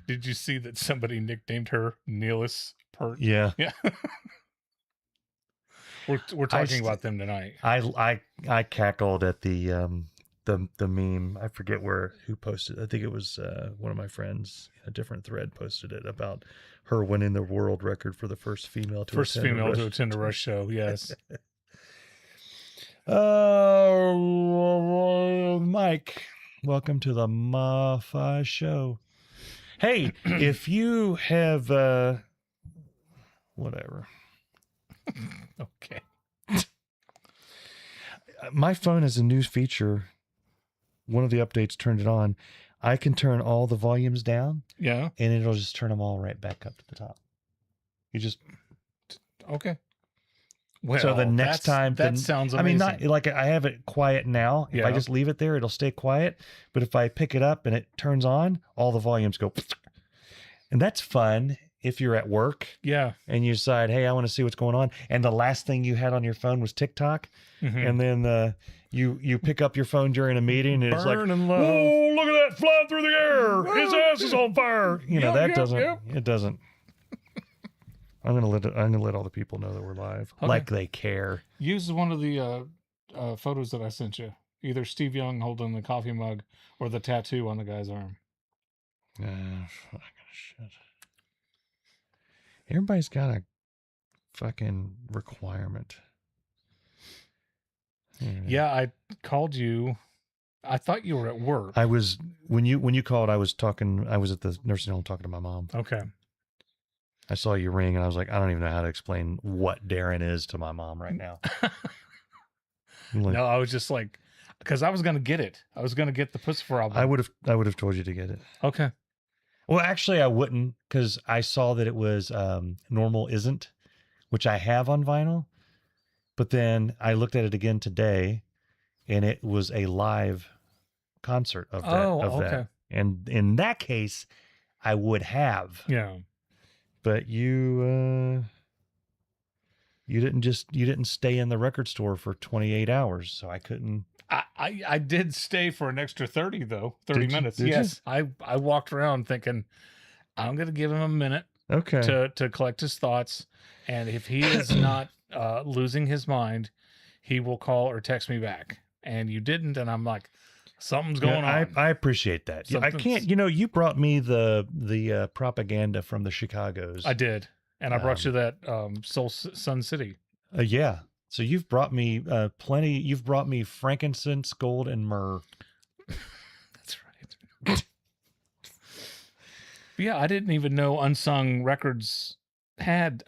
Did you see that somebody nicknamed her Neelis Pert? Yeah. Yeah. We're talking about them tonight. I cackled at the meme. I forget who posted it. I think it was one of my friends. A different thread posted it about her winning the world record for the first female to attend a Rush show. Yes. Mike, welcome to the Ma-Fi show. Hey, if you have whatever. Okay. My phone has a new feature. One of the updates turned it on. I can turn all the volumes down. Yeah. And it'll just turn them all right back up to the top. You just okay. Well, so the next time that sounds amazing. I mean, not like I have it quiet now. If I just leave it there, it'll stay quiet. But if I pick it up and it turns on, all the volumes go. And that's fun if you're at work. Yeah. And you decide, hey, I want to see what's going on. And the last thing you had on your phone was TikTok. Mm-hmm. And then you pick up your phone during a meeting and it's like, Burning love. Oh, look at that flying through the air. His ass is on fire. You know, it doesn't. I'm gonna let all the people know that we're live, like they care. Use one of the photos that I sent you. Either Steve Young holding the coffee mug or the tattoo on the guy's arm. Fucking shit. Everybody's got a fucking requirement. Yeah, I called you. I thought you were at work. I was when you called. I was at the nursing home talking to my mom. Okay. I saw you ring, and I was like, I don't even know how to explain what Darren is to my mom right now. No, I was just like, because I was going to get it. I was going to get the Pussifer album. I would have told you to get it. Okay. Well, actually, I wouldn't, because I saw that it was Normal Isn't, which I have on vinyl. But then I looked at it again today, and it was a live concert of that. Okay. And in that case, I would have. Yeah. But you didn't stay in the record store for 28 hours, so I couldn't. I did stay for an extra 30 though. 30 minutes. Yes. I walked around thinking I'm going to give him a minute to collect his thoughts, and if he is not losing his mind, he will call or text me back. And you didn't, and I'm like, something's going on. I appreciate that. I can't, you brought me the propaganda from the Chicagos. I did. And I brought you that Sun City. Yeah. So you've brought me plenty. You've brought me frankincense, gold, and myrrh. That's right. Yeah, I didn't even know Unsung Records had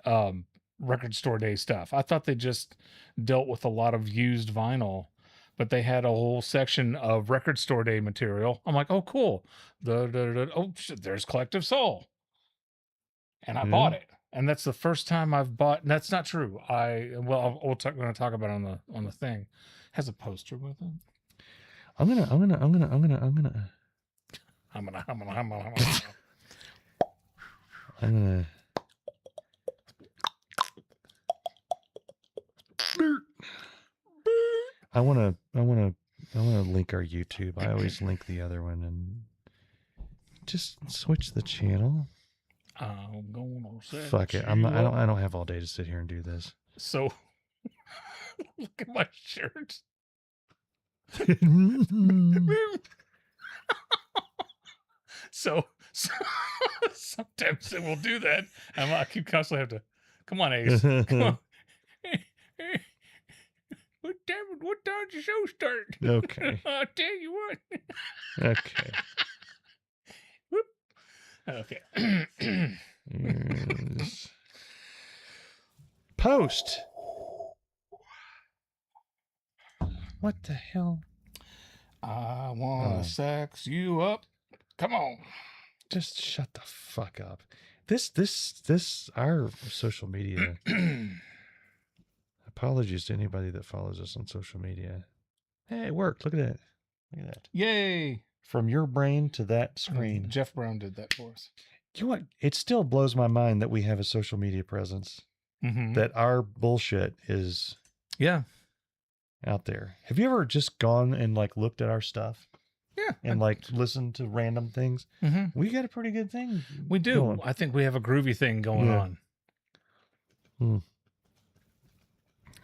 record store day stuff. I thought they just dealt with a lot of used vinyl. But they had a whole section of record store day material. I'm like, oh, cool. There's Collective Soul. And I bought it. And that's the first time I've bought. That's not true. We're going to talk about it on the thing. It has a poster with it. I'm gonna. I want to link our YouTube. I always link the other one and just switch the channel. I'm gonna set Fuck it. I don't have all day to sit here and do this. So look at my shirt. so sometimes it will do that. I keep constantly have to come on, Ace. Come on. What time's your show start? Okay. I'll tell you what. Okay. Whoop. Okay. Post. What the hell? I want to sex you up. Come on. Just shut the fuck up. Our social media. Apologies to anybody that follows us on social media. Hey, it worked. Look at that. Look at that. Yay. From your brain to that screen. Jeff Brown did that for us. You know what? It still blows my mind that we have a social media presence. Mm-hmm. That our bullshit is out there. Have you ever just gone and looked at our stuff? Yeah. and like listen to random things. Mhm. We got a pretty good thing. We do. going. I think we have a groovy thing going Yeah. on.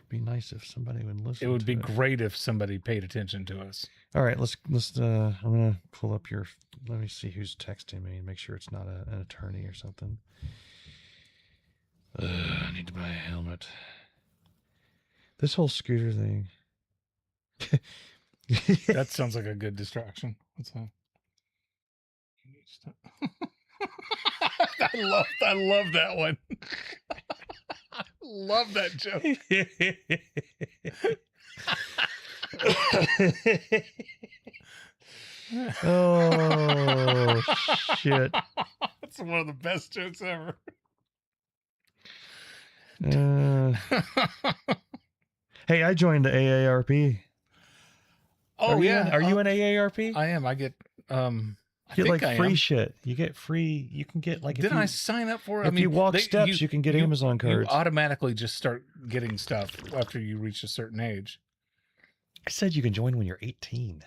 Be nice if somebody would listen. It would to be great if somebody paid attention to us. All right, let's. I'm gonna pull up your. Let me see who's texting me and make sure it's not an attorney or something. I need to buy a helmet. This whole scooter thing. That sounds like a good distraction. What's that? I love that one. I love that joke. Oh shit. That's one of the best jokes ever. Hey, I joined the AARP. Oh, yeah. Are you an AARP? I am. I get I get think like I free am. shit. You get free. You can get like. Didn't I sign up for it? If you walk steps, you can get Amazon You cards. automatically just start getting stuff after you reach a certain age. I said you can join when you're 18.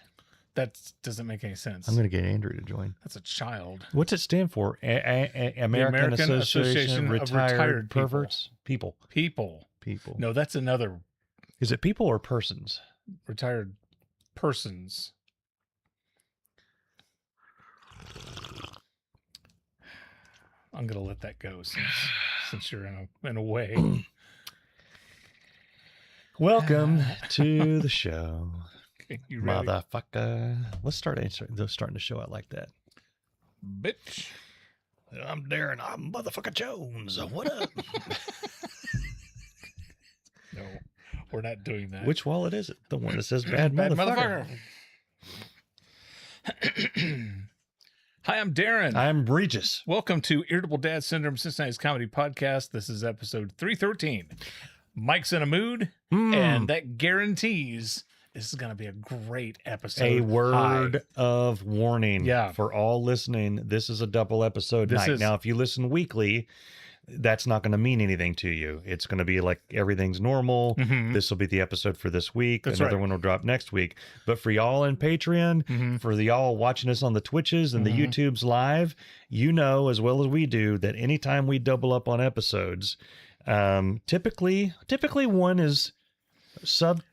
That doesn't make any sense. I'm going to get Andrew to join. That's a child. What's it stand for? American Association of Retired Perverts? People. No, that's another. Is it people or persons? Retired persons. I'm gonna let that go since you're in a way. Welcome to the show, Okay, you ready? motherfucker. Let's start starting the show out like that. Bitch. I'm Darren. I'm motherfucker Jones. What up? No, we're not doing that. Which wallet is it? The one that says bad motherfucker. Hi, I'm Darren. I'm Regis. Welcome to Irritable Dad Syndrome, Cincinnati's comedy podcast. This is episode 313. Mike's in a mood, and that guarantees this is going to be a great episode. A word of warning for all listening. This is a double episode night. Now, if you listen weekly, that's not going to mean anything to you. It's going to be like everything's normal. This will be the episode for this week. That's Another right. one will drop next week. But for y'all in Patreon, for the y'all watching us on the Twitches and the YouTubes live, you know as well as we do that anytime we double up on episodes, typically one is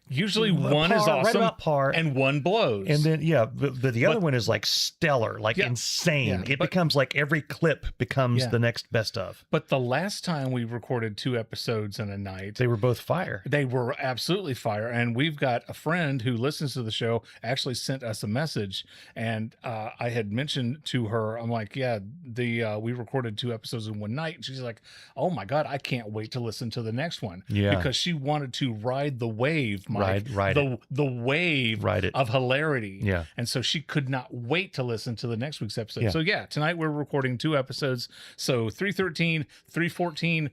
Usually one is awesome right about par, and one blows. and then the other one is like stellar, like insane. Yeah, it becomes like every clip becomes the next best of. But the last time we recorded 2 episodes in a night, They were both fire. they were absolutely fire. And we've got a friend who listens to the show actually sent us a message, and I had mentioned to her, I'm like, yeah, we recorded 2 episodes in one night, and she's like, oh my god, I can't wait to listen to the next one. Yeah. Because she wanted to ride the wave, Mike. Ride the wave of hilarity. Yeah. And so she could not wait to listen to the next week's episode. So tonight we're recording 2 episodes. So 313, 314,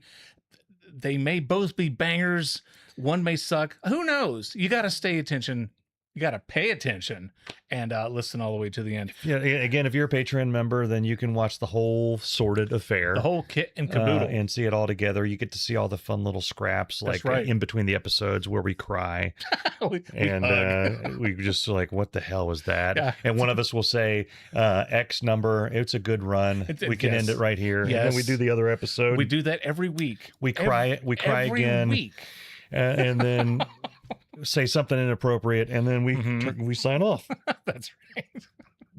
they may both be bangers. One may suck. Who knows? You got to stay attention. You got to pay attention and listen all the way to the end. Yeah. Again, if you're a Patreon member, then you can watch the whole sordid affair, The whole kit and caboodle. and see it all together. You get to see all the fun little scraps, That's like right. in between the episodes where we cry, we and hug. we just like, what the hell was that? Yeah. And one of us will say, X number. It's a good run. We can end it right here, and then we do the other episode. We do that every week. We cry. We cry every again. Week. And then say something inappropriate, and then we sign off. That's right.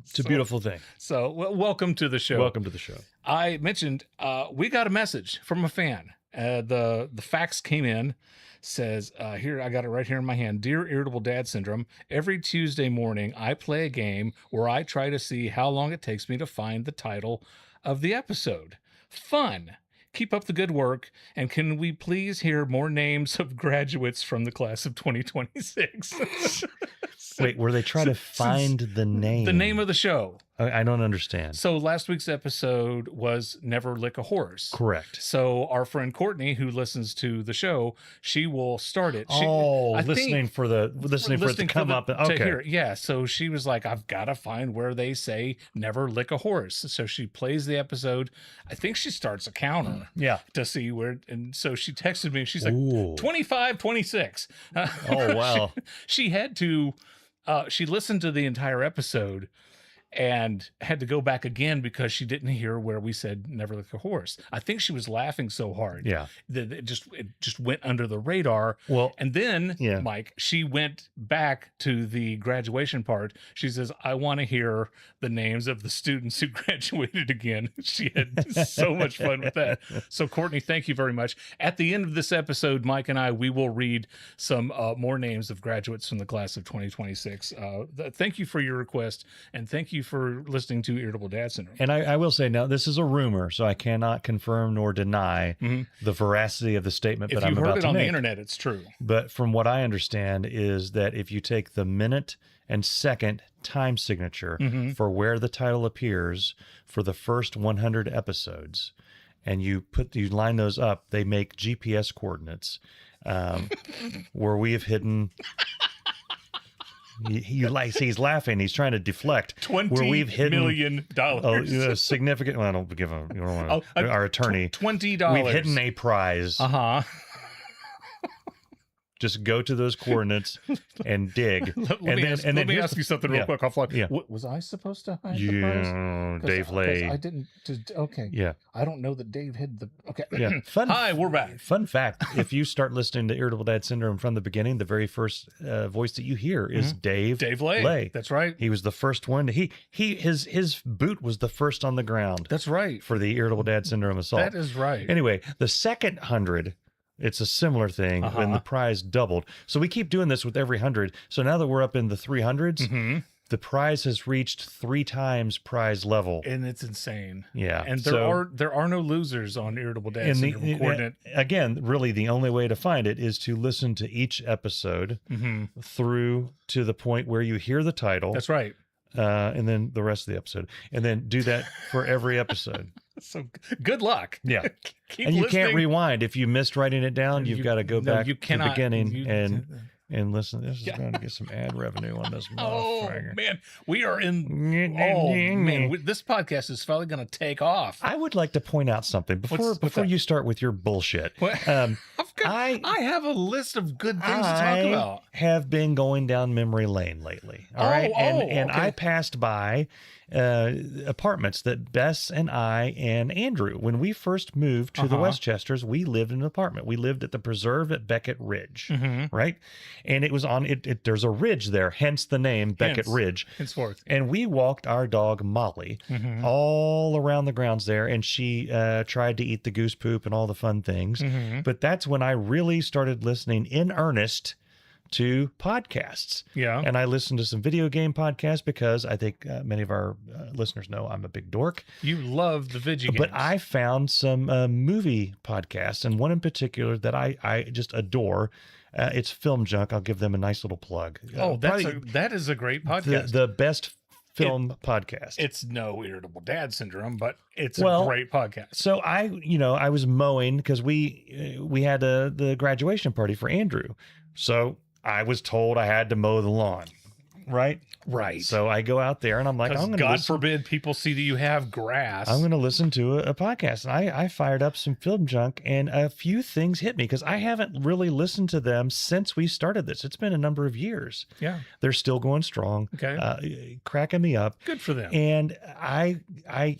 It's a beautiful thing. So, welcome to the show. Welcome to the show. I mentioned we got a message from a fan. The fax came in, says here, I got it right here in my hand. Dear Irritable Dad Syndrome, every Tuesday morning I play a game where I try to see how long it takes me to find the title of the episode. Fun. Keep up the good work, and can we please hear more names of graduates from the class of 2026? Wait, were they trying to find the name? The name of the show. I don't understand. So last week's episode was Never Lick a Horse. Correct. So our friend Courtney, who listens to the show, she will start it. Listening for it to come up. Okay. To hear it. Yeah. So she was like, I've got to find where they say never lick a horse. So she plays the episode. I think she starts a counter. Yeah. To see where. And so she texted me. She's like, Ooh. 25, 26. Oh, wow. She had to she listened to the entire episode and had to go back again because she didn't hear where we said never lick a horse. I think she was laughing so hard Yeah. that it just went under the radar. Well, And then, yeah. Mike, she went back to the graduation part. She says, I want to hear the names of the students who graduated again. She had so much fun with that. So, Courtney, thank you very much. At the end of this episode, Mike and I, we will read some more names of graduates from the class of 2026. Thank you for your request, and thank you for listening to Irritable Dad Syndrome. And I will say now, this is a rumor, so I cannot confirm nor deny Mhm. the veracity of the statement If that I'm you heard about it to on the make. internet, it's true. But from what I understand is that if you take the minute and second time signature Mhm. for where the title appears for the first 100 episodes, and you line those up, they make GPS coordinates where we have hidden. He's laughing. He's trying to deflect. Where we've $20 hidden million. significant. Well, I don't give him. You don't want our attorney. $20. We've hidden a prize. Uh-huh. Just go to those coordinates and dig. Let me ask you something real yeah. quick offline. Yeah. Was I supposed to hide the prize? 'Cause- Dave 'cause Lay. I didn't. Okay. Yeah. I don't know that Dave hid the. Okay. Yeah. Hi, we're back. Fun fact: if you start listening to Irritable Dad Syndrome from the beginning, the very first voice that you hear is Dave. Dave Lay. That's right. He was the first one. His boot was the first on the ground That's right. for the Irritable Dad Syndrome assault. That is right. Anyway, the second 100, it's a similar thing when the prize doubled. So we keep doing this with every 100. So now that we're up in the 300s, the prize has reached 3 times prize level. And it's insane. Yeah. And there are no losers on Irritable Dad Syndrome coordinate. Again, really the only way to find it is to listen to each episode through to the point where you hear the title. That's right. And then the rest of the episode. And then do that for every episode. So good luck. Yeah. Keep And you listening. can't rewind. If you missed writing it down, you've got to go back to the beginning and listen. This is going to get some ad revenue on this Oh motherfucker. man, we are in. Oh man, this podcast is finally going to take off. I would like to point out something before that? you start with your bullshit. What? I have a list of good things to talk about. I have been going down memory lane lately. All right, and okay. I passed by apartments that Bess and I and Andrew, when we first moved to the Westchesters, we lived in an apartment. We lived at the Preserve at Beckett Ridge, right? And it was on it. There's a ridge there, hence the name Beckett Ridge. Henceforth. And we walked our dog Molly all around the grounds there, and she tried to eat the goose poop and all the fun things. But that's when I really started listening in earnest to podcasts. Yeah. And I listened to some video game podcasts because I think many of our listeners know I'm a big dork. You love the video games. But I found some movie podcasts, and one in particular that I just adore. It's Film Junk. I'll give them a nice little plug. That is a great podcast. The best film podcast. It's no Irritable Dad Syndrome, but it's a great podcast. So I was mowing because we had the graduation party for Andrew. So I was told I had to mow the lawn, right? Right. So I go out there and I'm like, God forbid people see that you have grass. I'm going to listen to a podcast. And I fired up some Film Junk, and a few things hit me because I haven't really listened to them since we started this. It's been a number of years. Yeah. They're still going strong. Okay. Cracking me up. Good for them. And I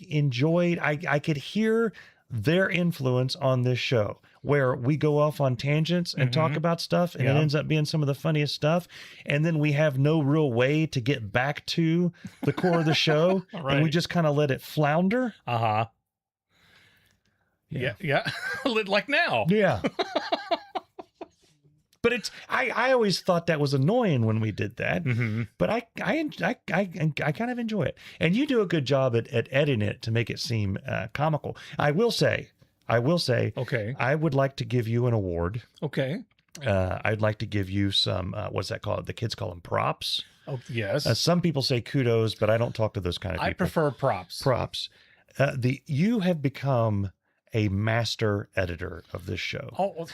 enjoyed, I could hear their influence on this show, where we go off on tangents and talk about stuff, and it ends up being some of the funniest stuff. And then we have no real way to get back to the core of the show. Right. And we just kind of let it flounder. Yeah. Like now. Yeah. But I always thought that was annoying when we did that, but I kind of enjoy it. And you do a good job at editing it to make it seem comical. I will say, Okay. I would like to give you an award. Okay. I'd like to give you some, what's that called? The kids call them props. Oh, yes. Some people say kudos, but I don't talk to those kind of people. I prefer props. Props. You have become a master editor of this show. Oh,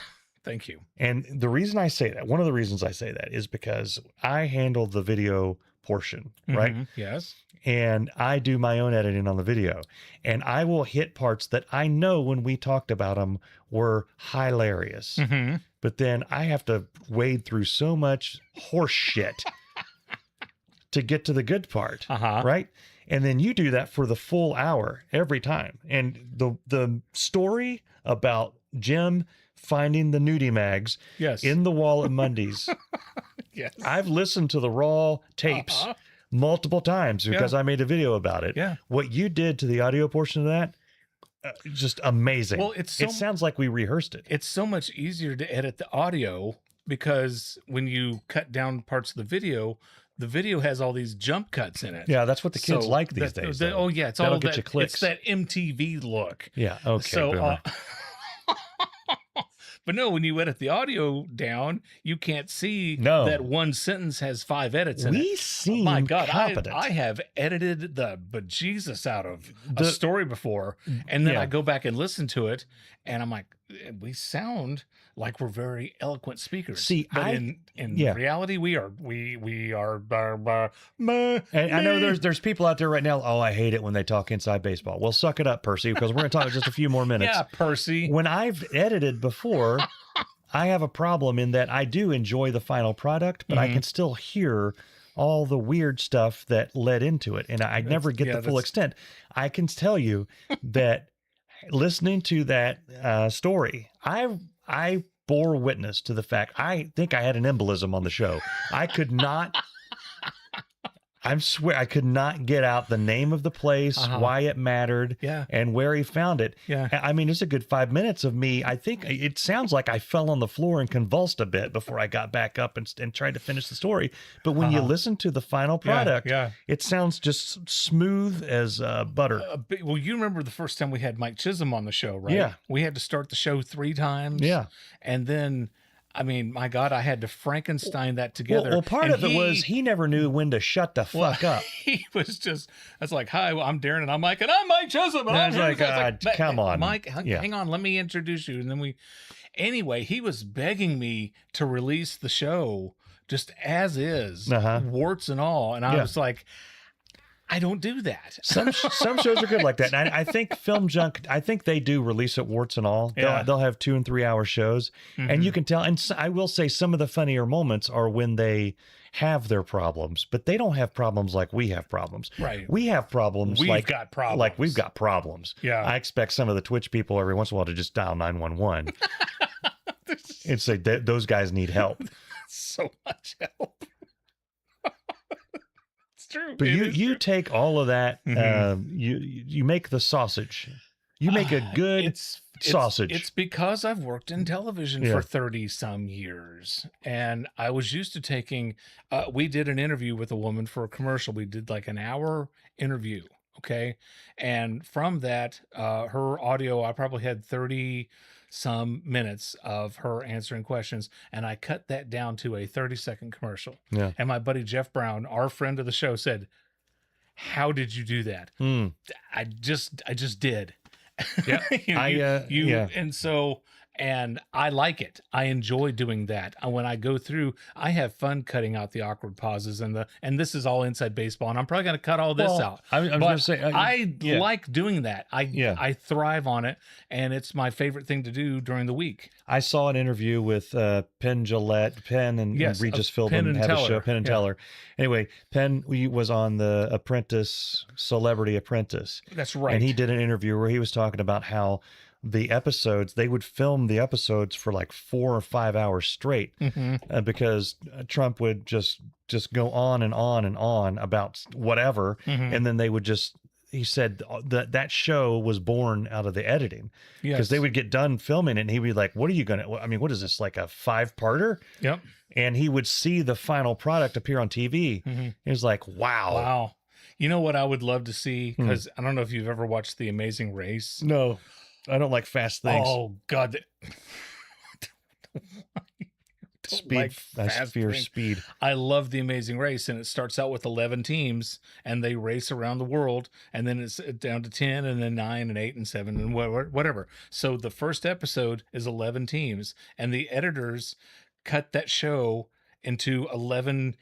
thank you. And the reason I say that, one of the reasons I say that is because I handle the video portion, right? Yes. And I do my own editing on the video. And I will hit parts that I know when we talked about them were hilarious. But then I have to wade through so much horse shit to get to the good part, Uh-huh. right? And then you do that for the full hour every time. And the story about Jim finding the nudie mags Yes. in the wall at Mundy's, Yes. I've listened to the raw tapes Uh-huh. multiple times because I made a video about it. Yeah. What you did to the audio portion of that, just amazing. Well, it sounds like we rehearsed it. It's so much easier to edit the audio because when you cut down parts of the video has all these jump cuts in it. Yeah, that's what the kids So like these days. oh yeah, it's That'll all get that. you clicks. It's that MTV look. Yeah. Okay. So, boomer. but no, when you edit the audio down, you can't see No. that one sentence has 5 edits in it. We seem My God, competent. I have edited the bejesus out of a The- story before, and then Yeah. I go back and listen to it, and I'm like, we sound like we're very eloquent speakers. See, but in reality, we are. And I know there's people out there right now. Oh, I hate it when they talk inside baseball. Well, suck it up, Percy, because we're going to talk just a few more minutes. Yeah, Percy. When I've edited before, I have a problem in that I do enjoy the final product, but I can still hear all the weird stuff that led into it, and I never get the full extent. I can tell you that listening to that story, I bore witness to the fact I think I had an embolism on the show. I could not. I swear I could not get out the name of the place, why it mattered, and where he found it. Yeah. I mean, it's a good 5 minutes of me. I think it sounds like I fell on the floor and convulsed a bit before I got back up and tried to finish the story. But when you listen to the final product, it sounds just smooth as butter. Well, you remember the first time we had Mike Chisholm on the show, right? Yeah. We had to start the show 3 times. Yeah. And then, I mean, my God, I had to Frankenstein that together. Well, part of it was he never knew when to shut the fuck up. He was just, that's like, hi, well, I'm Darren and I'm Mike and I'm Mike Chisholm. And I I'm was here. like, I was "Ah, come on." Mike, hang on, let me introduce you. And then anyway, he was begging me to release the show just as is, warts and all. And I was like, I don't do that. Some shows are good like that. And I think Film Junk, I think they do release it warts and all. They'll have 2 and 3 hour shows, and you can tell. And I will say some of the funnier moments are when they have their problems, but they don't have problems like we have problems. Right. We have problems. We've got problems. Like we've got problems. Yeah. I expect some of the Twitch people every once in a while to just dial 911 and say those guys need help. So much help. True. But you take all of that, you make the sausage. You make a good sausage. It's because I've worked in television for 30 some years, and I was used to taking we did an interview with a woman for a commercial. We did like an hour interview, okay? And from that, her audio, I probably had 30 some minutes of her answering questions, and I cut that down to a 30-second commercial. Yeah. And my buddy Jeff Brown, our friend of the show, said, "How did you do that?" I just did. Yeah. And I like it. I enjoy doing that. When I go through, I have fun cutting out the awkward pauses and this is all inside baseball, and I'm probably going to cut all this out. I was going to say, I like doing that. I thrive on it, and it's my favorite thing to do during the week. I saw an interview with Penn Jillette. Penn and Regis Philbin have a show, Penn and Teller. Anyway, Penn was on the Apprentice, Celebrity Apprentice. That's right. And he did an interview where he was talking about how the episodes, they would film the episodes for like 4 or 5 hours straight because Trump would just go on and on and on about whatever. And then they would he said that show was born out of the editing because they would get done filming it and he'd be like, what are you going to, I mean, what is this, like a 5-parter? Yep. And he would see the final product appear on TV. He was like, wow. Wow. You know what I would love to see? Because I don't know if you've ever watched The Amazing Race. No, I don't like fast things. Oh, God. Speed. I fear speed. I love The Amazing Race, and it starts out with 11 teams, and they race around the world, and then it's down to 10, and then 9, and 8, and 7, and whatever. So the first episode is 11 teams, and the editors cut that show into 11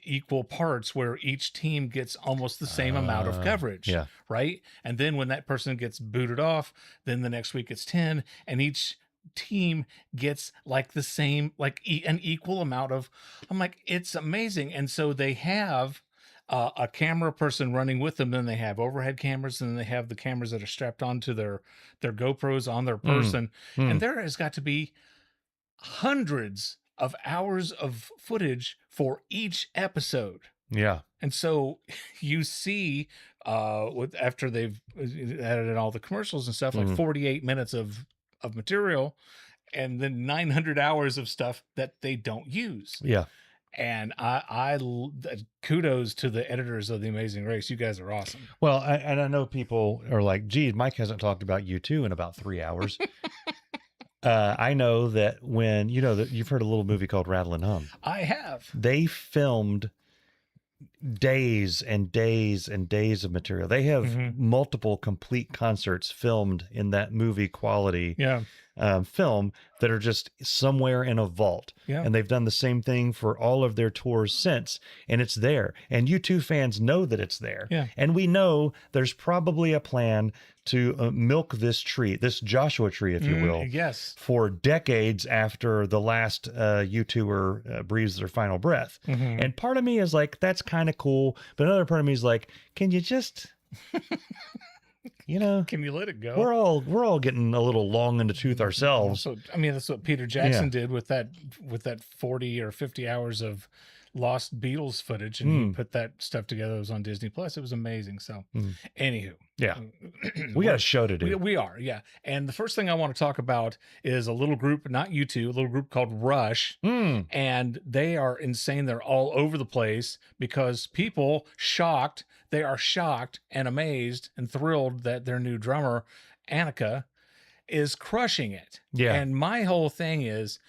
equal parts where each team gets almost the same amount of coverage. Right. And then when that person gets booted off, then the next week it's 10, and each team gets like the same, like an equal amount of. I'm like, it's amazing. And so they have a camera person running with them. Then they have overhead cameras, and then they have the cameras that are strapped onto their GoPros on their Mm, person. And mm, there has got to be hundreds of hours of footage for each episode. yeah. And so you see, with after they've added all the commercials and stuff, like Mm, 48 minutes of material, and then 900 hours of stuff that they don't use. yeah. And kudos to the editors of The Amazing Race. You guys are awesome. Well, and I know people are like, geez, Mike hasn't talked about you too in about 3 hours. I know that when, that you've heard a little movie called Rattle and Hum. I have. They filmed days and days and days of material. They have Mhm. multiple complete concerts filmed in that movie quality Yeah. film that are just somewhere in a vault. Yeah. And they've done the same thing for all of their tours since, and it's there. And U2 fans know that it's there. Yeah. And we know there's probably a plan to milk this tree, this Joshua tree, if you will, Yes. for decades after the last U2er breathes their final breath. Mhm. And part of me is like, that's kind of cool. But another part of me is like, can you just, Can you let it go? we're all getting a little long in the tooth ourselves. So I mean, that's what Peter Jackson did with that 40 or 50 hours of lost Beatles footage, and he put that stuff together. It was on Disney Plus. It was amazing. So, anywho, Yeah. We got a show to do. we are, yeah. And the first thing I want to talk about is a little group, not U2, a little group called Rush, and they are insane. They're all over the place because they are shocked and amazed and thrilled that their new drummer, Annika, is crushing it. Yeah. And my whole thing is,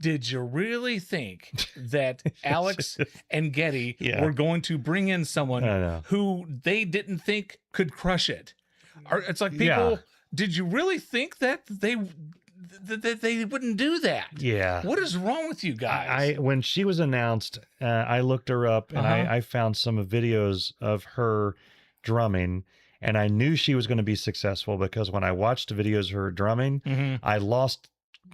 did you really think that Alex and Getty Yeah. were going to bring in someone I know. who they didn't think could crush it? It's like, people, Yeah. did you really think that they wouldn't do that? Yeah. What is wrong with you guys? When she was announced, I looked her up and I found some videos of her drumming, and I knew she was going to be successful because when I watched the videos of her drumming,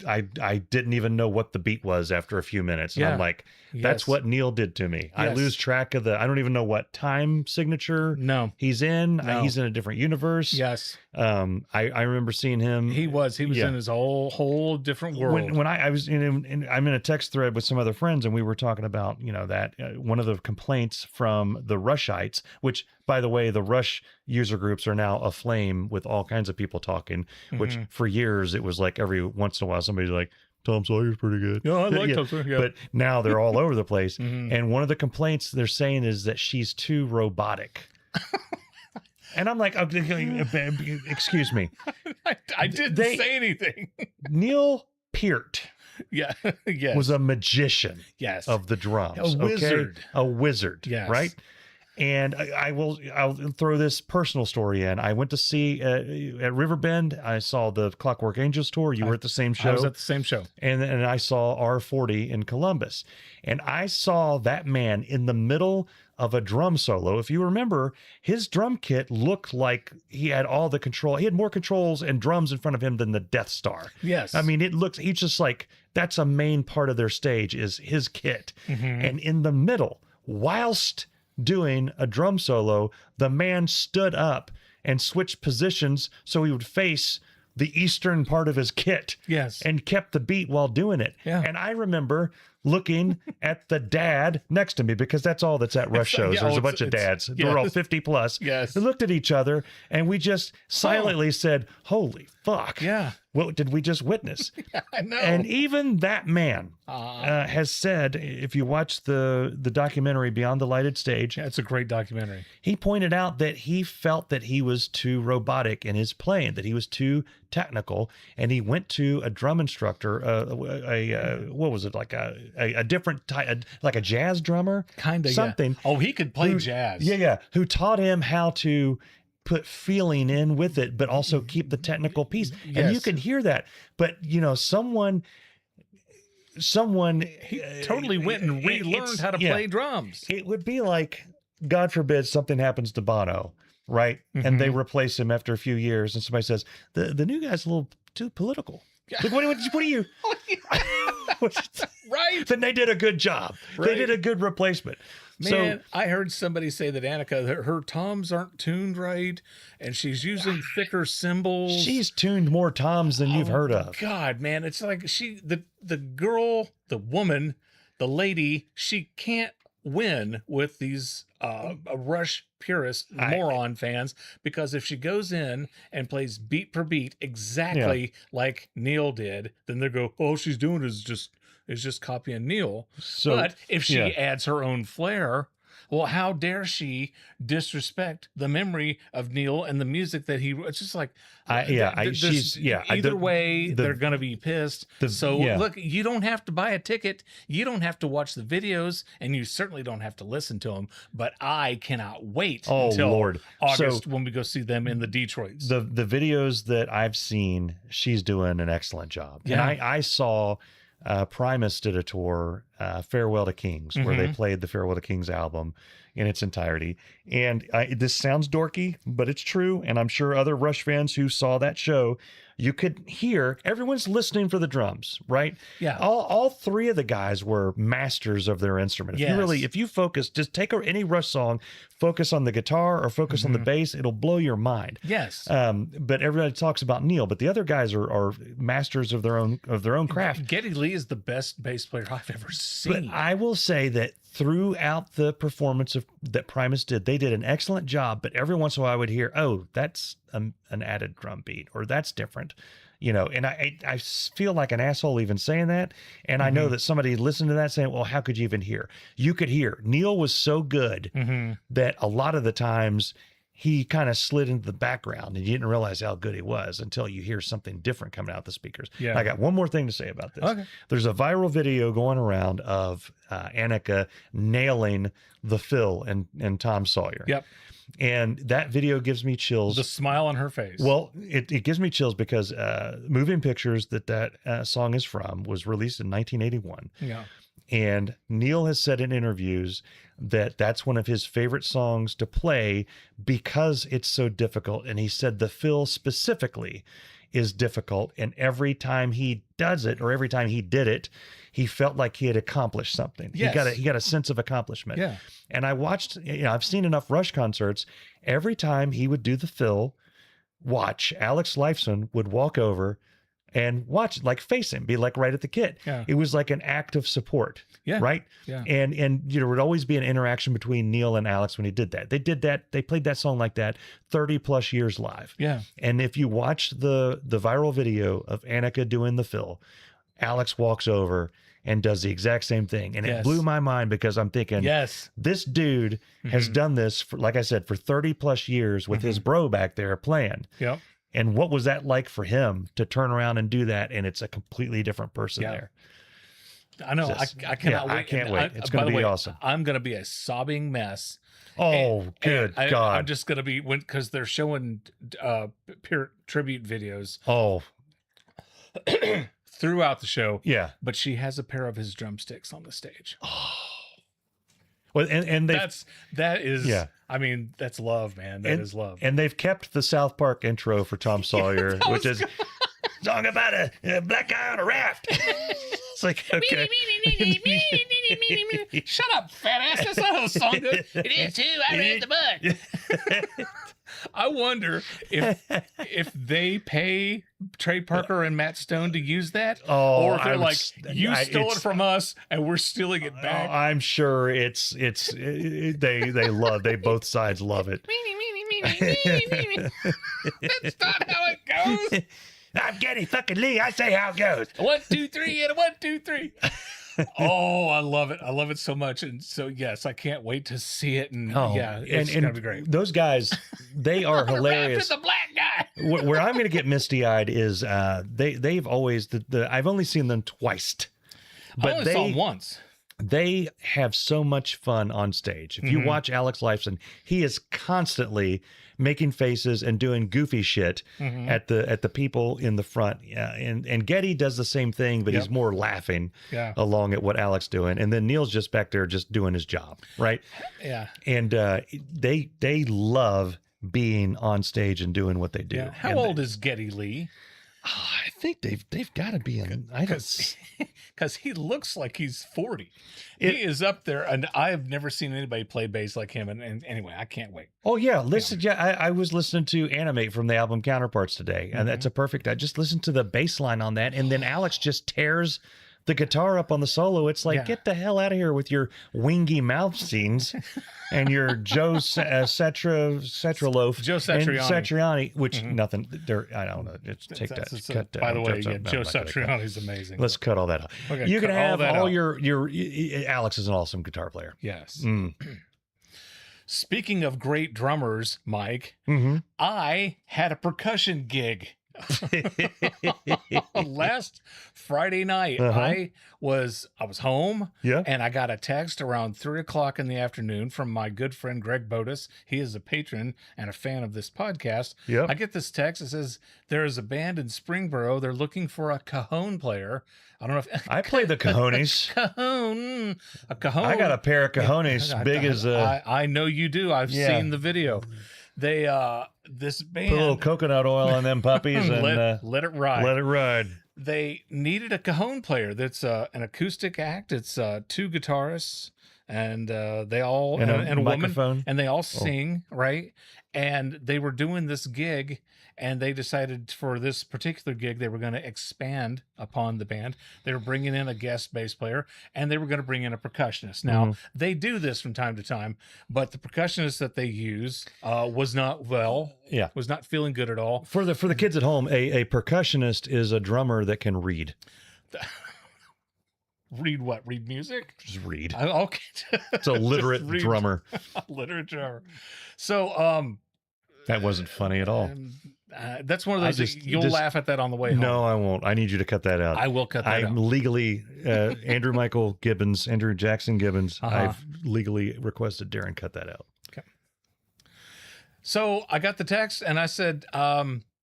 I didn't even know what the beat was after a few minutes. And Yeah. I'm like, that's Yes. what Neil did to me. I Yes. lose track of I don't even know what time signature No. he's in. No. He's in a different universe. Yes. I remember seeing him. He was Yeah. in his whole different world. When I was I'm in a text thread with some other friends, and we were talking about that one of the complaints from the Rushites, which by the way, the Rush user groups are now aflame with all kinds of people talking. Which for years it was like every once in a while somebody's like, Tom Sawyer's pretty good. Yeah, I like Yeah. Tom Sawyer. Yeah. But now they're all over the place. Mhm. And one of the complaints they're saying is that she's too robotic. And I'm like, excuse me. I didn't say anything. Neil Peart Yeah. Yes. was a magician yes. of the drums. A wizard. Okay? A wizard. Yes. Right? And I'll throw this personal story in. I went to see at Riverbend. I saw the Clockwork Angels tour. You were at the same show. I was at the same show. And I saw R40 in Columbus. And I saw that man in the middle of a drum solo. If you remember, his drum kit looked like he had all the control. He had more controls and drums in front of him than the Death Star. Yes. I mean, he's just like, that's a main part of their stage is his kit. Mhm. And in the middle, whilst doing a drum solo, the man stood up and switched positions so he would face the eastern part of his kit. Yes. And kept the beat while doing it. Yeah. And I remember looking at the dad next to me, because that's all that's at Rush shows. yeah, There's a it's- bunch of it's- dads. yes. We're all 50 plus. Yes. We looked at each other and we just silently said, holy fuck. Yeah. What did we just witness? I know. And even that man has said, if you watch the documentary Beyond the Lighted Stage, yeah, it's a great documentary. he pointed out that he felt that he was too robotic in his playing, that he was too technical, and he went to a drum instructor, what was it, like a different type, like a jazz drummer, Kind of something. Yeah. Oh, he could play Who- jazz. Yeah, who taught him how to put feeling in with it, but also keep the technical piece. And you Yes. can hear that. But someone He totally went and relearned how to play drums. It would be like, God forbid, something happens to Bono, right? And they replace him after a few years, and somebody says, the new guy's a little too political. Like, what are you? Right. Then they did a good job. They Right. did a good replacement. Man, I heard somebody say that Annika, that her toms aren't tuned right, and she's using thicker cymbals. She's tuned more toms than you've heard of. God, man, it's like the girl, the woman, the lady, she can't win with these Rush purist moron fans, because if she goes in and plays beat per beat exactly like Neil did, then they go, "Oh, she's doing is just copying Neil." So, but if she adds her own flair, well, how dare she disrespect the memory of Neil and the music that he? It's just like, Either way, they're gonna be pissed. Look, you don't have to buy a ticket, you don't have to watch the videos, and you certainly don't have to listen to them. But I cannot wait until August when we go see them in the Detroits. The videos that I've seen, she's doing an excellent job. Yeah. And I saw Primus did a tour, Farewell to Kings, where they played the Farewell to Kings album in its entirety. And this sounds dorky, but it's true. And I'm sure other Rush fans who saw that show, you could hear everyone's listening for the drums, right? Yeah. All three of the guys were masters of their instrument. If you focus, just take any Rush song, focus on the guitar or focus on the bass, it'll blow your mind. Yes. But everybody talks about Neil, but the other guys are masters of their own craft. Geddy Lee is the best bass player I've ever seen. But I will say that throughout the performance that Primus did, they did an excellent job. But every once in a while I would hear, "Oh, that's an added drum beat," or "That's different," and I feel like an asshole even saying that. And I know that somebody listened to that saying, "Well, how could you even hear?" You could hear. Neil was so good that a lot of the times he kind of slid into the background and you didn't realize how good he was until you hear something different coming out the speakers. Yeah. I got one more thing to say about this. Okay. There's a viral video going around of Annika nailing the fill and Tom Sawyer. Yep. And that video gives me chills. The smile on her face. Well, it gives me chills because Moving Pictures that song is from was released in 1981. Yeah. And Neil has said in interviews that that's one of his favorite songs to play because it's so difficult. And he said the fill specifically is difficult. And every time he does it, or every time he did it, he felt like he had accomplished something. Yes. He got a sense of accomplishment. Yeah. And I watched, I've seen enough Rush concerts. Every time he would do the fill, Alex Lifeson would walk over and watch, like face him, be like right at the kit. Yeah. It was like an act of support. Yeah. Right. Yeah. And there would always be an interaction between Neil and Alex when he did that. They played that song like that 30 plus years live. Yeah. And if you watch the viral video of Annika doing the fill, Alex walks over and does the exact same thing. And it blew my mind because I'm thinking, this dude has done this for, like I said, for 30 plus years with his bro back there playing. Yep. And what was that like for him to turn around and do that? And it's a completely different person there. I know. I cannot wait. I can't wait. It's going to be awesome. I'm going to be a sobbing mess. Oh, good God. I'm just going to be, because they're showing pure tribute videos. Oh. Throughout the show. Yeah. But she has a pair of his drumsticks on the stage. Oh. Well, and that is, I mean, that's love, man. That is love. And they've kept the South Park intro for Tom Sawyer, which is song about a black guy on a raft. It's like, okay. Shut up, fat ass. That's not how the song goes. It is too. I read the book. I wonder if they pay Trey Parker and Matt Stone to use that, or if they're like, you stole it from us and we're stealing it back. I'm sure they both sides love it. That's not how it goes. I'm Geddy fucking Lee. I say how it goes. 1, 2, 3, and a 1, 2, 3. Oh, I love it. I love it so much. And so, yes, I can't wait to see it. And it's going to be great. Those guys, they are hilarious. The black guy. Where I'm going to get misty eyed is they've always, I've only seen them twice. But I only saw them once. They have so much fun on stage. If you watch Alex Lifeson, he is constantly making faces and doing goofy shit at the people in the front. Yeah, and Geddy does the same thing, but he's more laughing along at what Alex doing. And then Neil's just back there just doing his job, right? Yeah. And they love being on stage and doing what they do. Yeah. How old is Geddy Lee? I think they've got to be in. I don't. Because he looks like he's 40. It, He is up there, and I've never seen anybody play bass like him. And anyway, I can't wait. Oh yeah, listen. Yeah, I was listening to Animate from the album Counterparts today, and that's Mhm. a perfect. I just listened to the bass line on that, and then Alex just tears the guitar up on the solo. It's like, Yeah. get the hell out of here with your wingy mouth scenes and your Cetraloaf Joe and Satriani. Satriani, which Mhm. nothing. There, I don't know. Just take that. Cut that. By the way, Joe yeah, Joe Satriani's amazing. Let's cut all that out. Okay, You can cut all have that all out. your. Alex is an awesome guitar player. Yes. Mm. Speaking of great drummers, Mike, Mm-hmm. I had a percussion gig last Friday night. Uh-huh. I was home, Yeah. and I got a text around 3 o'clock in the afternoon from my good friend Greg Bodis. He is a patron and a fan of this podcast. Yep. I get this text. It says there is a band in Springboro. They're looking for a cajon player. I don't know if I play the cajones. cajon. A cajon. I got a pair of cojones big as a. I know you do. I've Yeah. seen the video. They this band Put a little coconut oil on them puppies and let it ride. let it ride. They needed a cajon player. That's an acoustic act. It's 2 guitarists, and they all And a and a woman, microphone? and they all sing, right? And they were doing this gig, and they decided for this particular gig they were going to expand upon the band. They were bringing in a guest bass player, and they were going to bring in a percussionist. Now they do this from time to time, but the percussionist that they use was not Yeah. was not feeling good at all. For the kids at home, a percussionist is a drummer that can read. Read what? Read music? Just read. Okay. It's a literate Just read. drummer. Literature. So, That wasn't funny at all. that's one of I those. just- You'll just- laugh at that on the way home. No, I won't. I need you to cut that out. I will cut that I'm out. legally Andrew Jackson Gibbons. Uh-huh. I've legally requested Darren cut that out. So I got the text and I said,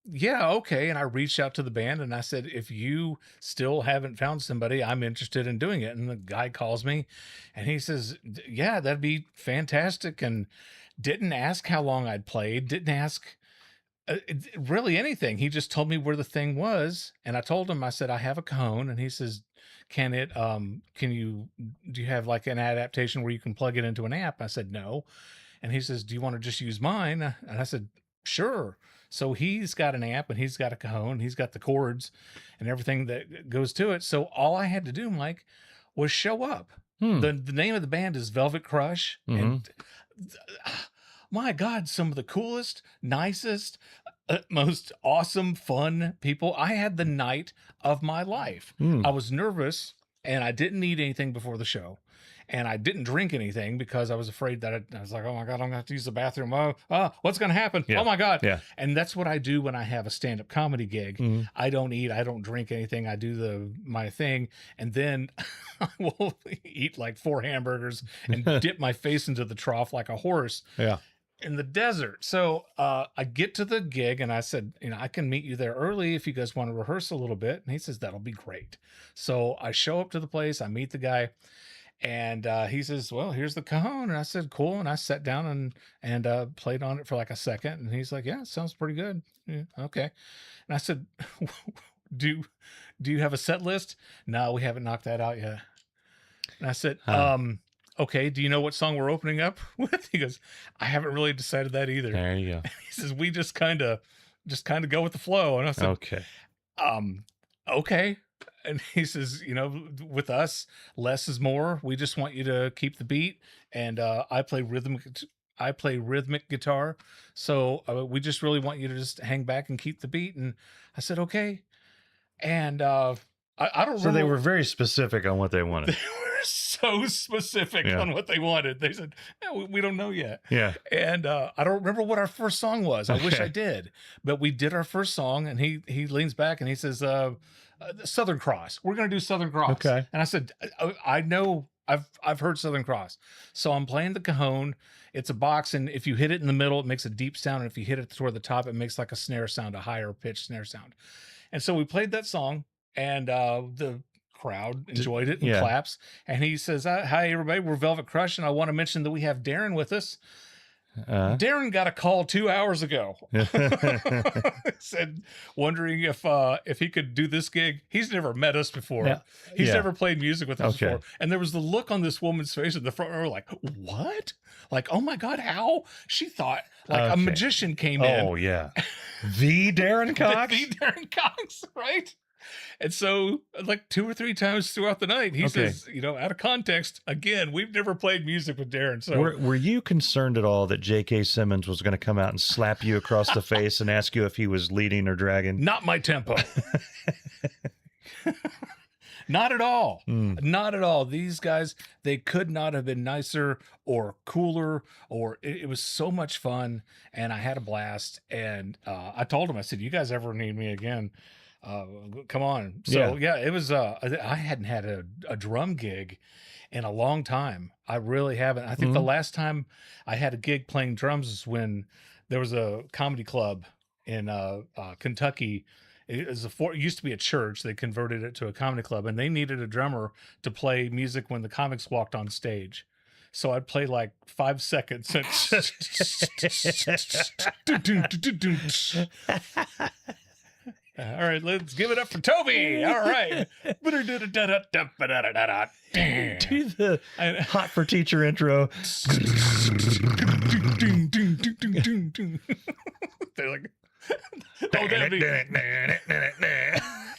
yeah, okay. And I reached out to the band and I said, if you still haven't found somebody, I'm interested in doing it. And the guy calls me and he says, yeah, that'd be fantastic. And didn't ask how long I'd played, didn't ask really anything. He just told me where the thing was. And I told him, I said, I have a cajon. And he says, do you have like an adaptation where you can plug it into an amp? I said, no. And he says, do you want to just use mine? And I said, sure. So he's got an amp and he's got a cajon, he's got the chords and everything that goes to it. So all I had to do, Mike, was show up. The name of the band is Velvet Crush. And my God, some of the coolest, nicest, most awesome, fun people. I had the night of my life. I was nervous and I didn't eat anything before the show. And I didn't drink anything because I was afraid that I was like, oh my God, I'm going to have to use the bathroom. Oh, what's going to happen? Yeah. Oh my God. Yeah. And that's what I do when I have a stand-up comedy gig. I don't eat, I don't drink anything. I do my thing. And then I will eat like 4 hamburgers and dip my face into the trough like a horse. Yeah. In the desert. So I get to the gig and I said, I can meet you there early if you guys want to rehearse a little bit. And he says, that'll be great. So I show up to the place, I meet the guy, and he says, well, here's the cajon. And I said, cool. And I sat down and played on it for like a second. And he's like, yeah, it sounds pretty good. Yeah, okay. And I said, do you have a set list? No, we haven't knocked that out yet. And I said, okay, do you know what song we're opening up with? He goes, I haven't really decided that either. There you go. He says, we just kind of go with the flow. And I said, Okay. Okay. And he says, with us, less is more. We just want you to keep the beat. And I play rhythmic guitar. So we just really want you to just hang back and keep the beat. And I said, okay. And I don't So remember. they were very specific on what they wanted. They were so specific Yeah. on what they wanted. They said, we don't know yet. Yeah. And I don't remember what our first song was. I wish Okay. I did. But we did our first song, and he leans back and he says, Southern Cross. We're going to do Southern Cross. Okay. And I said, I know. I've heard Southern Cross. So I'm playing the cajon. It's a box, and if you hit it in the middle, it makes a deep sound. And if you hit it toward the top, it makes like a snare sound, a higher pitched snare sound. And so we played that song, and the crowd enjoyed it and Yeah. claps. And he says, hi, everybody. We're Velvet Crush, and I want to mention that we have Darren with us. Darren got a call 2 hours ago. Said, wondering if he could do this gig. He's never met us before. Yeah. He's Yeah. never played music with us Okay. before. And there was the look on this woman's face in the front row, like, what? Like, oh my God, how? She thought like a Okay. magician came in. Oh yeah, the Darren Cox. The Darren Cox, right? And so, like 2 or 3 times throughout the night, he Okay. says, out of context, again, we've never played music with Darren. So Were you concerned at all that J.K. Simmons was going to come out and slap you across the face and ask you if he was leading or dragging? not my tempo. Not at all. Not at all. These guys, they could not have been nicer or cooler, or it was so much fun, and I had a blast. And I told him, I said, you guys ever need me again, come on. So yeah, it was I hadn't had a drum gig in a long time. I really haven't. I think the last time I had a gig playing drums is when there was a comedy club in Kentucky. It used to be a church. They converted it to a comedy club, and they needed a drummer to play music when the comics walked on stage. So I'd play like 5 seconds. And all right, let's give it up for Toby. All right. Do the Hot for Teacher intro. They're like, oh,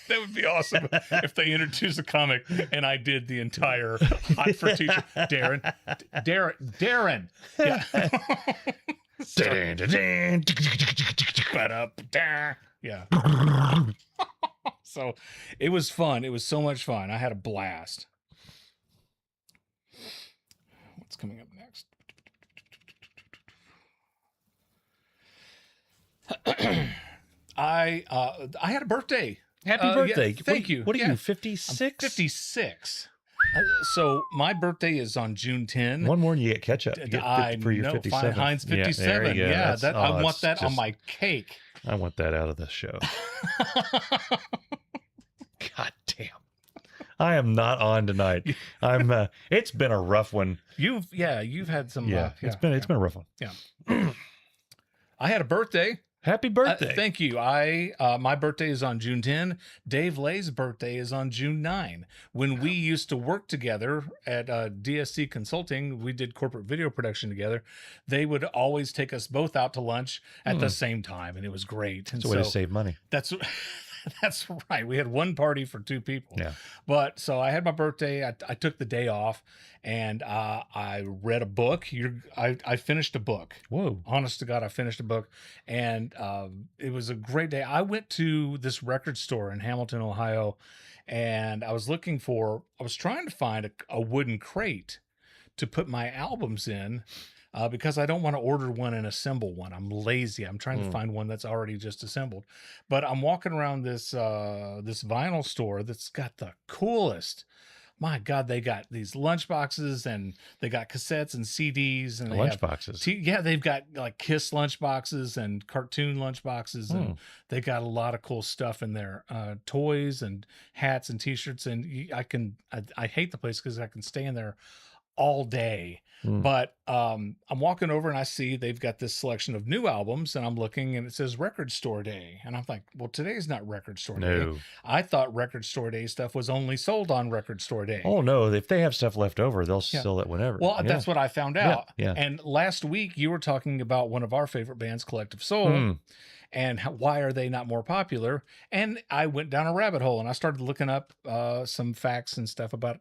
that would be awesome if they introduced a comic and I did the entire Hot for Teacher. Darren. Yeah. Yeah. So it was fun. It was so much fun. I had a blast. What's coming up next? I had a birthday. Happy birthday. Thank you. What are Yeah. you, 56? 56. So my birthday is on June 10. One more and you get ketchup. You get I for your know, 57. Heinz Yeah, 57. there you go. Yeah, That's- I want it's that on just- my cake. I want that out of the show. God damn. I am not on tonight. I'm it's been a rough one. You've had some It's been a rough one. I had a birthday. Happy birthday. Thank you. My birthday is on June 10. Dave Lay's birthday is on June 9. When we used to work together at DSC Consulting, we did corporate video production together. They would always take us both out to lunch at the same time, and it was great. And It's a way to save money. That's that's right. We had one party for 2 people. Yeah. But so I had my birthday. I took the day off, and I read a book. I finished a book. Whoa. Honest to God, I finished a book, and it was a great day. I went to this record store in Hamilton, Ohio, and I was trying to find a wooden crate to put my albums in. Because I don't want to order one and assemble one. I'm lazy. I'm trying to find one that's already just assembled. But I'm walking around this vinyl store that's got the coolest. My God, they got these lunch boxes, and they got cassettes and CDs, and they Lunch have boxes. they've got like Kiss lunch boxes and cartoon lunch boxes, and they got a lot of cool stuff in there. Toys and hats and T-shirts, and I hate the place because I can stay in there all day. But I'm walking over and I see they've got this selection of new albums, and I'm looking and it says Record Store Day, and I'm like, well, today's not Record Store Day. No. I thought Record Store Day stuff was only sold on Record Store Day. Oh no, if they have stuff left over, they'll sell it whenever. Well, that's what I found out. Yeah. And last week you were talking about one of our favorite bands, Collective Soul, and why are they not more popular? And I went down a rabbit hole and I started looking up some facts and stuff about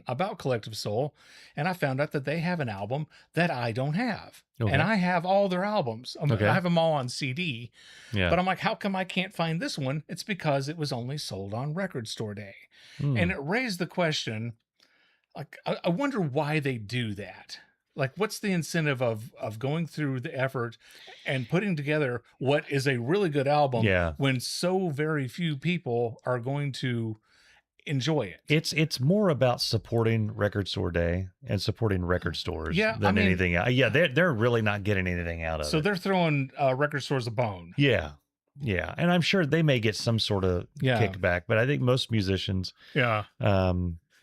about Collective Soul, and I found out that they have an album that I don't have. Okay. And I have all their albums. I have them all on CD. Yeah. But I'm like, how come I can't find this one? It's because it was only sold on Record Store Day. And it raised the question, like, I wonder why they do that. Like, what's the incentive of going through the effort and putting together what is a really good album when so very few people are going to enjoy it? It's more about supporting Record Store Day and supporting record stores than anything else. Yeah, they're really not getting anything out of it. So they're throwing record stores a bone. Yeah. Yeah. And I'm sure they may get some sort of kickback, but I think most musicians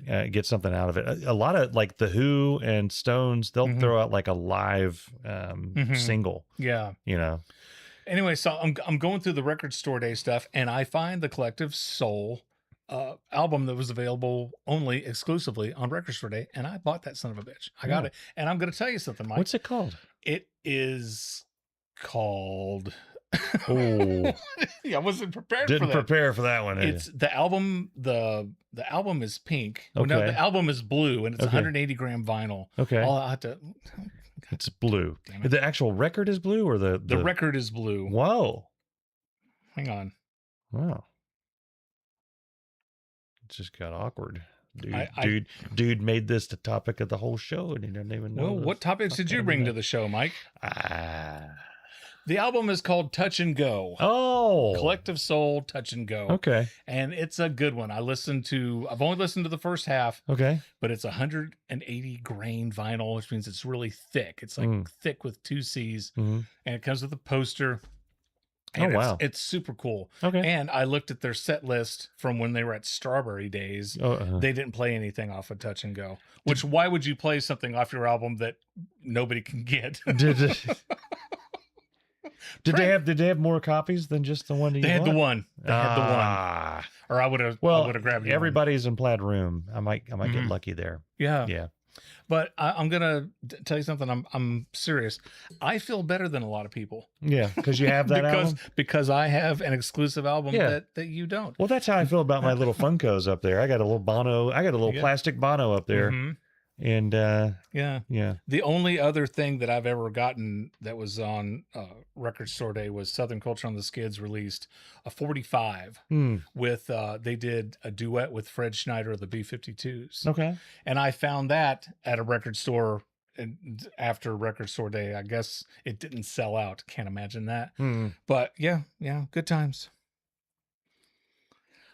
get something out of it. A lot of like the Who and Stones, they'll throw out like a live single, Yeah. you know. Anyway, so I'm going through the record store day stuff, and I find the Collective Soul album that was available only exclusively on record store day, and I bought that son of a bitch. I got Yeah. it, and I'm going to tell you something, Mike. What's it called? It is called. Oh, Yeah, I wasn't prepared didn't for that. prepare for that one. did It's the album. The album is pink. Okay. Well, no, the album is blue, and it's Okay. 180 gram vinyl. you? Okay. I'll have to. It's blue. Damn it. The actual record is blue, or the The record is blue. Whoa. Hang on. Wow. It just got awkward. I- Dude made this the topic of the whole show, and he doesn't even know. Well, the what topics did you bring to the show, Mike? Ah. The album is called Touch and Go. Oh. Collective Soul Touch and Go. Okay. And it's a good one. I've only listened to the first half, Okay. but it's 180 grain vinyl, which means it's really thick. It's like thick with 2 C's, Mhm. and it comes with a poster. Oh, And wow. It's super cool. Okay. And I looked at their set list from when they were at Strawberry Days. They didn't play anything off of Touch and Go. Which, why would you play something off your album that nobody can get? Did they have more copies than just the one that you They had the bought? one. They had the one. Ah. Or I would have grabbed you. Everybody's in plaid room. I might get Mhm. lucky there. Yeah. Yeah. But I'm gonna tell you something. I'm serious. I feel better than a lot of people Yeah, because you have that album. because I have an exclusive album Yeah. that you don't. Well, that's how I feel about my little Funkos up there. I got a little Bono. I got a little Yeah. plastic Bono up there, Mhm. and Yeah. yeah. The only other thing that I've ever gotten that was on Record Store Day was Southern Culture on the Skids released a 45 with they did a duet with Fred Schneider of the B-52s. Okay. And I found that at a record store and after Record Store Day. I guess it didn't sell out. Can't imagine that. But yeah, good times.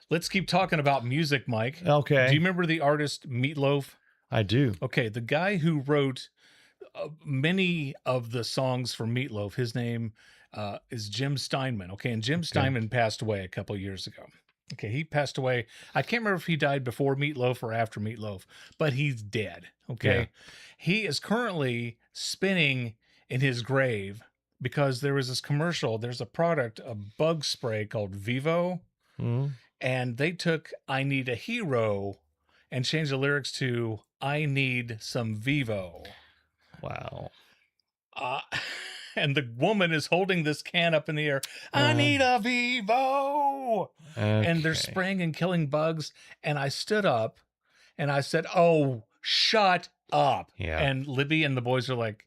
Let's keep talking about music, Mike. Okay. Do you remember the artist Meatloaf? I do. Okay, the guy who wrote many of the songs for Meatloaf, his name is Jim Steinman. Okay, and Jim Steinman passed away a couple years ago. Okay, he passed away. I can't remember if he died before Meatloaf or after Meatloaf, but he's dead. Okay, Yeah. He is currently spinning in his grave because there was this commercial. There's a product, a bug spray called Vivo, and they took "I Need a Hero" and changed the lyrics to "I need some Vivo." Wow. And the woman is holding this can up in the air. I need a Vivo. And they're Okay. spraying and killing bugs. And I stood up and I said, "Oh, shut up." Yeah. And Libby and the boys are like,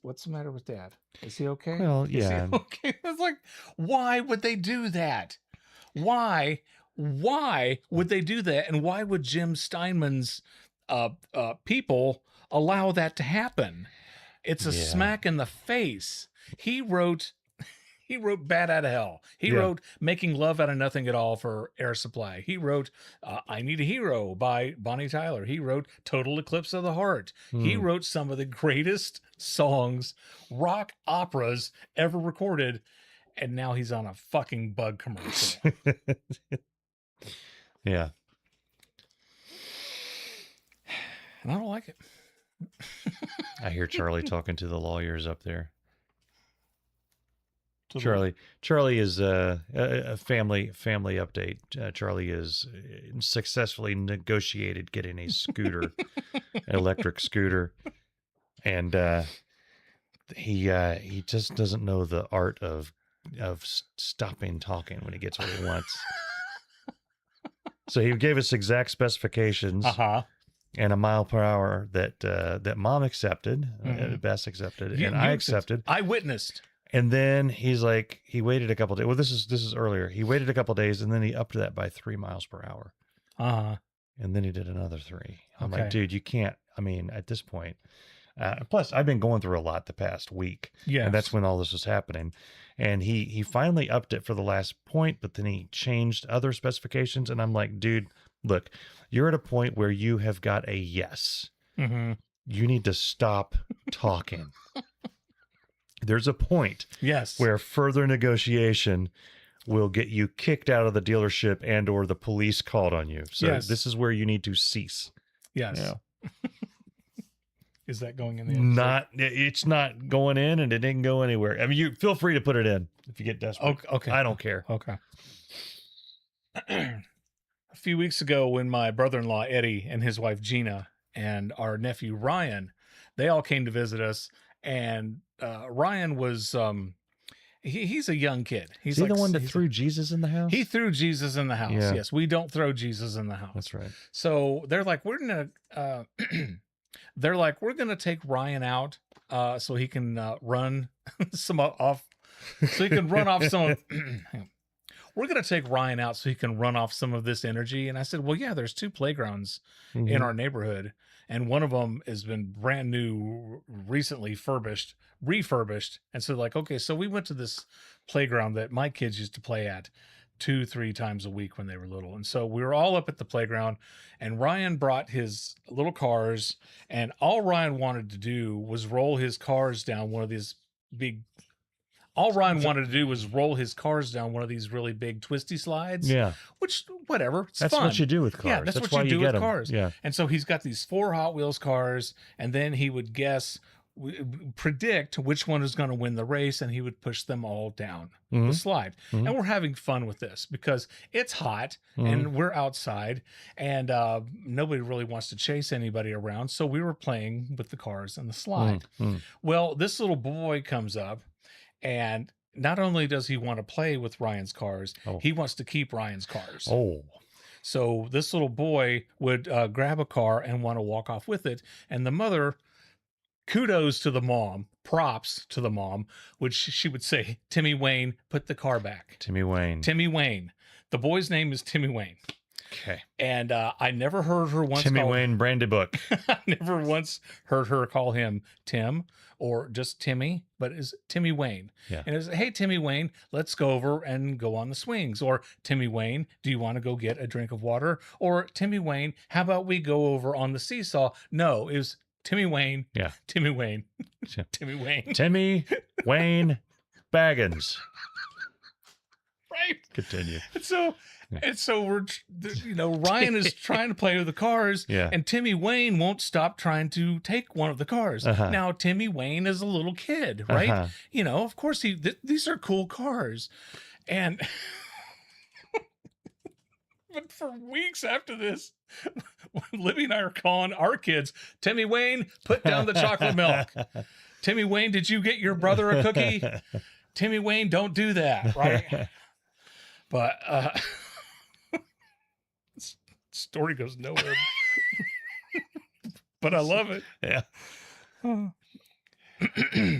what's the matter with Dad? Is he okay? Well, Is he yeah. okay. I was like, why would they do that? Why would they do that? And why would Jim Steinman's people allow that to happen? It's a Yeah. smack in the face. He wrote Bad Out of Hell. He Yeah. wrote Making Love Out of Nothing at All for Air Supply. He wrote I Need a Hero by Bonnie Tyler. He wrote Total Eclipse of the Heart. He wrote some of the greatest songs, rock operas ever recorded. And now he's on a fucking bug commercial. Yeah. And I don't like it. I hear Charlie talking to the lawyers up there. To the- Charlie is a family update. Charlie is successfully negotiated getting a scooter, electric scooter, and he just doesn't know the art of stopping talking when he gets what he wants. So he gave us exact specifications and a mile per hour that Mom accepted, Bess accepted, and I accepted. I witnessed. And then he's like, he waited a couple days. Well, this is earlier. He waited a couple days, and then he upped that by 3 miles per hour. And then he did another 3. I'm like, dude, you can't. I mean, at this point. Plus, I've been going through a lot the past week. Yeah, and that's when all this was happening. And he finally upped it for the last point, but then he changed other specifications. And I'm like, dude, look, you're at a point where you have got a yes. Mm-hmm. You need to stop talking. There's a point Yes. where further negotiation will get you kicked out of the dealership and or the police called on you. So Yes. this is where you need to cease. Yes. Yeah. Is that going in the episode? It's not going in, and it didn't go anywhere. I mean, you feel free to put it in if you get desperate. Okay. I don't care. Okay. A few weeks ago, when my brother-in-law Eddie and his wife Gina and our nephew Ryan, they all came to visit us, and Ryan was he's a young kid. Is he the one that threw Jesus in the house? He threw Jesus in the house. Yeah. Yes, we don't throw Jesus in the house. That's right. So they're like, we're gonna take Ryan out so he can run some off, so he can run off some. We're going to take Ryan out so he can run off some of this energy. And I said, well, yeah, there's 2 playgrounds in our neighborhood. And one of them has been brand new, recently refurbished. And so like, okay, so we went to this playground that my kids used to play at 2-3 times a week when they were little. And so we were all up at the playground, and Ryan brought his little cars, and all Ryan wanted to do was roll his cars down one of these big All Ryan wanted to do was roll his cars down one of these really big twisty slides. Yeah. Which, whatever. It's That's fun. what you do with cars. Yeah, that's what what you do with them. cars. Yeah. And so he's got these 4 Hot Wheels cars, and then he would predict which one is going to win the race, and he would push them all down the slide. And we're having fun with this because it's hot and we're outside, and nobody really wants to chase anybody around. So we were playing with the cars and the slide. Well, this little boy comes up, and not only does he want to play with Ryan's cars, he wants to keep Ryan's cars. So this little boy would grab a car and want to walk off with it. And the mother, kudos to the mom, props to the mom, which she would say, Timmy Wayne, put the car back. Timmy Wayne. Timmy Wayne. The boy's name is Timmy Wayne. Okay. And I never heard her once Timmy Wayne Brandy Book. I never once heard her call him Tim or just Timmy, but it's Timmy Wayne. Yeah. And it's, hey, Timmy Wayne, let's go over and go on the swings. Or Timmy Wayne, do you want to go get a drink of water? Or Timmy Wayne, how about we go over on the seesaw? No, it was Timmy Wayne. Yeah. Timmy Wayne. Timmy Wayne. Timmy Wayne Baggins. Right. Continue. And so we're, Ryan is trying to play with the cars, and Timmy Wayne won't stop trying to take one of the cars. Now, Timmy Wayne is a little kid, right? Of course, these are cool cars. And but for weeks after this, Libby and I are calling our kids, Timmy Wayne, put down the chocolate milk. Timmy Wayne, did you get your brother a cookie? Timmy Wayne, don't do that, right? But story goes nowhere. But I love it. Yeah.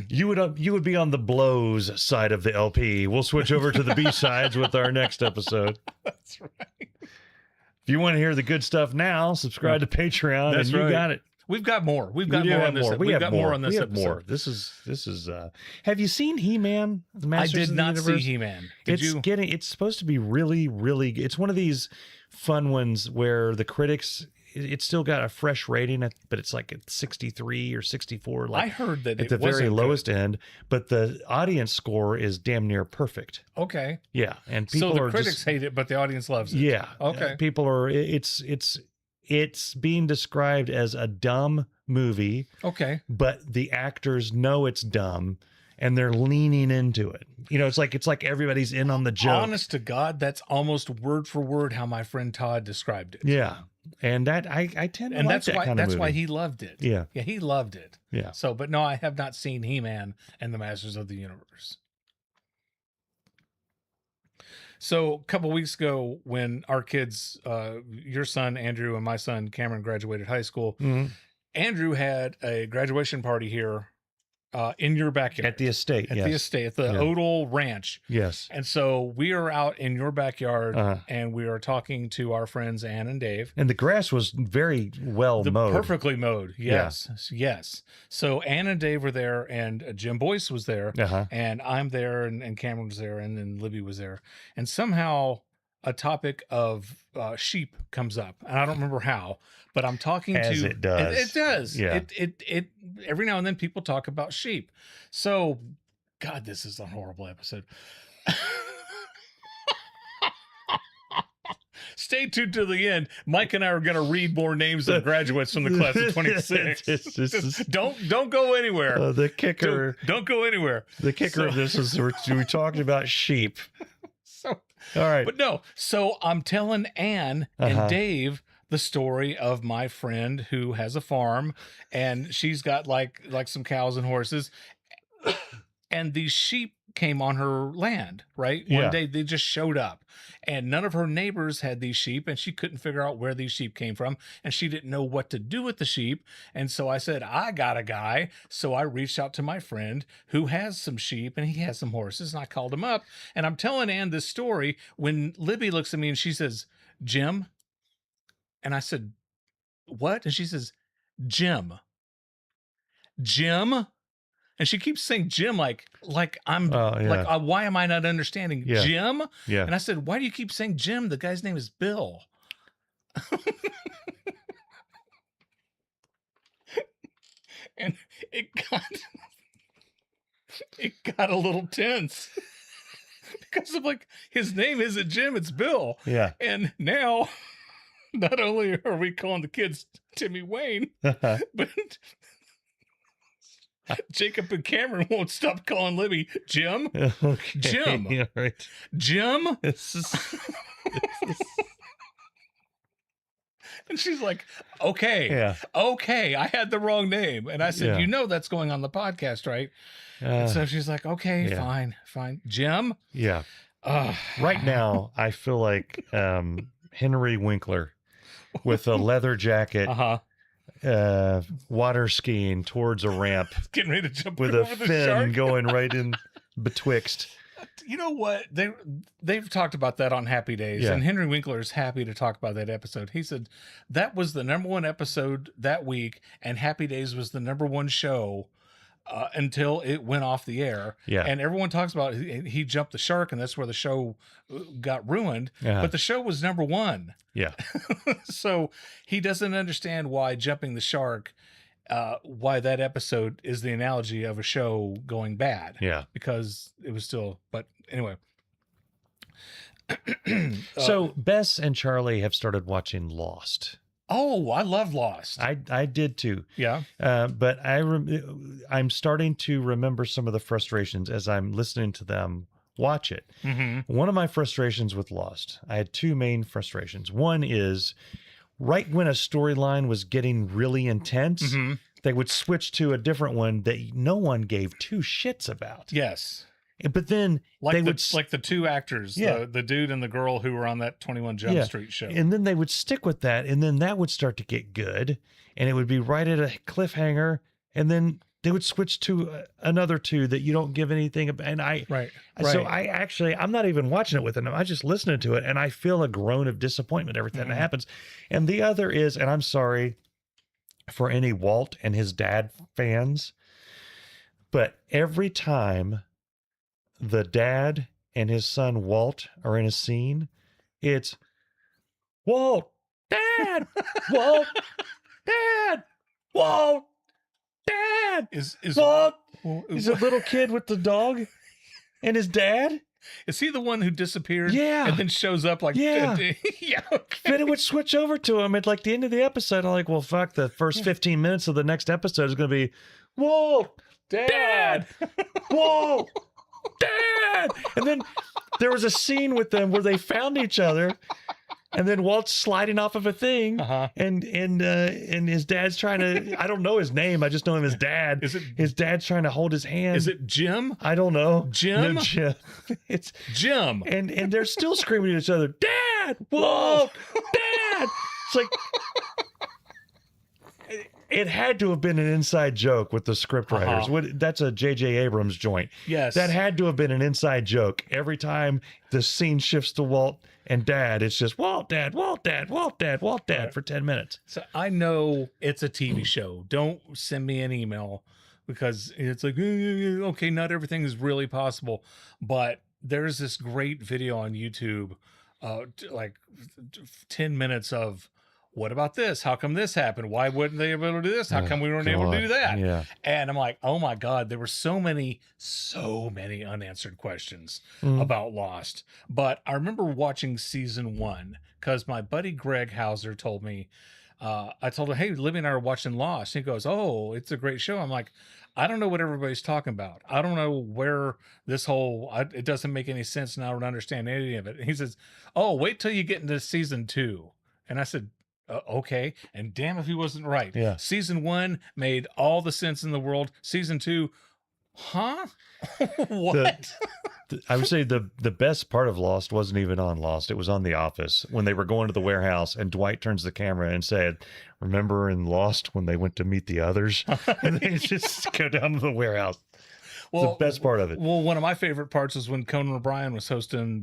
You would be on the blows side of the LP. We'll switch over to the B sides with our next episode. That's right. If you want to hear the good stuff now, subscribe to Patreon. That's and you got it. We've got more. We've got more on this. We've got more on this episode. This is. Have you seen He-Man? I did not see He-Man. It's supposed to be really, really. It's one of these fun ones where the critics. It's still got a fresh rating, but it's like at 63 or 64. Like I heard that at the very lowest end, but the audience score is damn near perfect. Okay. Yeah, and people so the critics hate it, but the audience loves it. Yeah. Okay. People are. It's being described as a dumb movie. Okay. But the actors know it's dumb and they're leaning into it. It's like everybody's in on the joke. Honest to God, that's almost word for word how my friend Todd described it. Yeah. And that I tend to like that kind of movie. That's why he loved it. Yeah. Yeah, he loved it. Yeah. So, but no, I have not seen He-Man and the Masters of the Universe. So a couple weeks ago, when our kids, your son Andrew and my son Cameron graduated high school, Andrew had a graduation party here in your backyard. At the estate, at the Odell Ranch. Yes. And so we are out in your backyard and we are talking to our friends Ann and Dave. And the grass was very well mowed. Perfectly mowed. Yes. Yeah. Yes. So Ann and Dave were there, and Jim Boyce was there, and I'm there, and Cameron was there, and then Libby was there. And somehow a topic of sheep comes up, and I don't remember how, but I'm talking As it does. It does. Yeah. It every now and then people talk about sheep. So, God, this is a horrible episode. stay tuned to the end. Mike and I are going to read more names of graduates from the class of 26. Don't go anywhere. The kicker. Don't go anywhere. The kicker of this is we talked about sheep. So, all right. But no. So I'm telling Ann and Dave the story of my friend who has a farm, and she's got like some cows and horses, and these sheep came on her land, right? One day they just showed up, and none of her neighbors had these sheep, and she couldn't figure out where these sheep came from, and she didn't know what to do with the sheep. And so I said, I got a guy. So I reached out to my friend who has some sheep and he has some horses, and I called him up, and I'm telling Ann this story when Libby looks at me and she says, Jim. And I said, what? And she says, Jim. And she keeps saying Jim like I'm like, why am I not understanding? Jim? Yeah. And I said, why do you keep saying Jim? The guy's name is Bill. And it got a little tense because of like, his name isn't Jim, it's Bill. Yeah. And now not only are we calling the kids Timmy Wayne, but Jacob and Cameron won't stop calling Libby Jim. Okay. Jim. Yeah, right. Jim. This is... And she's like, okay, I had the wrong name. And I said, that's going on the podcast, right? And so she's like, okay, fine. Jim. Yeah. Right now, I feel like Henry Winkler with a leather jacket, water skiing towards a ramp, getting ready to jump with a fin going right in betwixt. You know what? They've talked about that on Happy Days, and Henry Winkler is happy to talk about that episode. He said that was the #1 episode that week, and Happy Days was the #1 show until it went off the air. Yeah. And everyone talks about he jumped the shark, and that's where the show got ruined. But the show was #1. Yeah. So he doesn't understand why jumping the shark, why that episode is the analogy of a show going bad. Yeah. Because it was still, but anyway. So Bess and Charlie have started watching Lost. Oh, I love Lost. I did too. Yeah. But I'm starting to remember some of the frustrations as I'm listening to them watch it. Mm-hmm. One of my frustrations with Lost, I had two main frustrations. One is right when a storyline was getting really intense, they would switch to a different one that no one gave two shits about. Yes. But then like the two actors, the dude and the girl who were on that 21 Jump Street show. And then they would stick with that, and then that would start to get good, and it would be right at a cliffhanger, and then they would switch to another two that you don't give anything about. And so I'm not even watching it with them. I'm just listening to it, and I feel a groan of disappointment every time that happens. And the other is, and I'm sorry for any Walt and his dad fans, but every time the dad and his son Walt are in a scene, it's Walt, Dad, Walt, Dad, Walt, Dad. Is Walt? He's a little kid with the dog and his dad. Is he the one who disappeared? Yeah. And then shows up like, Okay. Then it would switch over to him at like the end of the episode. I'm like, well, fuck, the first 15 minutes of the next episode is going to be, Walt, Dad, Walt, Dad. And then there was a scene with them where they found each other, and then Walt's sliding off of a thing, and his dad's trying to, I don't know his name, I just know him as Dad. His dad's trying to hold his hand. Is it Jim? I don't know. Jim? No, Jim. It's Jim. And they're still screaming at each other, Dad, Walt, Dad. It's like, it had to have been an inside joke with the script writers. That's a J.J. Abrams joint. Yes. That had to have been an inside joke. Every time the scene shifts to Walt and Dad, it's just Walt, Dad, Walt, Dad, Walt, Dad, Walt, Dad for 10 minutes. So I know it's a TV show. Don't send me an email because it's like, okay, not everything is really possible. But there's this great video on YouTube, like 10 minutes of what about this? How come this happened? Why wouldn't they be able to do this? How come Oh we weren't able to God. do that? Yeah. And I'm like, oh my God, there were so many unanswered questions Mhm. about Lost. But I remember watching season 1 because my buddy Greg Hauser told me, I told him, hey, Libby and I are watching Lost. He goes, oh, it's a great show. I'm like, I don't know what everybody's talking about. I don't know where this it doesn't make any sense and I don't understand any of it. And he says, oh, wait till you get into season 2. And I said, okay. And damn if he wasn't right. Yeah. Season 1 made all the sense in the world. Season 2, huh? The, What? I would say the best part of Lost wasn't even on Lost. It was on The Office when they were going to the warehouse and Dwight turns the camera and said, "Remember in Lost when they went to meet the others?" And they just go down to the warehouse. It's the best part of it. Well, one of my favorite parts was when Conan O'Brien was hosting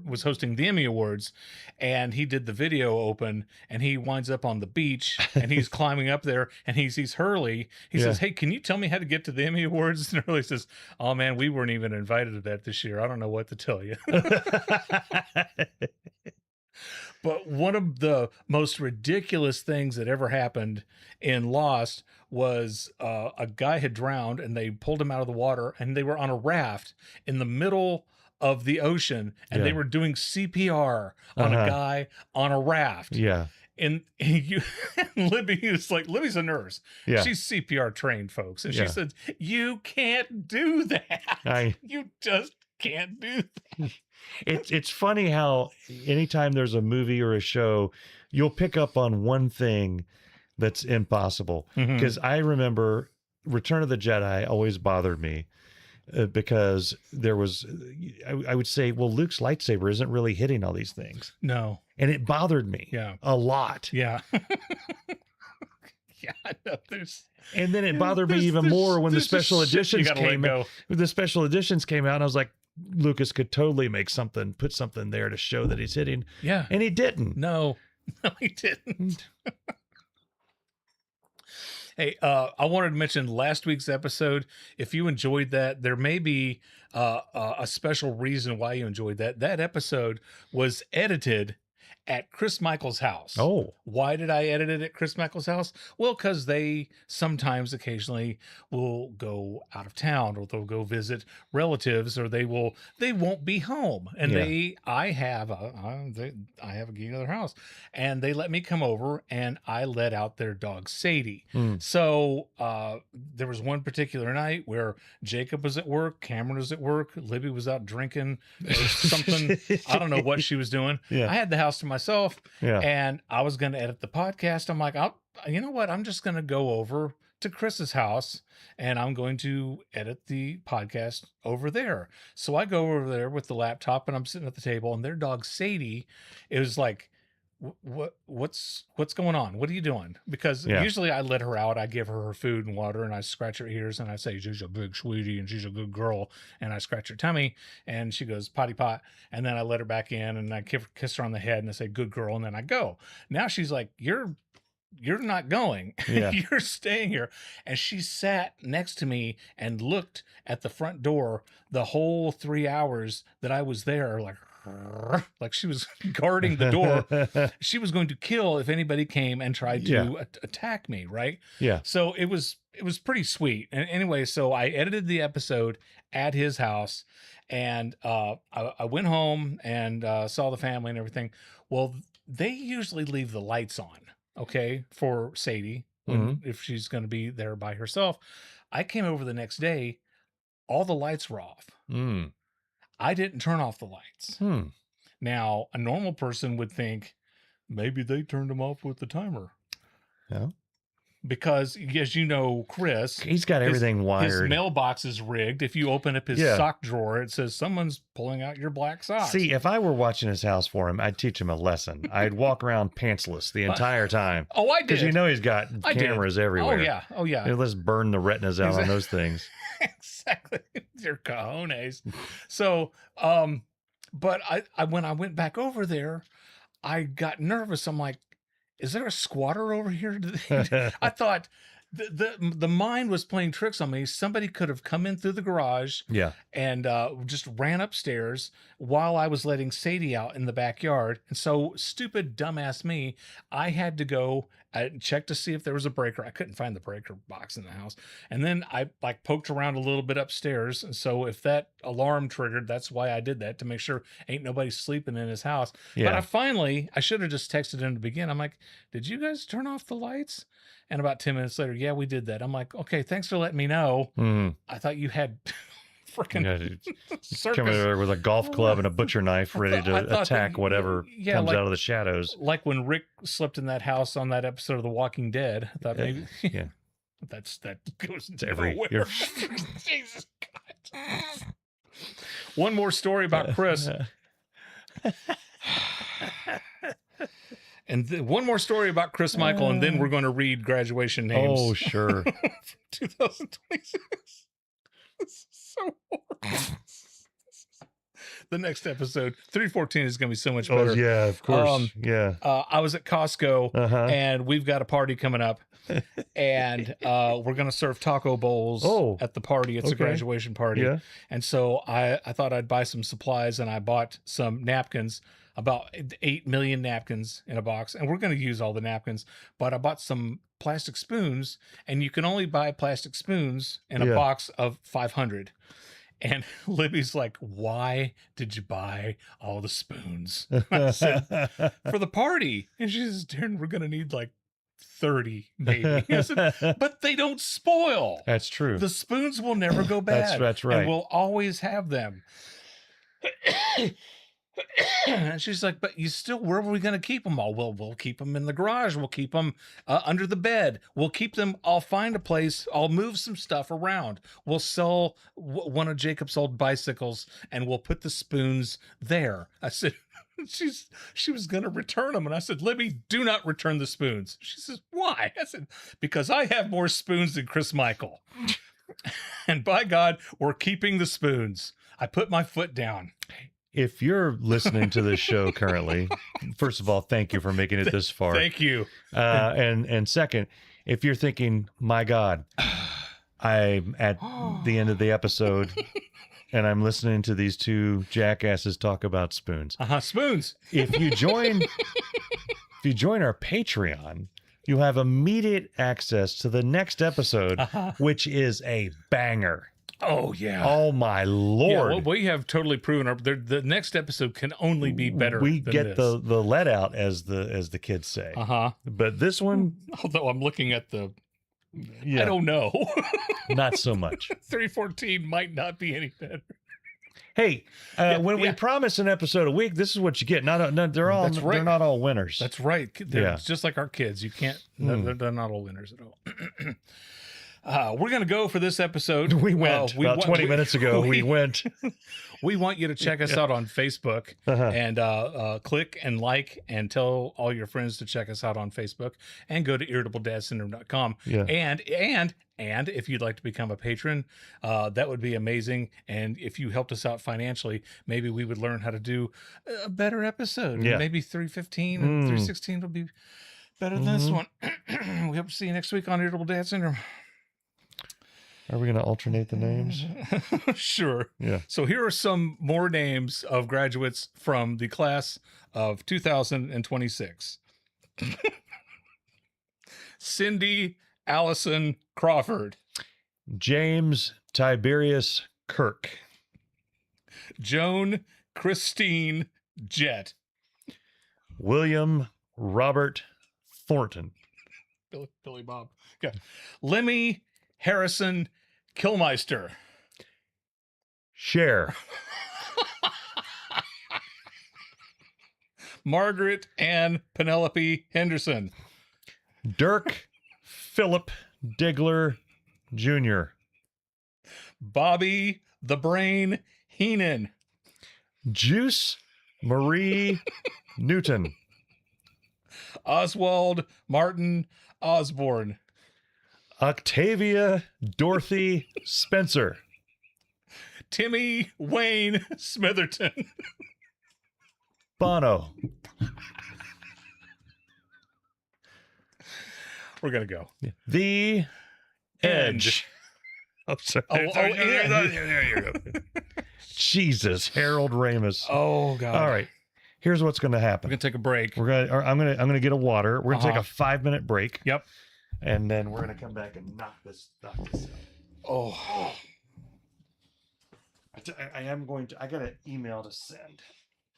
was hosting the Emmy Awards, and he did the video open, and he winds up on the beach, and he's climbing up there, and he sees Hurley. He Yeah. says, "Hey, can you tell me how to get to the Emmy Awards?" And Hurley says, "Oh man, we weren't even invited to that this year. I don't know what to tell you." But one of the most ridiculous things that ever happened in Lost was a guy had drowned and they pulled him out of the water and they were on a raft in the middle of the ocean and they Yeah. were doing CPR on a Uh-huh. guy on a raft. Yeah. And you, Libby is like, Libby's a nurse. Yeah. She's CPR trained, folks. And Yeah. she said, you can't do that. You just can't do that. It's funny how anytime there's a movie or a show, you'll pick up on one thing that's impossible. Mhm. Because I remember Return of the Jedi always bothered me because there was, I would say, well, Luke's lightsaber isn't really hitting all these things. No. And it bothered me Yeah. a lot. Yeah. Yeah, I know. And then it bothered me even more when the special editions came out. When the special editions came out, and I was like, Lucas could totally put something there to show that he's hitting. Yeah. And he didn't. No, he didn't. Hey, I wanted to mention last week's episode. If you enjoyed that, there may be a special reason why you enjoyed that. That episode was edited at Chris Michael's house. Oh. Why did I edit it at Chris Michael's house? Well, because they sometimes occasionally will go out of town or they'll go visit relatives or they won't be home. And Yeah. I have a key to their house and they let me come over and I let out their dog Sadie. So there was one particular night where Jacob was at work, Cameron was at work, Libby was out drinking or something. I don't know what she was doing. Yeah. I had the house to myself, Yeah. and I was going to edit the podcast. I'm like, you know what? I'm just going to go over to Chris's house and I'm going to edit the podcast over there. So I go over there with the laptop and I'm sitting at the table and their dog Sadie is like, what's going on? What are you doing? Because Yeah. usually I let her out. I give her food and water and I scratch her ears and I say, she's a big sweetie and she's a good girl. And I scratch her tummy and she goes potty pot. And then I let her back in and I kiss her on the head and I say, good girl. And then I go. Now she's like, you're not going. Yeah. You're staying here. And she sat next to me and looked at the front door the whole 3 hours that I was there, like she was guarding the door. She was going to kill if anybody came and tried to attack me, right? Yeah. So it was pretty sweet. And anyway, so I edited the episode at his house and I went home and saw the family and everything. Well, they usually leave the lights on, okay, for Sadie if she's going to be there by herself. I came over the next day, all the lights were off. I didn't turn off the lights. Now, a normal person would think maybe they turned them off with the timer. Yeah. Because, as you know, Chris, he's got everything wired. His mailbox is rigged. If you open up his sock drawer, it says someone's pulling out your black socks. See, if I were watching his house for him, I'd teach him a lesson. I'd walk around pantsless the entire time. Oh, I did. Because you know he's got cameras everywhere. Oh, yeah. Oh, yeah. Let's burn the retinas out on those things. Exactly. They're cojones. So, but I when I went back over there, I got nervous. I'm like, is there a squatter over here? I thought the mind was playing tricks on me. Somebody could have come in through the garage Yeah. and just ran upstairs while I was letting Sadie out in the backyard. And so stupid, dumbass me, I had to go check to see if there was a breaker. I couldn't find the breaker box in the house. And then I like poked around a little bit upstairs. And so if that alarm triggered, that's why I did that, to make sure ain't nobody sleeping in his house. But I should have just texted him to begin. I'm like, did you guys turn off the lights? And about 10 minutes later, yeah, we did that. I'm like, okay, thanks for letting me know. I thought you had freaking come in there with a golf club and a butcher knife ready to attack whatever comes like, out of the shadows. Like when Rick slept in that house on that episode of The Walking Dead. I thought maybe that goes into nowhere. Jesus God. One more story about Chris. And one more story about Chris Michael, and then we're going to read graduation names. Oh, sure. 2026. This is so horrible. The next episode, 314, is going to be so much better. Oh, yeah, of course. I was at Costco, and we've got a party coming up, and we're going to serve taco bowls at the party. It's a graduation party. Yeah. And so I thought I'd buy some supplies, and I bought some napkins. About 8 million napkins in a box, and we're going to use all the napkins, but I bought some plastic spoons, and you can only buy plastic spoons in a box of 500. And Libby's like, why did you buy all the spoons? I said, for the party. And she says, Darren, we're going to need like 30 maybe. I said, but they don't spoil. That's true. The spoons will never go bad. That's right. And we'll always have them. And she's like, but you still, where are we going to keep them all? Well, we'll keep them in the garage. We'll keep them under the bed. We'll keep them. I'll find a place. I'll move some stuff around. We'll sell one of Jacob's old bicycles, and we'll put the spoons there. I said, she was going to return them. And I said, Libby, do not return the spoons. She says, why? I said, because I have more spoons than Chris Michael. And by God, we're keeping the spoons. I put my foot down. If you're listening to this show currently, first of all, thank you for making it this far. Thank you. And second, if you're thinking, my God, I'm at the end of the episode and I'm listening to these two jackasses talk about spoons. Spoons. If you join our Patreon, you have immediate access to the next episode, which is a banger. Oh, yeah. Oh, my Lord. Yeah, well, we have totally proven the next episode can only be better. We get the let out, as the kids say. But this one, although I'm looking at I don't know. Not so much. 314 might not be any better. Hey, when we promise an episode a week, this is what you get. They're not all winners. That's right. It's just like our kids. You can't. They're not all winners at all. We're going to go for this episode. We went about 20 minutes ago. We went. We want you to check us out on Facebook and click and like and tell all your friends to check us out on Facebook, and go to irritabledadsyndrome.com. Yeah. And if you'd like to become a patron, that would be amazing. And if you helped us out financially, maybe we would learn how to do a better episode. Yeah. Maybe 315 and 316 will be better than this one. We hope to see you next week on Irritable Dad Syndrome. Are we going to alternate the names? Sure. Yeah. So here are some more names of graduates from the class of 2026. Cindy Allison Crawford. James Tiberius Kirk. Joan Christine Jett. William Robert Thornton. Billy Bob. Okay. Lemmy Harrison Kilmeister. Cher. Margaret Ann Penelope Henderson. Dirk Philip Diggler Jr. Bobby the Brain Heenan. Juice Marie Newton. Oswald Martin Osborne. Octavia Dorothy Spencer. Timmy Wayne Smitherton. Bono. We're gonna go. The End. Edge. Oh, sorry. There you go. Jesus, Harold Ramis. Oh God. All right. Here's what's going to We're happen. gonna take a break. I'm gonna get a water. We're gonna take a 5-minute break. Yep. And then we're gonna come back and knock this out. Oh. I am going to. I got an email to send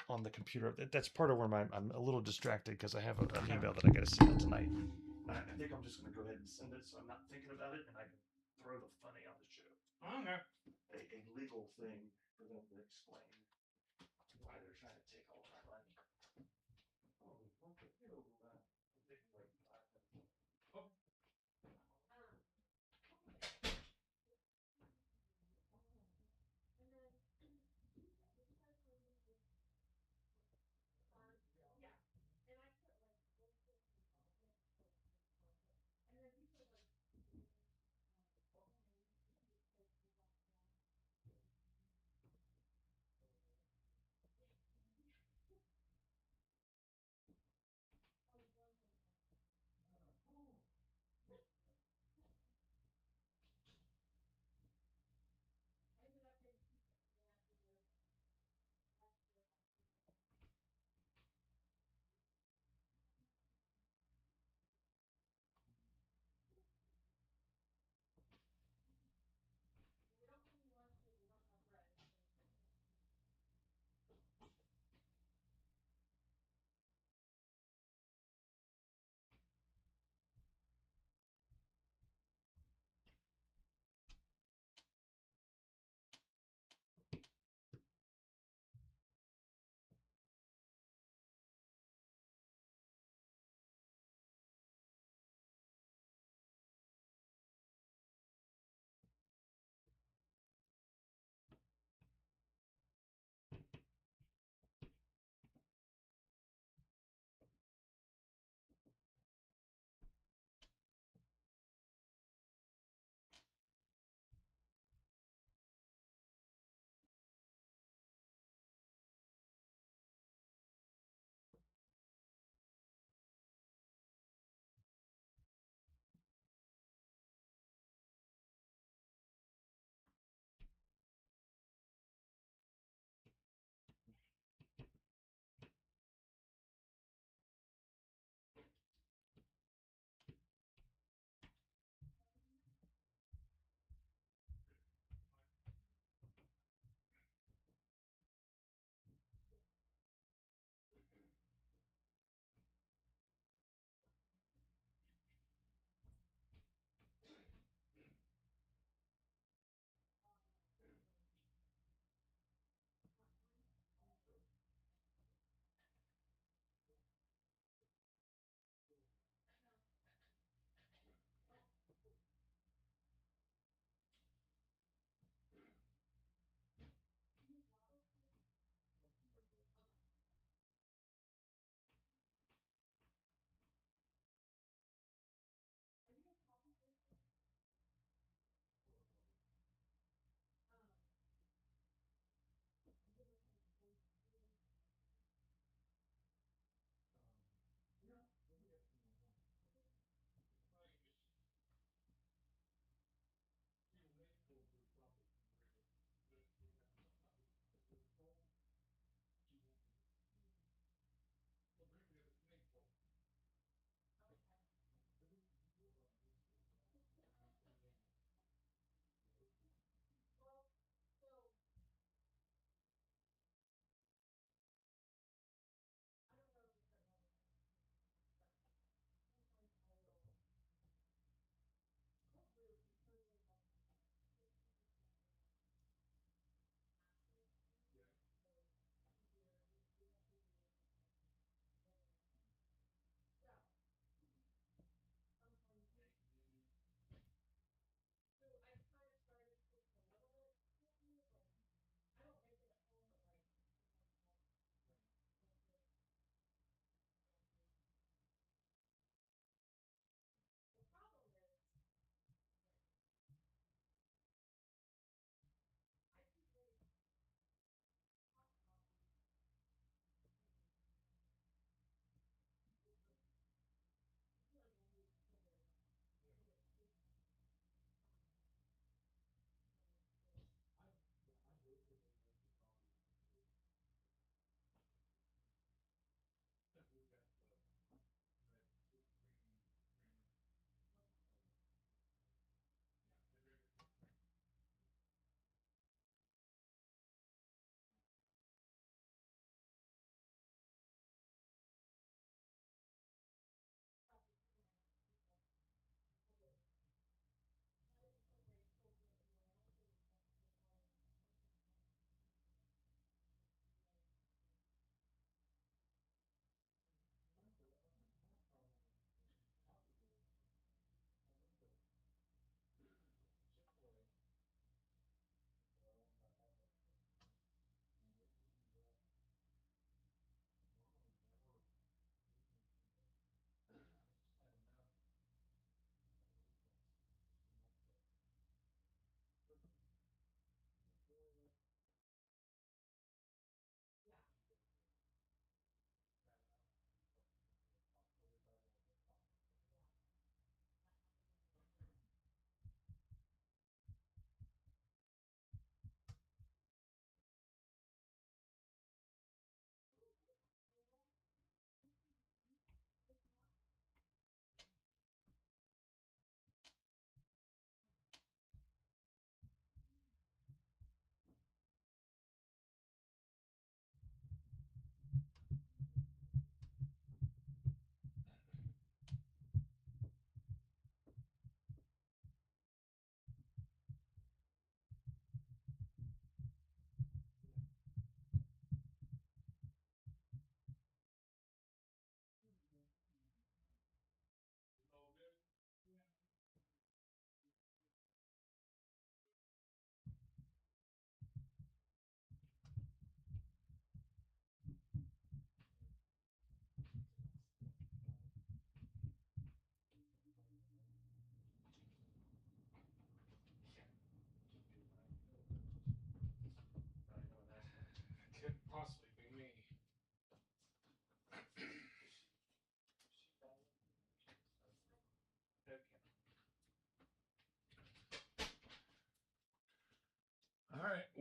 on the computer. That's part of where I'm a little distracted because I have an email that I got to send tonight. I think I'm just going to go ahead and send it, so I'm not thinking about it, and I can throw the funny on the show. Okay. A legal thing for them to explain why they're trying to take all of my money.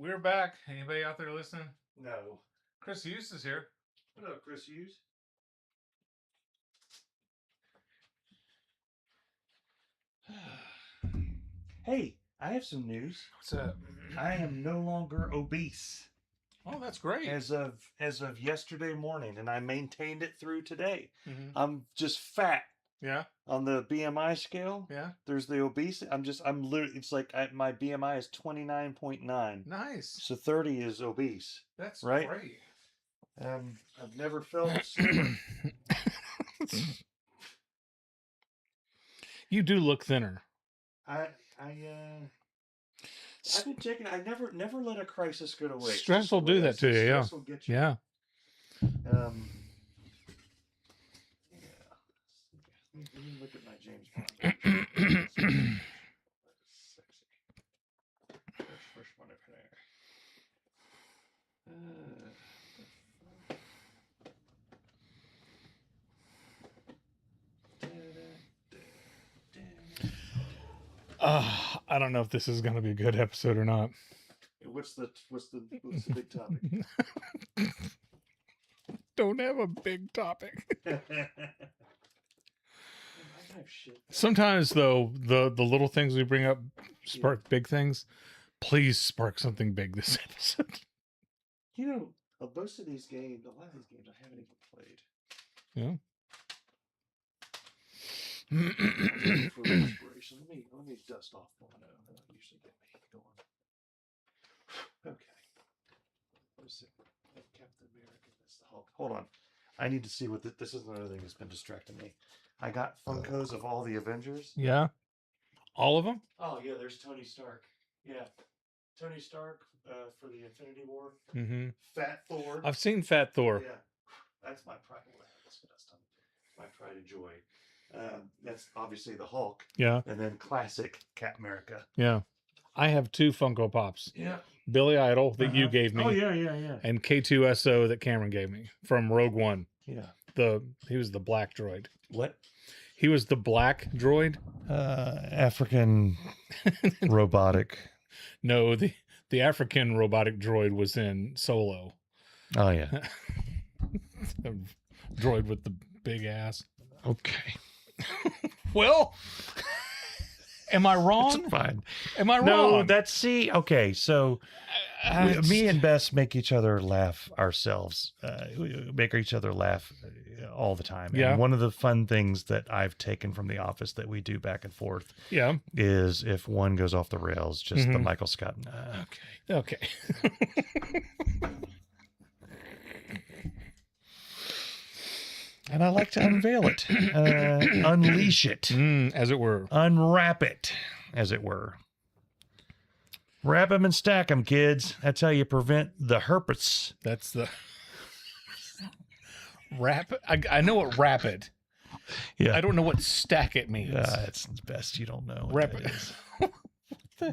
We're back. Anybody out there listening? No. Chris Hughes is here. Hello, Chris Hughes. Hey, I have some news. What's that? I am no longer obese Oh, that's great. as of yesterday morning, and I maintained it through today. Mm-hmm. I'm just fat. Yeah. On the BMI scale, Yeah. there's the obesity. I'm literally, it's like my BMI is 29.9. Nice. So 30 is obese. That's right? great. I've never felt slimmer. You do look thinner. I've been checking. I never let a crisis go to waste. Stress will do that to you. Yeah. Stress will get you. Yeah. Yeah. Let me look at my James Bond. Sexy. First one up there. I don't know if this is going to be a good episode or not. What's the big topic? Don't have a big topic. Sometimes, though, the little things we bring up spark big things. Please spark something big this episode. You know, most of these games, a lot of these games I haven't even played. Yeah. For inspiration, let me dust off one. That'll usually get me going. Okay. What's it? Captain America. That's the Hulk. Hold on. I need to see what this is. Another thing that's been distracting me. I got Funkos of all the Avengers. Yeah. All of them? Oh yeah, there's Tony Stark. Yeah, Tony Stark for the Infinity War. Mm-hmm. Fat Thor. I've seen Fat Thor. Yeah, that's my pride. My pride and joy. That's obviously the Hulk. Yeah. And then classic Cap America. Yeah. I have 2 Funko Pops. Yeah. Billy Idol that you gave me. Oh yeah. And K2SO that Cameron gave me from Rogue One. Yeah. He was the black droid. What? He was the black droid. African robotic. No, the African robotic droid was in Solo. Oh yeah. The droid with the big ass. Okay. Well, am I wrong? It's fine. Am I wrong? No, okay. So me and Bess make each other laugh ourselves. We make each other laugh all the time. Yeah. And one of the fun things that I've taken from the office that we do back and forth. Yeah. Is if one goes off the rails, just the Michael Scott. Okay. And I like to unveil it, unleash it, as it were, unwrap it, as it were. Wrap them and stack them, kids. That's how you prevent the herpes. That's the wrap. I know what wrap it. Yeah. I don't know what stack it means. It's best you don't know. Wrap it.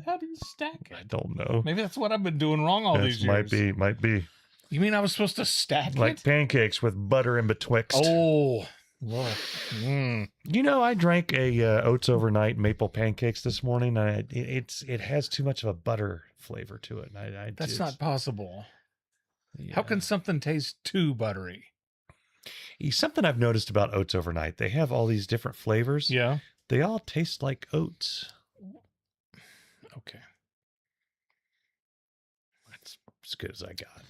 How do you stack it? I don't know. Maybe that's what I've been doing wrong all these years. Might be. You mean I was supposed to stack like it? Pancakes with butter in betwixt. Oh. Well, You know, I drank a oats overnight maple pancakes this morning. It has too much of a butter flavor to it. That's not possible. Yeah. How can something taste too buttery? Something I've noticed about oats overnight, they have all these different flavors. Yeah. They all taste like oats. Okay. That's as good as I got.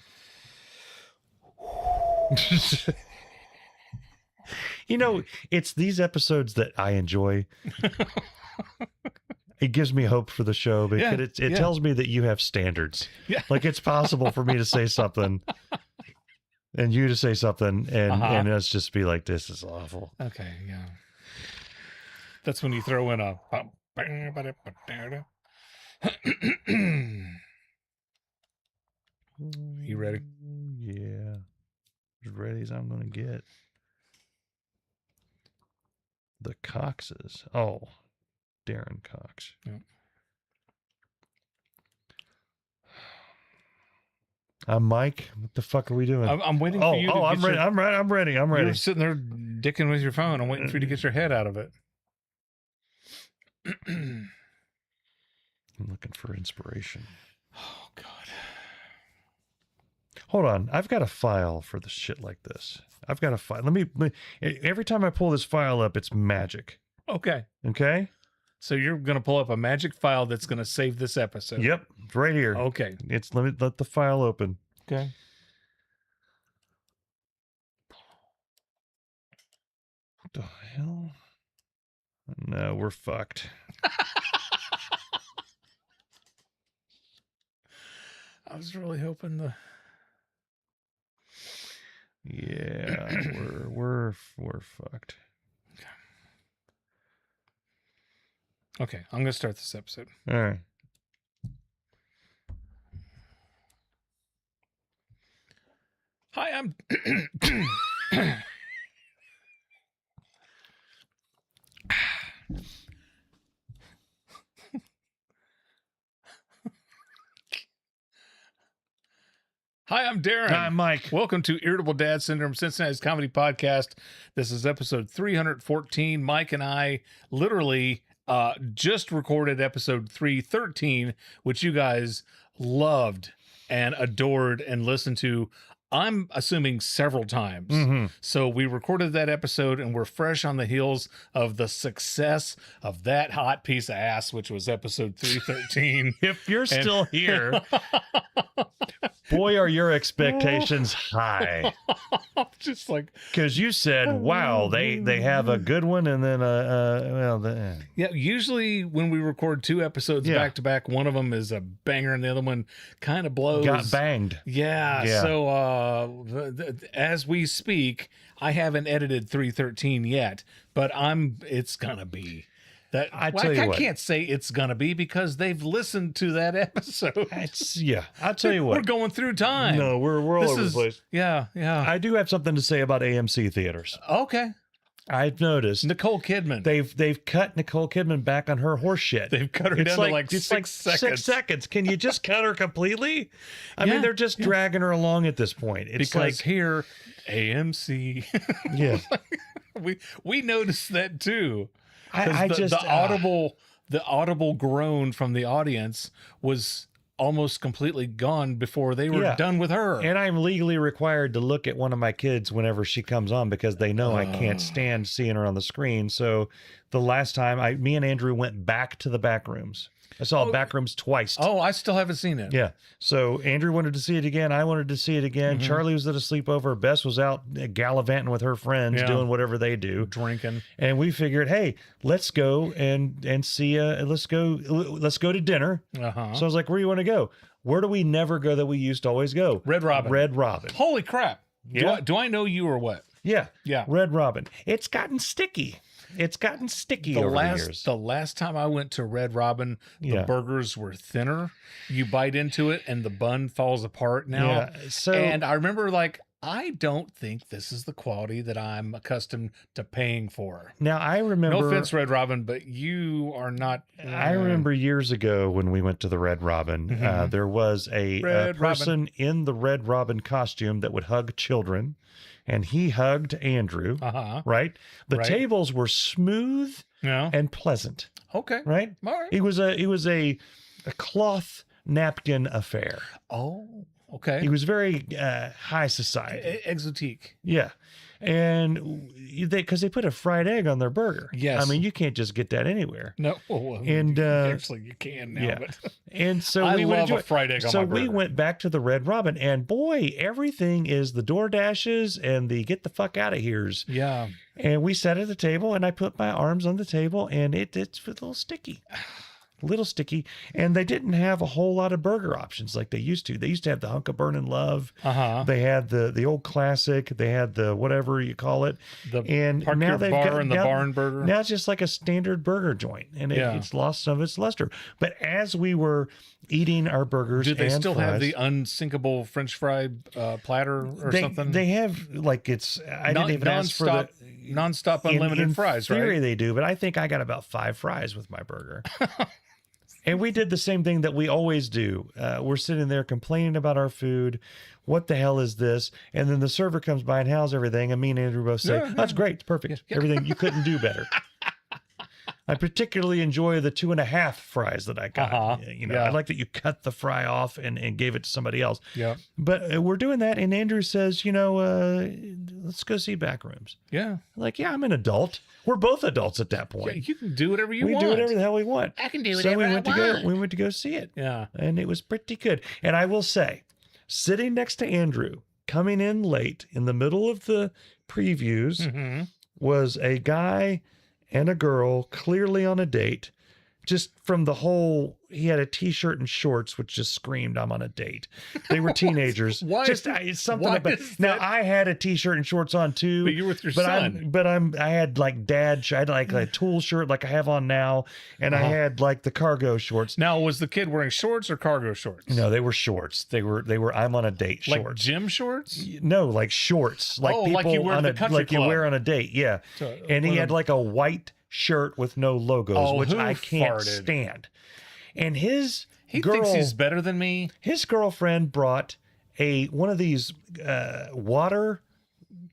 You know, it's these episodes that I enjoy. It gives me hope for the show because it tells me that you have standards. Yeah. Like it's possible for me to say something and you to say something and us just be like, this is awful. Okay, yeah. That's when you throw in a... You ready? Yeah. As ready as I'm going to get. The Coxes. Oh, Darren Cox. Yep. I'm Mike. What the fuck are we doing? I'm waiting for you to I'm ready. I'm ready. You're sitting there dicking with your phone. I'm waiting for you to get your head out of it. I'm looking for inspiration. Oh, God. Hold on. I've got a file for the shit like this. I've got a file. Every time I pull this file up, it's magic. Okay. Okay? So you're going to pull up a magic file that's going to save this episode. Yep. It's right here. Okay. Let the file open. Okay. What the hell? No, we're fucked. I was really hoping the... Yeah, we're fucked. Okay, I'm going to start this episode. All right. Hi, I'm... Hi, I'm Darren. Hi, Mike. Welcome to Irritable Dad Syndrome, Cincinnati's comedy podcast. This is episode 314. Mike and I literally just recorded episode 313, which you guys loved and adored and listened to, I'm assuming several times. Mm-hmm. So we recorded that episode and we're fresh on the heels of the success of that hot piece of ass, which was episode 313. If you're still here, boy, are your expectations high. Just like, because you said, wow, they have a good one, and then yeah, usually when we record two episodes back to back, one of them is a banger and the other one kind of blows. Got banged. Yeah. So as we speak, I haven't edited 313 yet, but it's gonna be that. I can't say it's gonna be because they've listened to that episode. I'll tell you what. We're going through time. No, we're all over the place. Yeah. I do have something to say about AMC theaters. Okay. I've noticed Nicole Kidman. They've cut Nicole Kidman back on her horse shit. They've cut her down to like 6 seconds. 6 seconds. Can you just cut her completely? I mean, they're just dragging her along at this point. It's because here, AMC. Yeah. we noticed that too. The audible groan from the audience was almost completely gone before they were done with her. And I'm legally required to look at one of my kids whenever she comes on because they know I can't stand seeing her on the screen. So the last time me and Andrew went back to the back rooms. I saw back rooms twice. Oh, I still haven't seen it. Yeah. So Andrew wanted to see it again. I wanted to see it again. Mm-hmm. Charlie was at a sleepover. Bess was out gallivanting with her friends, doing whatever they do. Drinking. And we figured, hey, let's go and see let's go to dinner. Uh-huh. So I was like, where do you want to go? Where do we never go that we used to always go? Red Robin. Red Robin. Holy crap. Yeah. Do I know you or what? Yeah. Yeah. Red Robin. It's gotten sticky. It's gotten sticky over the years. The last time I went to Red Robin, the burgers were thinner. You bite into it and the bun falls apart now. Yeah. And I remember I don't think this is the quality that I'm accustomed to paying for. Now, I remember... No offense, Red Robin, but you are not... I remember years ago when we went to the Red Robin, there was a person in the Red Robin costume that would hug children, and he hugged Andrew, right? The tables were smooth and pleasant. Okay. Right? All right. It was a cloth napkin affair. Oh, okay. He was very high society. Exotique. Yeah. And because they put a fried egg on their burger. Yes. I mean, you can't just get that anywhere. No. Well, and actually, you can now. Yeah. But and so I love a fried egg on my burger. So we went back to the Red Robin, and boy, everything is the DoorDashes and the get the fuck out of here's. Yeah. And we sat at the table, and I put my arms on the table, and it's a little sticky. Little sticky, and they didn't have a whole lot of burger options like they used to. They used to have the Hunk of Burnin' Love. They had the old classic. They had the whatever you call it. And Park Your Bar and the Barn Burger. Now it's just like a standard burger joint, and it's lost some of its luster. But as we were eating our burgers, do they and still fries, have the unsinkable French fry platter or something? They have I didn't even ask for the nonstop unlimited fries, right? In theory, they do, but I think I got about 5 fries with my burger. And we did the same thing that we always do. We're sitting there complaining about our food. What the hell is this? And then the server comes by and how's everything? And me and Andrew both say, that's great. It's perfect. Everything, you couldn't do better. I particularly enjoy the 2.5 fries that I got. You know, Yeah. I like that you cut the fry off and gave it to somebody else. Yeah. But we're doing that, and Andrew says, you know, let's go see Backrooms. Yeah. I'm like, yeah, I'm an adult. We're both adults at that Yeah, point. you can do whatever you We want. do whatever the hell we want. I can do So whatever we I went want. we went to go see it. Yeah. And it was pretty good. And I will say, sitting next to Andrew, coming in late in the middle of the previews, Mm-hmm. was a guy and a girl clearly on a date. Just from the whole, he had a t-shirt and shorts, which just screamed, "I'm on a date." They were teenagers. Why- Just it's something why about. is Now that- I had a t-shirt and shorts on too, But you're with your but son. I had like dad. I had like a tool shirt like I have on now, and I had like the cargo shorts. Now, was the kid wearing shorts or cargo shorts? No, they were shorts. They were. I'm on a date Like shorts. gym shorts? No, like shorts, like Oh, people like you wear on at a the country like you club. wear on a date. Yeah, So, and he one had of- like a white shirt with no logos, Oh, which who I can't farted? stand. And his He girl, thinks he's better than me. his girlfriend brought one of these water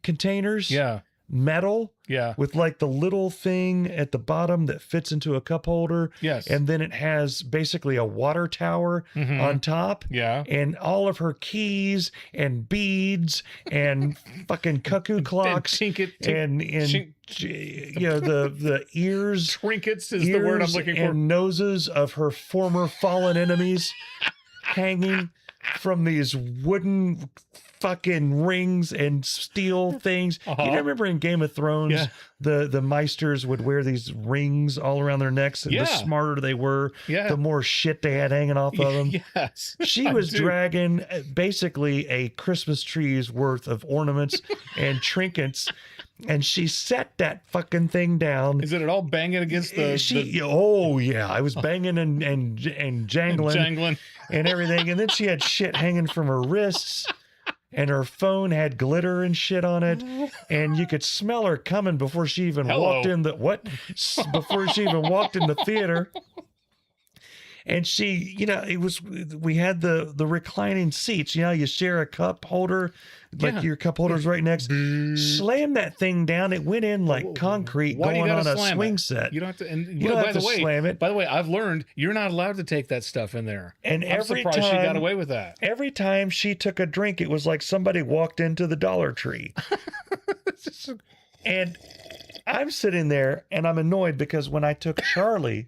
containers, Yeah. metal, Yeah. with like the little thing at the bottom that fits into a cup holder. Yes. And then it has basically a water tower Mhm. on top. Yeah. And all of her keys and beads and fucking cuckoo clocks and you know the ears Trinkets is the word I'm looking for. and noses of her former fallen enemies hanging from these wooden fucking rings and steel things. You remember in Game of Thrones, Yeah. the Meisters would wear these rings all around their necks, and Yeah. the smarter they were, Yeah. the more shit they had hanging off of them. Yes. She I was do. dragging basically a Christmas tree's worth of ornaments and trinkets, and she set that fucking thing down. Is it at all banging against the Oh yeah, I was banging and jangling jangling? and everything, and then she had shit hanging from her wrists, and her phone had glitter and shit on it, and you could smell her coming before she even walked in the before she even walked in the theater. And she, you know, we had the reclining seats. You know, you share a cup holder, like Yeah. your cup holder's right next. Slam that thing down. It went in like concrete Why do you going on gotta a slam swing it? set. You don't have to. And You don't by have the to way, slam it. By the way, I've learned you're not allowed to take that stuff in there. And I'm every surprised she got time- away with that. Every time she took a drink, it was like somebody walked into the Dollar Tree. And I'm sitting there and I'm annoyed because when I took Charlie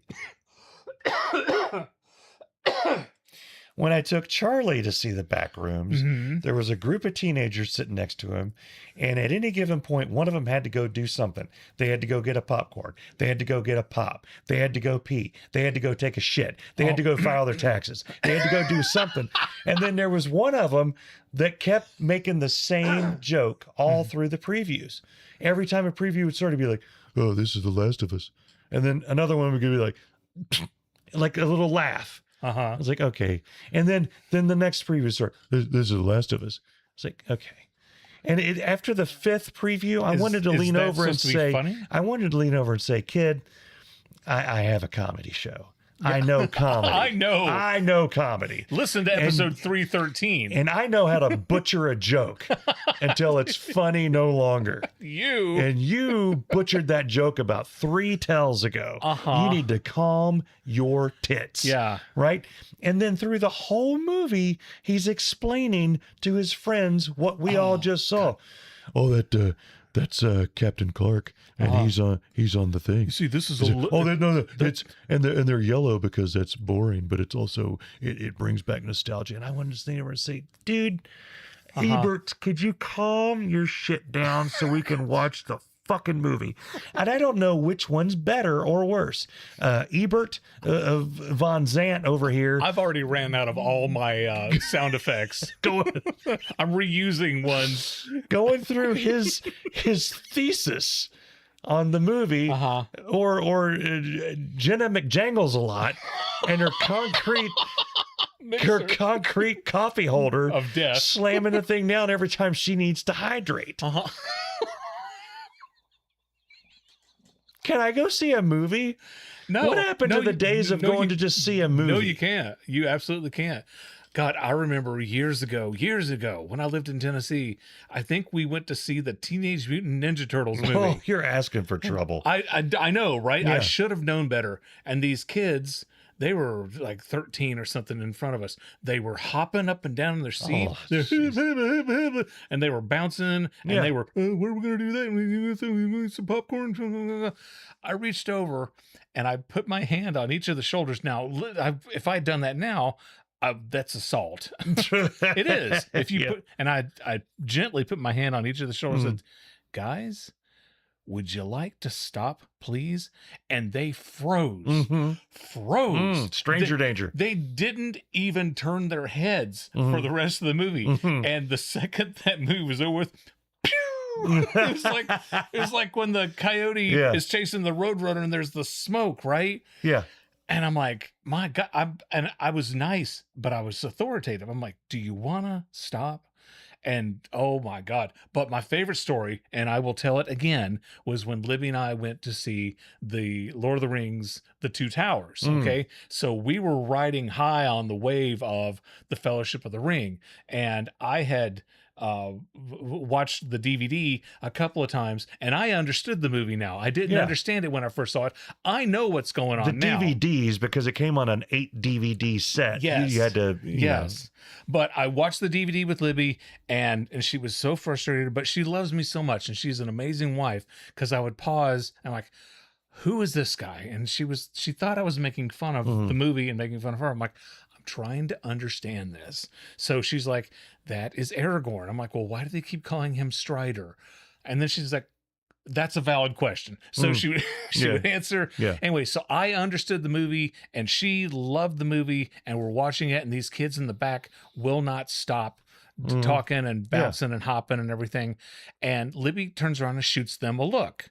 to see the Backrooms, Mhm. there was a group of teenagers sitting next to him, and at any given point, one of them had to go do something. They had to go get a popcorn. They had to go get a pop. They had to go pee. They had to go take a shit. They had to go file their taxes. They had to go do something. And then there was one of them that kept making the same joke all through the previews. Every time a preview would sort of be like, "Oh, this is The Last of Us," and then another one would be like a little laugh. I was like, okay. And then the next preview start, "This is The Last of Us." It's like, okay. And after the 5th preview, I wanted to lean over and say, "Kid, I have a comedy show. I know comedy. I know comedy. Listen to episode 313. And I know how to butcher a joke until it's funny no longer. And you butchered that joke about 3 tells ago. You need to calm your tits." Yeah. Right? And then through the whole movie, he's explaining to his friends what we all just saw. "Oh, that's Captain Clark, and he's on the thing. You see, this is they're yellow because that's boring, but it's also it brings back nostalgia." And I wanted to stand over and say, "Dude, Ebert, could you calm your shit down so we can watch the fucking movie?" And I don't know which one's better or worse. Ebert Von Zant over here. I've already ran out of all my sound effects. I'm reusing ones. Going through his thesis on the movie, or Jenna McJangles a lot, and her concrete coffee holder Of death. slamming the thing down every time she needs to hydrate. Can I go see a movie? No. What happened to the days of going to just see a movie? No, you can't. You absolutely can't. God, I remember years ago, when I lived in Tennessee, I think we went to see the Teenage Mutant Ninja Turtles Oh, movie. you're asking for trouble. I know, right? I Yeah. should have known better. And these kids, they were like 13 or something in front of us. They were hopping up and down in their seat. Oh, jeez. And they were bouncing and Yeah. they were, where are we going to do that? We need some popcorn. I reached over and I put my hand on each of the shoulders. Now, if I'd done that now, that's assault. It is. If you Yeah. put, and I gently put my hand on each of the shoulders and Mhm. said, guys, would you like to stop, please? And they froze. Mhm. Froze. Stranger danger. They didn't even turn their heads for Mhm. the rest of the movie. Mhm. And the second that movie was over with, pew! It was like when the coyote Yeah. is chasing the roadrunner and there's the smoke, right? Yeah. And I'm like, my God, I was nice, but I was authoritative. I'm like, do you wanna stop? And oh my God. But my favorite story, and I will tell it again, was when Libby and I went to see the Lord of the Rings, The Two Towers. Okay. So we were riding high on the wave of the Fellowship of the Ring. And I had watched the DVD a couple of times and I understood the movie now. I didn't Yeah. understand it when I first saw it. I know what's going The on now. DVDs, because it came on an 8 DVD set. Yes. You had to, you know. Yes. But I watched the DVD with Libby and she was so frustrated, but she loves me so much and she's an amazing wife because I would pause and like, who is this guy? And she thought I was making fun of the movie and making fun of her. I'm like, I'm trying to understand this. So she's like, that is Aragorn. I'm like, well, why do they keep calling him Strider? And then she's like, that's a valid question. So she would Yeah. would answer. Yeah. Anyway, so I understood the movie and she loved the movie and we're watching it and these kids in the back will not stop talking and bouncing and hopping and everything. And Libby turns around and shoots them a look.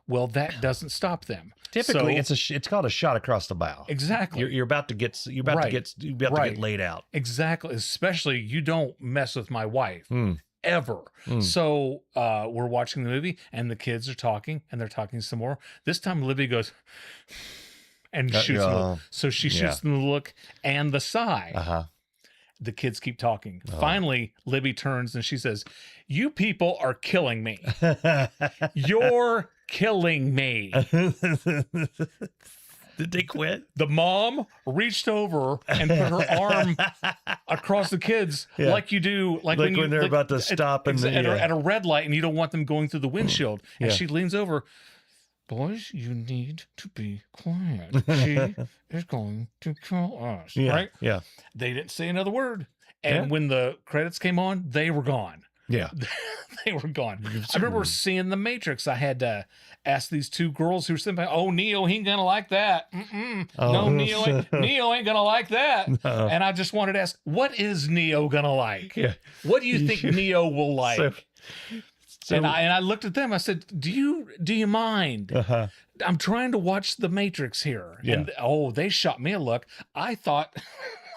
Well, that doesn't stop them. Typically, So- it's called a shot across the bow. exactly. You're about to get to get laid out. Exactly. Especially you don't mess with my wife. Mm. Ever. Mm. So we're watching the movie and the kids are talking and they're talking some more. This time Libby goes and shoots them. yeah. So she shoots them the look and the sigh. Uh-huh. The kids keep talking. Oh. Finally, Libby turns and she says, you people are killing me. You're killing me. Did they quit? The mom reached over and put her arm across the kids Yeah. like you do, like When they're about to stop and then, at a red light and you don't want them going through the windshield. And Yeah. she leans over, boys, you need to be quiet. She is going to kill us. Yeah. Right? Yeah. They didn't say another word. And Yeah. when the credits came on, they were gone. Yeah. They were gone. I remember seeing The Matrix. I had to ask these two girls who were sitting back, oh, Neo, he ain't gonna like that. No, Oh. Neo ain't gonna like that. No. And I just wanted to ask, what is Neo gonna like? Yeah. What do you think Neo will like? So and I looked at them. I said, do you mind? uh-huh. I'm trying to watch The Matrix here. Yeah. And oh, they shot me a look. I thought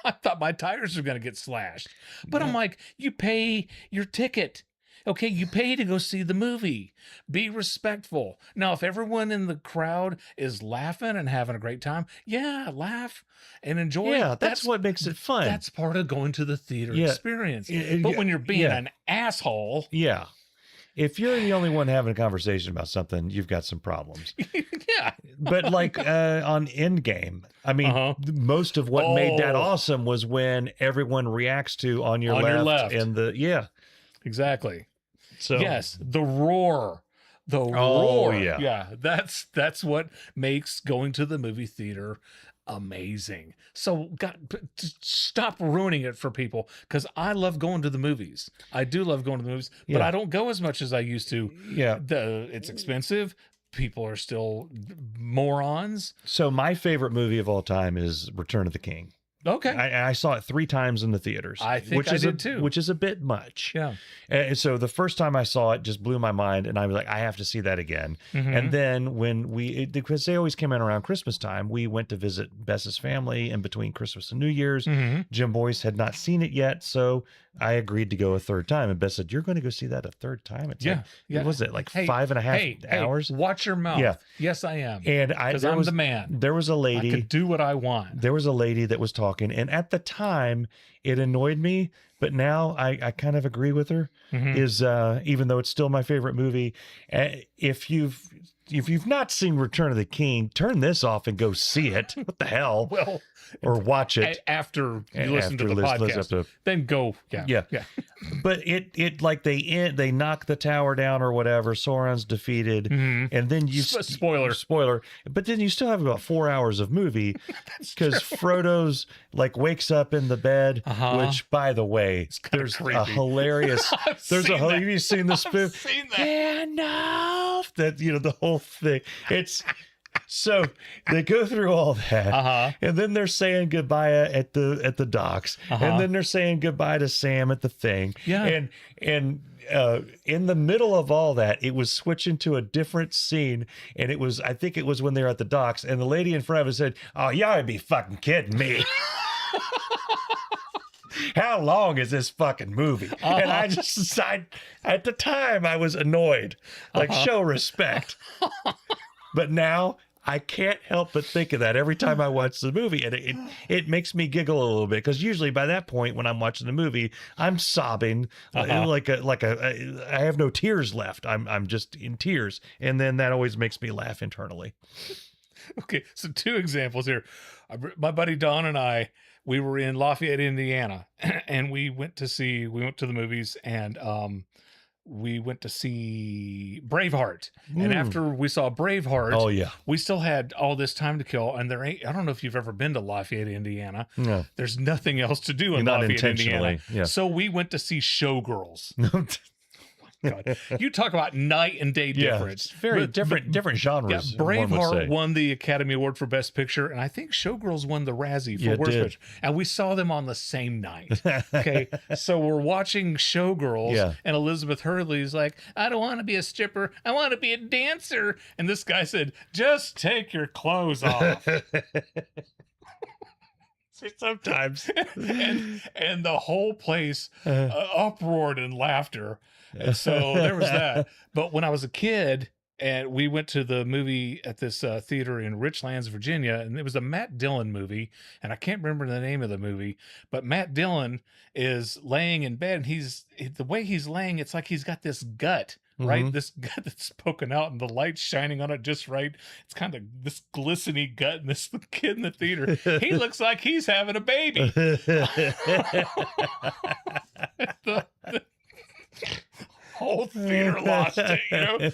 I thought my tires were going to get slashed. But I'm like, you pay your ticket. Okay, you pay to go see the movie. Be respectful. Now, if everyone in the crowd is laughing and having a great time, yeah, laugh and enjoy. Yeah, that's what makes it fun. That's part of going to the theater Yeah. experience. Yeah, But when you're being yeah. an asshole, Yeah. If you're the only one having a conversation about something, you've got some problems. yeah. But like on Endgame, I mean, Uh-huh. most of what made that Oh. awesome was when everyone reacts to on your On left, your left. and the Exactly. So Yes, the roar. The Oh, roar. yeah. Yeah, that's what makes going to the movie theater amazing. So stop ruining it for people because I love going to the movies. I do love going to the movies, but Yeah. I don't go as much as I used to. yeah. It's expensive. People are still morons. So my favorite movie of all time is Return of the King. Okay. I saw it 3 times in the theaters. I think I did too. Which is a bit much. Yeah. And so the first time I saw it just blew my mind, and I was like, I have to see that again. Mhm. And then when because they always came in around Christmas time, we went to visit Bess's family in between Christmas and New Year's. Mhm. Jim Boyce had not seen it yet, so I agreed to go a third time, and Beth said, "You're going to go see that a third time?" It's like, Yeah. what was it, like Hey, 5.5 hours? Hey, watch your mouth. Yeah. Yes, I am. And Because I'm the man. there was a I lady. could do what I want. There was a lady that was talking, and at the time, it annoyed me, but now I kind of agree with her. Mhm. Is even though it's still my favorite movie, if you've not seen Return of the King, turn this off and go see it. What the hell? Well, Or watch it after you listen to the listen podcast. to- Then go. Yeah. But it like they knock the tower down or whatever. Sauron's defeated, Mhm. and then you Spoiler. But then you still have about 4 hours of movie because Frodo's like wakes up in the bed, which, by the way, there's creepy. a hilarious. There's a whole. Have you seen the spoof? Seen that. Enough. That the whole thing. It's. So they go through all that, and then they're saying goodbye at the docks, and then they're saying goodbye to Sam at the thing. Yeah. And in the middle of all that, it was switching to a different scene, and I think it was when they were at the docks, and the lady in front of us said, "Oh, y'all would be fucking kidding me." How long is this fucking movie? And I just decided, at the time, I was annoyed. Like, show respect. But now I can't help but think of that every time I watch the movie, and it makes me giggle a little bit, because usually by that point when I'm watching the movie, I'm sobbing I have no tears left. I'm just in tears, and then that always makes me laugh internally. Okay, so 2 examples here. My buddy Don and we were in Lafayette, Indiana, and we went to the movies, and we went to see Braveheart. And after we saw Braveheart, Oh yeah, we still had all this time to kill. And I don't know if you've ever been to Lafayette, Indiana. no, There's nothing else to do in not Lafayette, intentionally. Indiana. Yeah. So we went to see Showgirls. God. You talk about night and day difference. It's very But- different Yeah, genres. one would say. Braveheart won the Academy Award for Best Picture, and I think Showgirls won the Razzie for Yeah, it Worst did. Picture. And we saw them on the same night. Okay, so we're watching Showgirls, Yeah. and Elizabeth Hurley's like, "I don't want to be a stripper. I want to be a dancer." And this guy said, "Just take your clothes off." Sometimes. and the whole place uproared in laughter. And so there was that. But when I was a kid, and we went to the movie at this theater in Richlands, Virginia, and it was a Matt Dillon movie, and I can't remember the name of the movie, but Matt Dillon is laying in bed, and the way he's laying, it's like he's got this gut, right? Mhm. This gut that's poking out, and the light's shining on it just right. It's kind of this glistening gut, and this kid in the theater, he looks like he's having a baby. the whole theater lost it.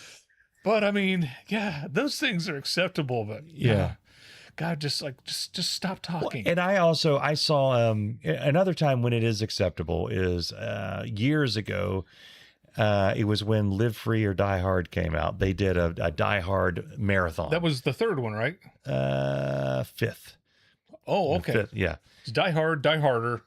But I mean, yeah, those things are acceptable, but Yeah. God, just stop talking. And I saw another time when it is acceptable is years ago. It was when Live Free or Die Hard came out. They did a Die Hard marathon. That was the 3rd one, right? Fifth. Oh, okay. Fifth, yeah. It's Die Hard, Die Harder.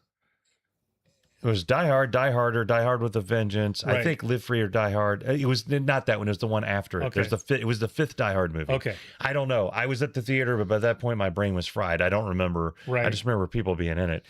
It was Die Hard, Die Harder, Die Hard with a Vengeance. I Right. think Live Free or Die Hard. It was not that one. It was the one after it. Okay. It was the 5th Die Hard movie. Okay. I don't know. I was at the theater, but by that point my brain was fried. I don't remember. Right. I just remember people being in it.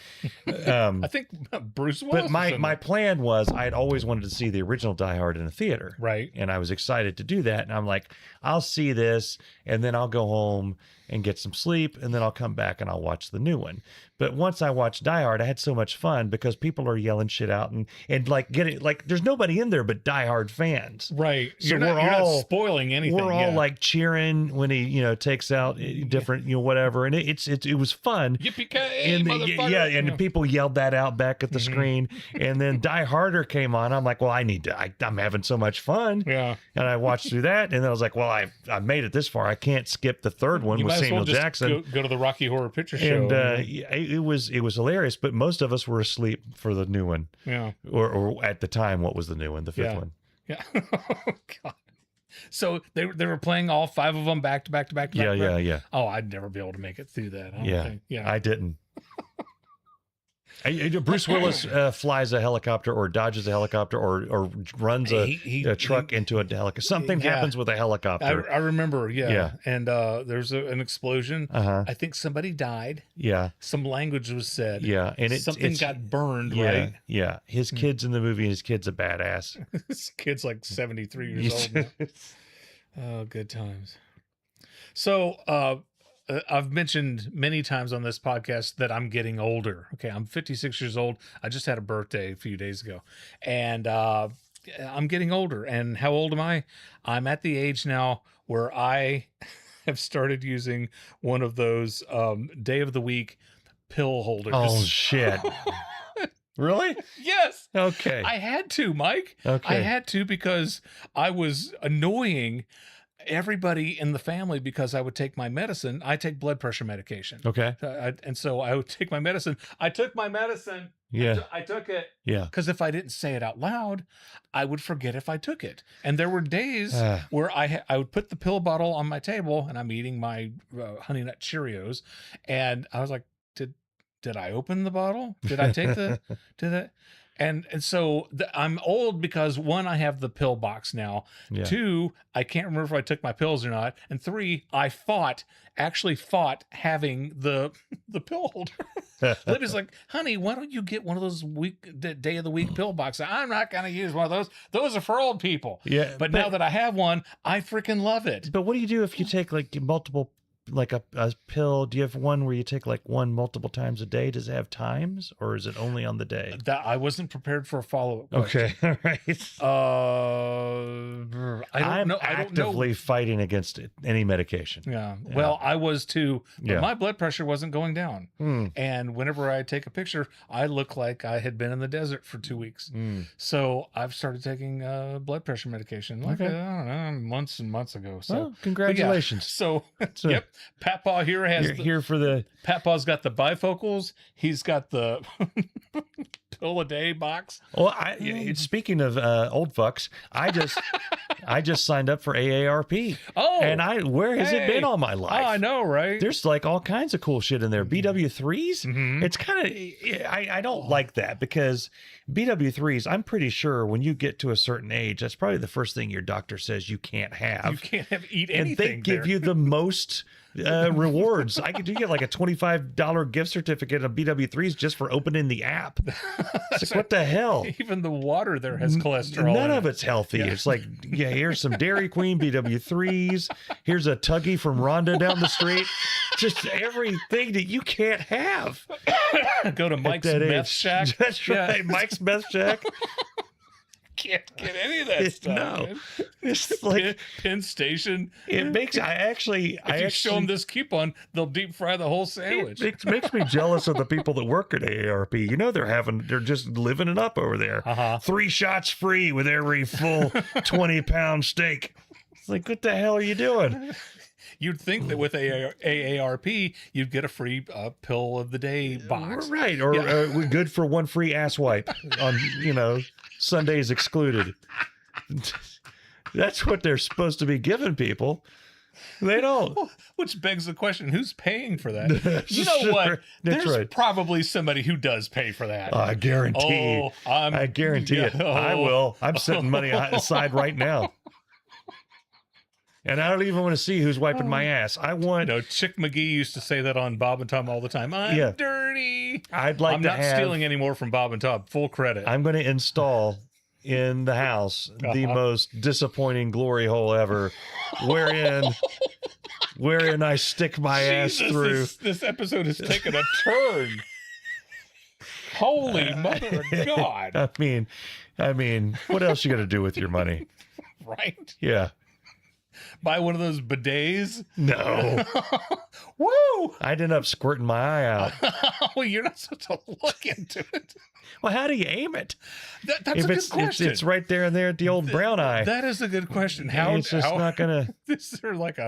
I think Bruce Willis. But was in my it. plan was I had always wanted to see the original Die Hard in a theater. Right. And I was excited to do that. And I'm like, I'll see this and then I'll go home and get some sleep, and then I'll come back and I'll watch the new one. But once I watched Die Hard, I had so much fun because people are yelling shit out and like getting like there's nobody in there but Die Hard fans. Right. So you're not spoiling anything. We're all yeah. like cheering when he takes out different whatever, and it was fun. Yippee-ki-yay, And motherfucker. yeah, and the people yelled that out back at the Mhm. screen, and then Die Harder came on. I'm like, well, I'm having so much fun. Yeah. And I watched through that, and then I was like, well, I made it this far. I can't skip the 3rd one You with might as Samuel well just Jackson. go to the Rocky Horror Picture Show. And it was hilarious, but most of us were asleep for the new one, yeah. or at the time, what was the new one, the 5th Yeah. one? Yeah. Oh, God. So they were playing all 5 of them back to back to back to back. Yeah. Oh, I'd never be able to make it through that. I don't Yeah. think. Yeah. I didn't. Bruce Willis flies a helicopter or dodges a helicopter or runs a truck into a helicopter. Something happens with a helicopter. I remember, Yeah. and there's an explosion. Uh-huh. I think somebody died. Yeah. Some language was said. Yeah. And something got burned, yeah, right? Yeah. His kid's in the movie, and his kid's a badass. This kid's like 73 years old now. Oh, good times. So, I've mentioned many times on this podcast that I'm getting older. Okay, I'm 56 years old. I just had a birthday a few days ago, and I'm getting older. And how old am I? I'm at the age now where I have started using one of those day of the week pill holders. Oh shit! Really? Yes. Okay. I had to, Mike. Okay. I had to because I was annoying everybody in the family because I would take my medicine. I take blood pressure medication. Okay. And so I would take my medicine. I took my medicine. Yeah. I took it. Yeah. Because if I didn't say it out loud, I would forget if I took it. And there were days where I would put the pill bottle on my table and I'm eating my Honey Nut Cheerios. And I was like, did I open the bottle? Did I take did it? And so I'm old because 1, I have the pill box now. Yeah. 2, I can't remember if I took my pills or not. And 3, I actually fought having the pill holder. Libby's like, honey, why don't you get one of those day of the week pill boxes? I'm not going to use one of those. Those are for old people. Yeah. But now that I have one, I freaking love it. But what do you do if you take like multiple, like a pill? Do you have one where you take like one multiple times a day? Does it have times, or is it only on the day? That I wasn't prepared for a follow-up question. Okay. All right. I don't know. Actively fighting against any medication. Yeah. Well, I was too, but Yeah. my blood pressure wasn't going down. And whenever I take a picture, I look like I had been in the desert for 2 weeks. So I've started taking blood pressure medication like, Okay. I don't know, months and months ago. So Well, congratulations. So, yep. Patpaw here has Here for the Patpaw's got the bifocals. He's got the pill a day box. Well, speaking of old fucks, I just signed up for AARP. Oh, and where has it been all my life? Oh, I know, right? There's like all kinds of cool shit in there. BW3s. It's kind of I don't like that because BW3s. I'm pretty sure when you get to a certain age, that's probably the first thing your doctor says you can't have. You can't eat anything. And they give you the most rewards. You get like a $25 gift certificate of BW3s just for opening the app. It's like, what the hell? Even the water there has cholesterol. None of it's healthy. Yeah. It's like, here's some Dairy Queen BW3s. Here's a Tuggy from Rhonda down the street. Just everything that you can't have. Go to Mike's Meth Shack. That's right. Mike's Meth Shack. Can't get any of that stuff. No, man. it's like Penn Station. It makes if you show them this coupon, they'll deep fry the whole sandwich. It makes me jealous of the people that work at AARP. You know, they're just living it up over there. 3 shots free with every full 20-pound steak. It's like, what the hell are you doing? You'd think that with AARP, you'd get a free pill of the day box. Right. Or we're good for 1 free ass wipe on, Sundays excluded. That's what they're supposed to be giving people. They don't. Which begs the question, who's paying for that? You know what? There's probably somebody who does pay for that. I guarantee. I guarantee it. I will. I'm setting money aside right now. And I don't even want to see who's wiping my ass. I want... Chick McGee used to say that on Bob and Tom all the time. I'm dirty. I'm not stealing anymore from Bob and Tom. Full credit. I'm going to install in the house the most disappointing glory hole ever, wherein I stick my ass through. This episode has taken a turn. Holy mother of God. I mean, what else you going to do with your money? Right? Yeah. Buy one of those bidets? No. Woo! I'd end up squirting my eye out. Well, you're not supposed to look into it. Well, how do you aim it? That's a good question. It's right there and there at the old brown eye. That is a good question. It's just not going to... Is there like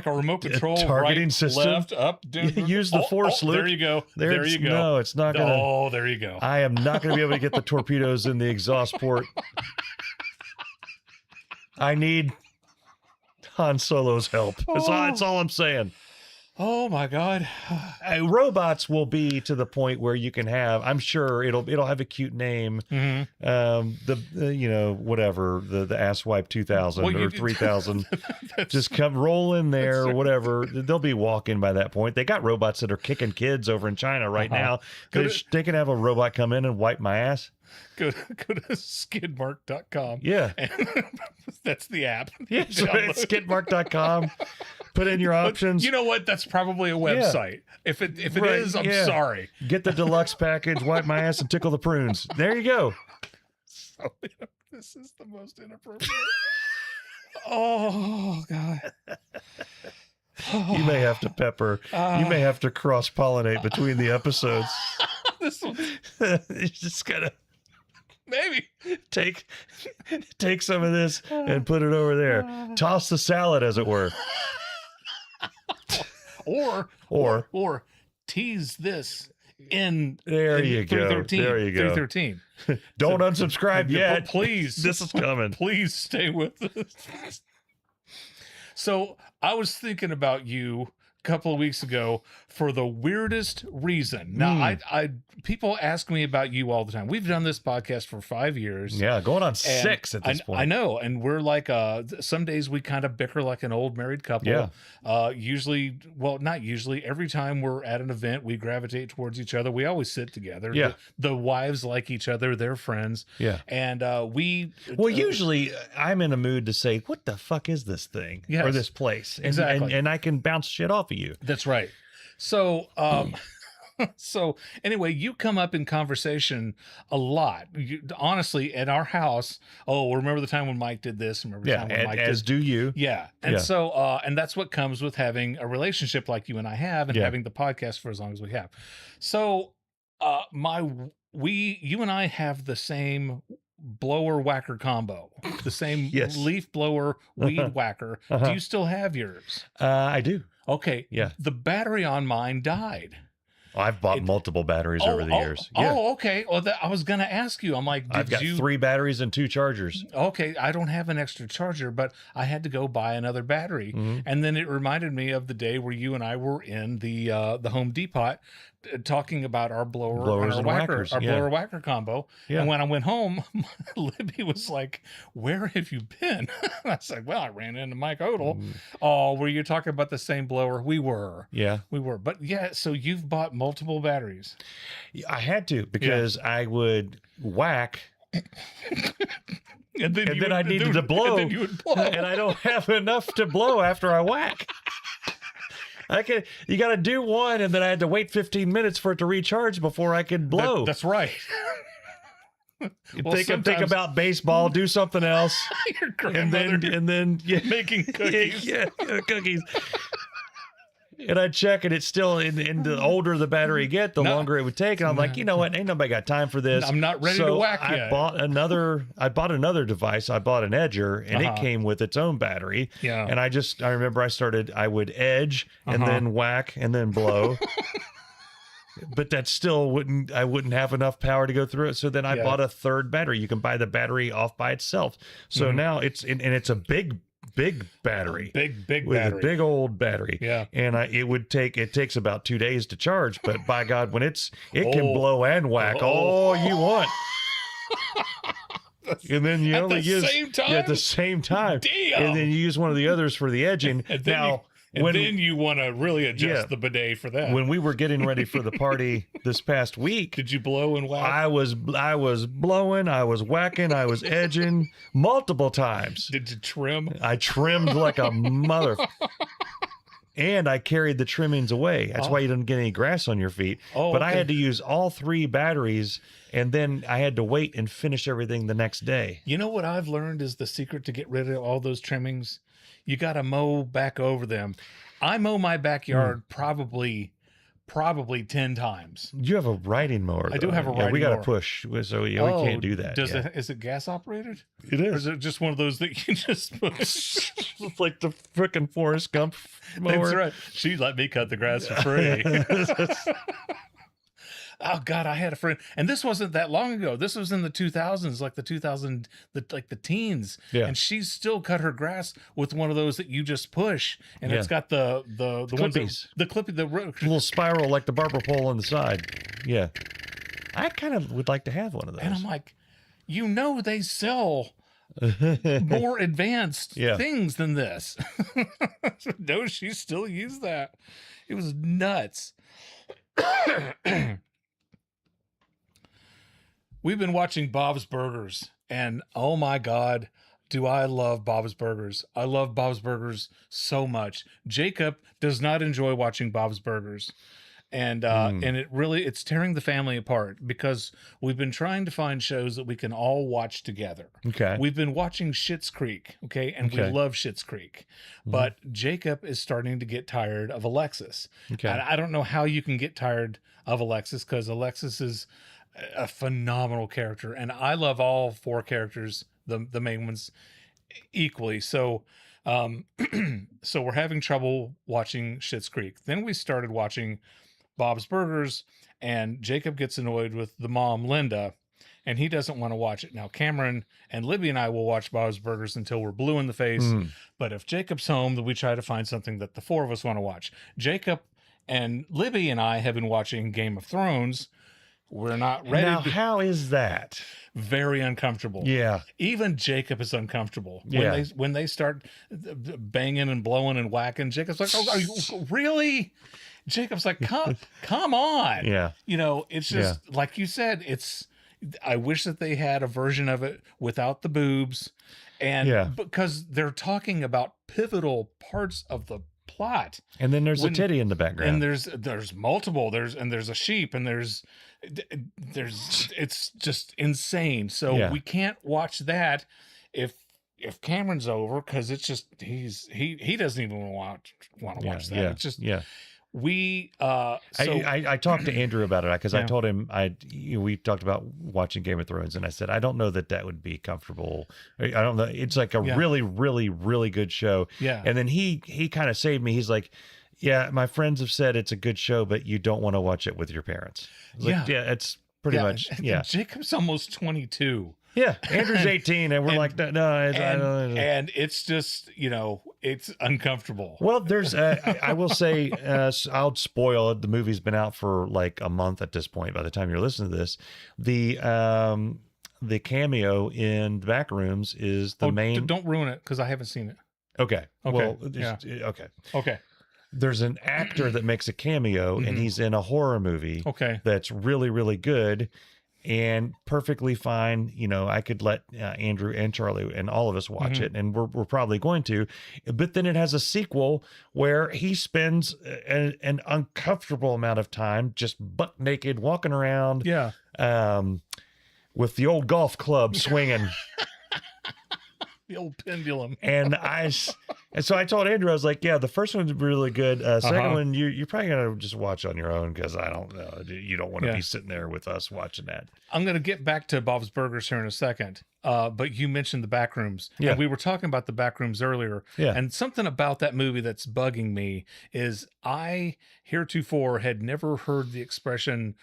a remote control? Targeting system? Left, up, down? Use the force, Luke. There you go. There you go. No, it's not going to... Oh, there you go. I am not going to be able to get the torpedoes in the exhaust port. I need Han Solo's help. That's all I'm saying. Oh my God. Robots will be to the point where you can have, I'm sure it'll have a cute name. Mhm. You know, whatever, the asswipe 2000 Well, or 3000, that's, just come roll in there or right. whatever. They'll be walking by that point. They got robots that are kicking kids over in China right now. Go They, to, they can have a robot come in and wipe my ass. go to skidmark.com. Yeah. And that's the app. Yeah. So it's skidmark.com. Put in your options. You know what? That's probably a website. If it Right, is, I'm yeah. sorry. Get the deluxe package, wipe my ass, and tickle the prunes. There you go. So, this is the most inappropriate. Oh God. You may have to pepper. You may have to cross pollinate between the episodes. This one, You just gotta maybe. take some of this and put it over there. Toss the salad, as it were. Or tease this in There you go. 313. There you go. 313. Don't unsubscribe yet. Please. This is coming. Please stay with us. So I was thinking about you a couple of weeks ago for the weirdest reason. Now, I people ask me about you all the time. We've done this podcast for 5 years. Yeah, going on And 6 at this point. I know, and we're like, some days we kind of bicker like an old married couple. Yeah. Usually, well, not usually. Every time we're at an event, we gravitate towards each other. We always sit together. Yeah. The wives like each other. They're friends. Yeah. And we. Well, usually I'm in a mood to say, "What the fuck is this thing Yes. or this place?" And, Exactly. and I can bounce shit off of you. That's right. So, so anyway, you come up in conversation a lot. Honestly, at our house. Oh, remember the time when Mike did this? Remember the Yeah, time when Mike as did. do you. Yeah. And Yeah. so, and that's what comes with having a relationship like you and I have, and Yeah. having the podcast for as long as we have. So, you and I have the same blower whacker combo, the same Yes. leaf blower weed whacker. Uh-huh. Do you still have yours? I do. Okay. Yeah. The battery on mine died. I've bought multiple batteries over the years. Yeah. Oh, okay. Well, I was going to ask you. I'm like, I've got 3 batteries and 2 chargers. Okay, I don't have an extra charger, but I had to go buy another battery. Mhm. And then it reminded me of the day where you and I were in the Home Depot talking about our Blowers and whackers, our yeah. blower whacker combo. Yeah. And when I went home, Libby was like, "Where have you been?" I was like, "Well, I ran into Mike Odell." Oh, were you talking about the same blower? We were. Yeah. But yeah, so you've bought multiple batteries. I had to because I would whack And then, I needed to blow. And then you would blow. and I don't have enough to blow after I whack. You got to do one, and then I had to wait 15 minutes for it to recharge before I could blow. That's right. Think about baseball, do something else, Your and then yeah, making cookies. yeah, cookies. And I check, and it's still in the older the battery get, the longer it would take. And I'm like, you know what? Ain't nobody got time for this. I'm not ready to whack I yet. bought another device. I bought an edger, and it came with its own battery. Yeah. And I remember I would edge and then whack and then blow. But that still I wouldn't have enough power to go through it. So then I bought a third battery. You can buy the battery off by itself. So now it's a big battery. Big With battery. a big old battery. Yeah. And it takes about 2 days to charge, but by God, when it can blow and whack all you want. And then you At only the use same time? at the same time. Damn. And then you use one of the others for the edging. And then then you want to really adjust the bidet for that. When we were getting ready for the party this past week, Did you blow and whack? I was blowing, I was whacking, I was edging multiple times. Did you trim? I trimmed like a mother. And I carried the trimmings away. That's why you didn't get any grass on your feet. Oh, but I okay. had to use all 3 batteries, and then I had to wait and finish everything the next day. You know what I've learned is the secret to get rid of all those trimmings? You got to mow back over them. I mow my backyard probably 10 times. You have a riding mower. I do though. have a Yeah, riding we got to mower. push, so we can't do that. Is it gas operated? It Or is. is it just one of those that you just push? It's like the frickin' Forrest Gump mower. That's right. She let me cut the grass for free. Oh God, I had a friend, and this wasn't that long ago. This was in the 2000s, like the teens, Yeah. and she's still cut her grass with one of those that you just push, and Yeah. it's got the ones that, Clippies. the clippy the Little spiral like the barber pole on the side. Yeah. I kind of would like to have one of those. and I'm like, they sell more advanced Yeah. things than this. No, she still used that. It was nuts. We've been watching Bob's Burgers, and oh my God, do I love Bob's Burgers. I love Bob's Burgers so much. Jacob does not enjoy watching Bob's Burgers. And it's tearing the family apart because we've been trying to find shows that we can all watch together. Okay. We've been watching Schitt's Creek, okay, and we Okay. love Schitt's Creek, but Jacob is starting to get tired of Alexis. Okay. And I don't know how you can get tired of Alexis, because Alexis is a phenomenal character, and I love all four characters, the main ones, equally. So so we're having trouble watching Schitt's Creek. Then we started watching Bob's Burgers, and Jacob gets annoyed with the mom, Linda, and he doesn't want to watch it. Now, Cameron and Libby and I will watch Bob's Burgers until we're blue in the face. But if Jacob's home, then we try to find something that the four of us want to watch. Jacob and Libby and I have been watching Game of Thrones. We're not ready. Now, how is that? Very uncomfortable. Yeah. Even Jacob is uncomfortable Yeah. when they start banging and blowing and whacking. Jacob's like, "Oh, are you really?" Jacob's like, come on. Yeah. It's just like you said. I wish that they had a version of it without the boobs, and because they're talking about pivotal parts of the plot. And then there's a titty in the background. And there's multiple. There's a sheep, and there's it's just insane. So we can't watch that if Cameron's over, because it's just he doesn't even want to watch that. It's just we I talked to Andrew about it because I told him we talked about watching Game of Thrones, and I said I don't know that would be comfortable. I don't know. It's like a really, really, really good show. Yeah. And then he kind of saved me. He's like, yeah, my friends have said it's a good show, but you don't want to watch it with your parents. Like, it's pretty much. Yeah. Jacob's almost 22. Yeah, Andrew's 18, and we're like, no, and it's just, it's uncomfortable. Well, there's, I will say, I'll spoil it. The movie's been out for like a month at this point. By the time you're listening to this, the cameo in the back rooms is the main. Don't ruin it, because I haven't seen it. Okay. Okay. Well, Okay. There's an actor that makes a cameo, and he's in a horror movie. Okay. That's really, really good. And perfectly fine. I could let Andrew and Charlie and all of us watch it, and we're probably going to. But then it has a sequel where he spends an uncomfortable amount of time just butt naked walking around. Yeah. With the old golf club swinging. The old pendulum. And so I told Andrew, I was like, yeah, the first one's really good. Second one, you're probably going to just watch on your own, because I don't know. You don't want to be sitting there with us watching that. I'm going to get back to Bob's Burgers here in a second. But you mentioned the back rooms. Yeah. And we were talking about the back rooms earlier. Yeah. And something about that movie that's bugging me is I heretofore had never heard the expression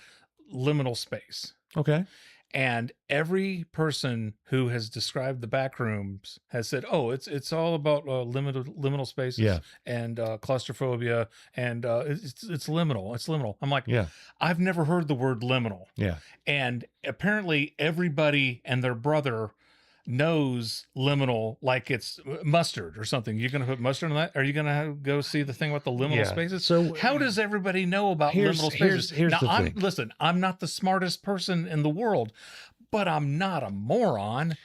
liminal space. Okay. And every person who has described the back rooms has said, "Oh, it's all about liminal spaces and claustrophobia, and it's liminal. It's liminal." I'm like, I've never heard the word liminal. Yeah. And apparently, everybody and their brother knows liminal like it's mustard or something. You're going to put mustard on that? Are you going to go see the thing with the liminal spaces? So how does everybody know about liminal spaces? Here's the thing. Listen, I'm not the smartest person in the world, but I'm not a moron.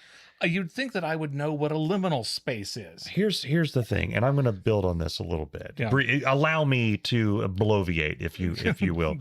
You'd think that I would know what a liminal space is. Here's the thing, and I'm going to build on this a little bit. Yeah. Allow me to bloviate, if you will.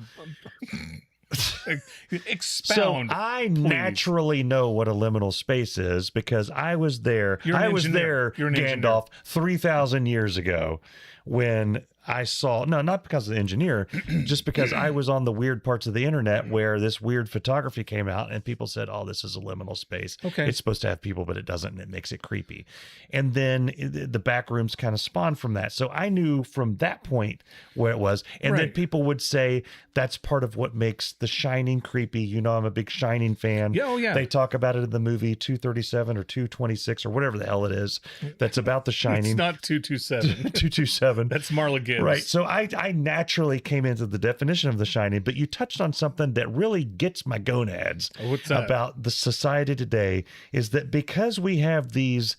Expound. So I please. Naturally know what a liminal space is, because I was there. I was there, Gandalf, 3,000 years ago, when I saw, no, not because of the engineer, just because I was on the weird parts of the internet where this weird photography came out, and people said, oh, this is a liminal space. Okay. It's supposed to have people, but it doesn't, and it makes it creepy. And then the back rooms kind of spawned from that. So I knew from that point where it was. And then people would say that's part of what makes The Shining Shining creepy. You know, I'm a big Shining fan. Yeah, oh yeah. They talk about it in the movie 237 or 226 or whatever the hell it is. That's about the Shining. It's not 227. 227. That's Marla Gibbs. Right. So I naturally came into the definition of the Shining, but you touched on something that really gets my gonads What's that? about the society today is that because we have these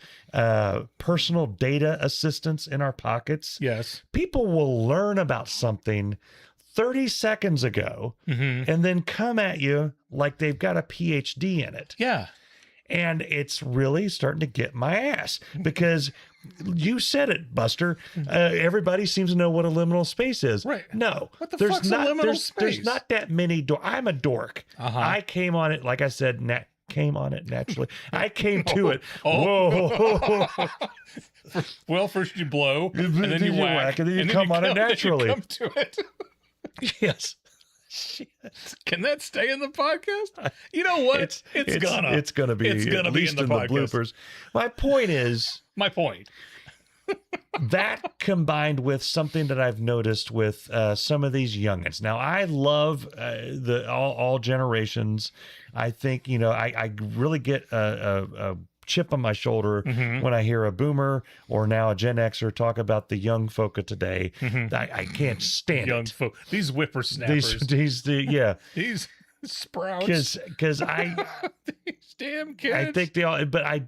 personal data assistants in our pockets, Yes. people will learn about something 30 seconds ago and then come at you like they've got a PhD in it. Yeah. And it's really starting to get my ass because you said it, Buster. Everybody seems to know what a liminal space is. Right. No, What the fuck's a liminal space? There's not that many. I'm a dork. I came on it, like I said, came on it naturally. I came to it. Whoa. Well, first you blow, and then you whack, and then you come on it naturally. You come to it. Yes. Shit. Can that stay in the podcast? You know what? It's gonna be at least in the bloopers. My point, that combined with something that I've noticed with some of these youngins. Now, I love all generations. I think, you know, I really get a chip on my shoulder when I hear a boomer or now a Gen Xer talk about the young folk of today. I can't stand young it. folk, these whippersnappers, these sprouts, because these damn kids. I think they all, but I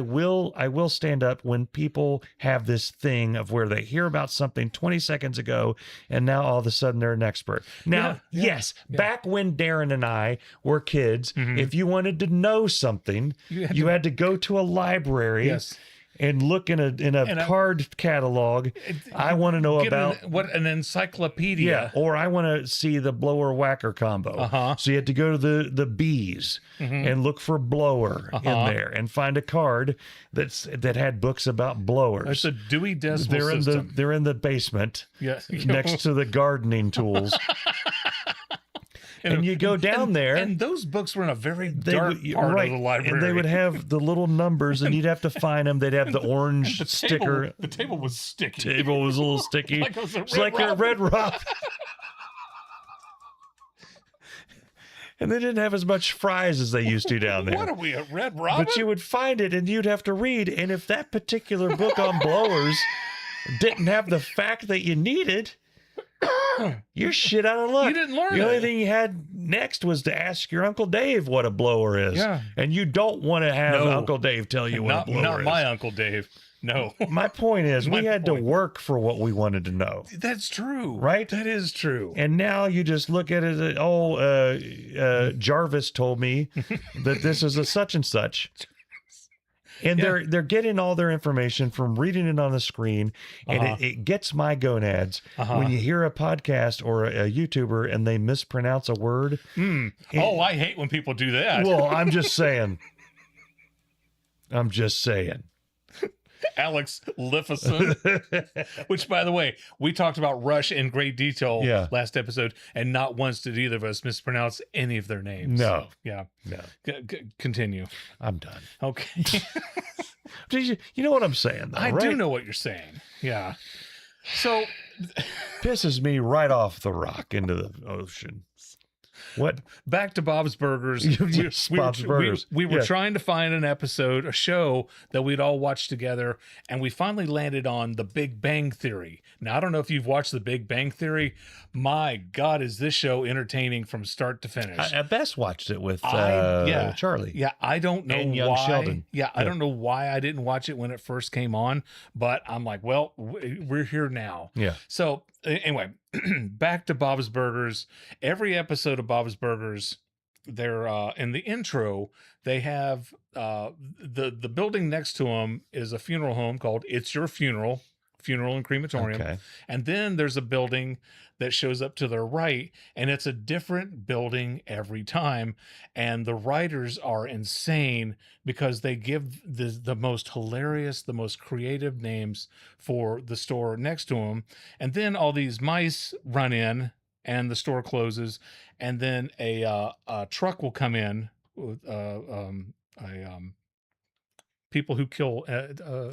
will stand up when people have this thing of where they hear about something 20 seconds ago and now all of a sudden they're an expert. Now, yes, back when Darren and I were kids, if you wanted to know something, you had to go to a library. Yes. And look in a card catalog. I want to know about an encyclopedia. Yeah, or I want to see the blower whacker combo. So you had to go to the bees and look for blower in there and find a card that had books about blowers. It's a Dewey Decimal System. They're in the basement. Yes. Next to the gardening tools. And you go down there. And those books were in a very dark part of the library. And they would have the little numbers and you'd have to find them. They'd have the orange sticker. The table was sticky. Table was a little sticky. It's like a Red Robin. And they didn't have as much fries as they used to down there. What are we, a Red Robin? But you would find it and you'd have to read. And if that particular book on blowers didn't have the fact that you needed, you're shit out of luck. You didn't learn The only it. thing you had next was to ask your Uncle Dave what a blower is. Yeah. And you don't want to have Uncle Dave tell you what a blower is. Not my Uncle Dave. No. My point is we had to work for what we wanted to know. That's true. Right? That is true. And now you just look at it as, Jarvis told me that this is a such and such. And they're getting all their information from reading it on the screen, and it gets my gonads when you hear a podcast or a YouTuber and they mispronounce a word. I hate when people do that. Well, I'm just saying. Alex Lifeson, which, by the way, we talked about Rush in great detail last episode, and not once did either of us mispronounce any of their names. No. Yeah. No. Continue. I'm done. Okay. You know what I'm saying, though, I right? do know what you're saying. Yeah. So pisses me right off the rock into the ocean. What? Back to Bob's Burgers. Bob's Burgers. We were trying to find a show that we'd all watch together, and we finally landed on The Big Bang Theory. Now, I don't know if you've watched The Big Bang Theory. My God, is this show entertaining from start to finish. I best watched it with Charlie. Yeah, I don't know and young why. Sheldon. Yeah, I don't know why I didn't watch it when it first came on, but I'm like, well, we're here now. Yeah. So anyway, back to Bob's Burgers. Every episode of Bob's Burgers, they're in the intro, they have the building next to them is a funeral home called It's Your Funeral and Crematorium. Okay. And then there's a building that shows up to their right, and it's a different building every time. And the writers are insane because they give the most hilarious, the most creative names for the store next to them. And then all these mice run in and the store closes, and then a truck will come in with people who kill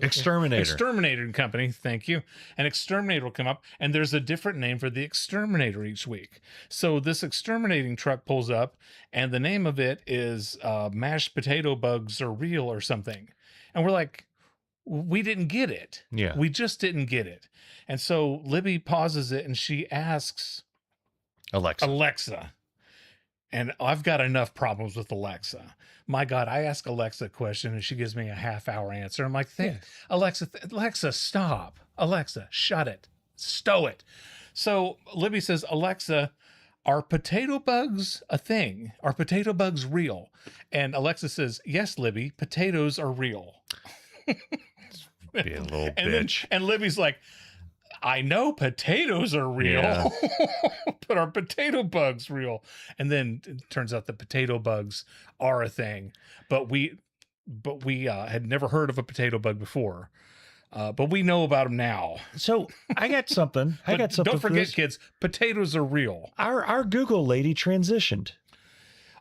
Exterminator. Exterminator Company. Thank you. An exterminator will come up, and there's a different name for the exterminator each week. So this exterminating truck pulls up, and the name of it is mashed potato bugs are real or something. And we're like, we didn't get it. Yeah. We just didn't get it. And so Libby pauses it, and she asks Alexa. And I've got enough problems with Alexa. My God, I ask Alexa a question and she gives me a half-hour answer. I'm like, Alexa, stop. Alexa, shut it. Stow it. So Libby says, Alexa, are potato bugs a thing? Are potato bugs real? And Alexa says, yes, Libby, potatoes are real. Be a little and bitch. And Libby's like, I know potatoes are real, Yeah. but are potato bugs real? And then it turns out that potato bugs are a thing, but we had never heard of a potato bug before, but we know about them now. So I got something. Don't for forget, this. kids, potatoes are real. Our Google lady transitioned.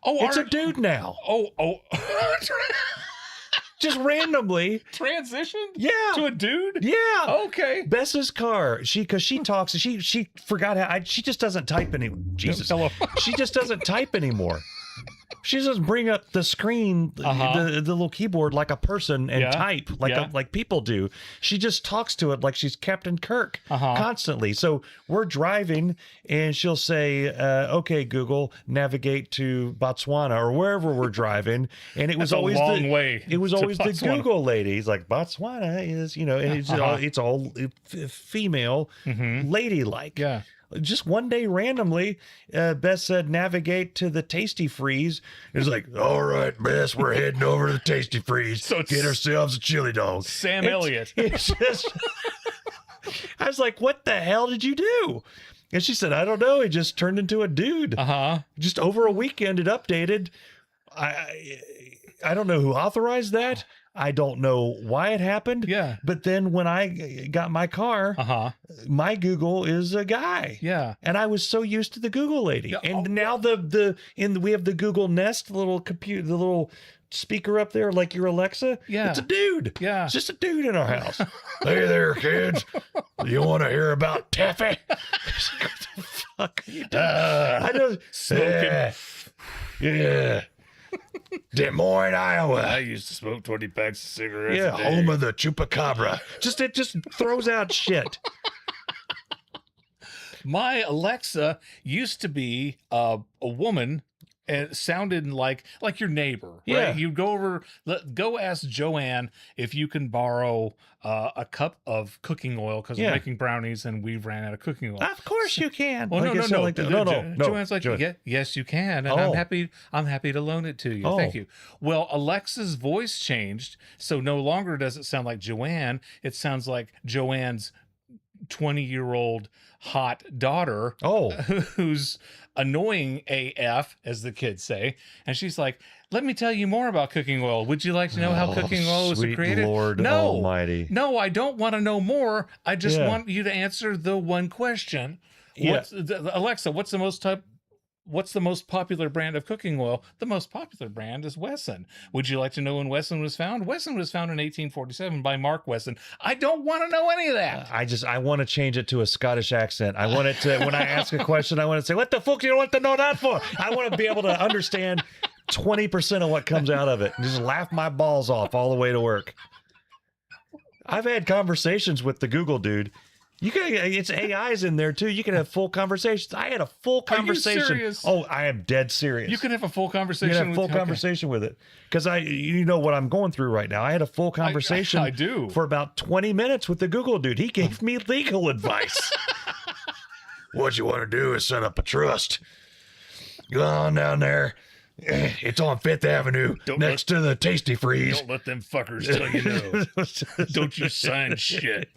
Oh, It's a dude now. Oh, Just randomly. transition? Yeah. To a dude? Yeah. Okay. Bess's car. Because she talks. She forgot how. She just doesn't type anymore. Jesus. Hello. She just doesn't type anymore. She doesn't bring up the screen, the little keyboard like a person and type like people do. She just talks to it like she's Captain Kirk constantly. So we're driving and she'll say, okay, Google, navigate to Botswana or wherever we're driving. And it was That's always a long way. It was to always the Botswana. Google lady. He's like, Botswana is, and it's all female, ladylike. Yeah. Just one day randomly, Bess said, navigate to the Tasty Freeze. It's like, all right, Bess, we're heading over to the Tasty Freeze. So it's get ourselves a chili dog. Sam Elliott. It's just, I was like, what the hell did you do? And she said, I don't know. He just turned into a dude. Just over a weekend, it updated. I don't know who authorized that. I don't know why it happened. Yeah. But then when I got my car, my Google is a guy. Yeah. And I was so used to the Google lady. Yeah. And now we have the Google Nest, the little computer, the little speaker up there like your Alexa. Yeah. It's a dude. Yeah. It's just a dude in our house. Hey there, kids. You want to hear about Taffy? What the fuck are you doing? I just Smoking. Yeah. Des Moines, Iowa. I used to smoke 20 packs of cigarettes. Yeah, a day. home of the chupacabra. It just throws out shit. My Alexa used to be a woman, and it sounded like your neighbor. Right? Yeah. You go over, go ask Joanne if you can borrow a cup of cooking oil because we're making brownies and we ran out of cooking oil. Of course you can. Well, no. Joanne's like, Joanne. yes, you can, and I'm happy to loan it to you. Oh. Thank you. Well, Alexa's voice changed, so no longer does it sound like Joanne. It sounds like Joanne's 20-year-old hot daughter, who's annoying AF, as the kids say, and she's like, "Let me tell you more about cooking oil. Would you like to know how cooking oil was sweet created?" Lord No, Almighty. no, I don't want to know more. I just want you to answer the one question. Yeah. Alexa, what's the most popular brand of cooking oil? The most popular brand is Wesson. Would you like to know when Wesson was found? Wesson was found in 1847 by Mark Wesson. I don't want to know any of that. I want to change it to a Scottish accent. I want it to, when I ask a question, I want to say, what the fuck do you want to know that for? I want to be able to understand 20% of what comes out of it and just laugh my balls off all the way to work. I've had conversations with the Google dude. It's AIs in there too. You can have full conversations. I had a full conversation. Are you serious? Oh, I am dead serious. You can have a full conversation. You can have a full conversation with it because you know what I'm going through right now. I had a full conversation. I do for about 20 minutes with the Google dude. He gave me legal advice. What you want to do is set up a trust. Go on down there. It's on Fifth Avenue, next to the Tasty Freeze. Don't let them fuckers tell you no. Don't you sign shit.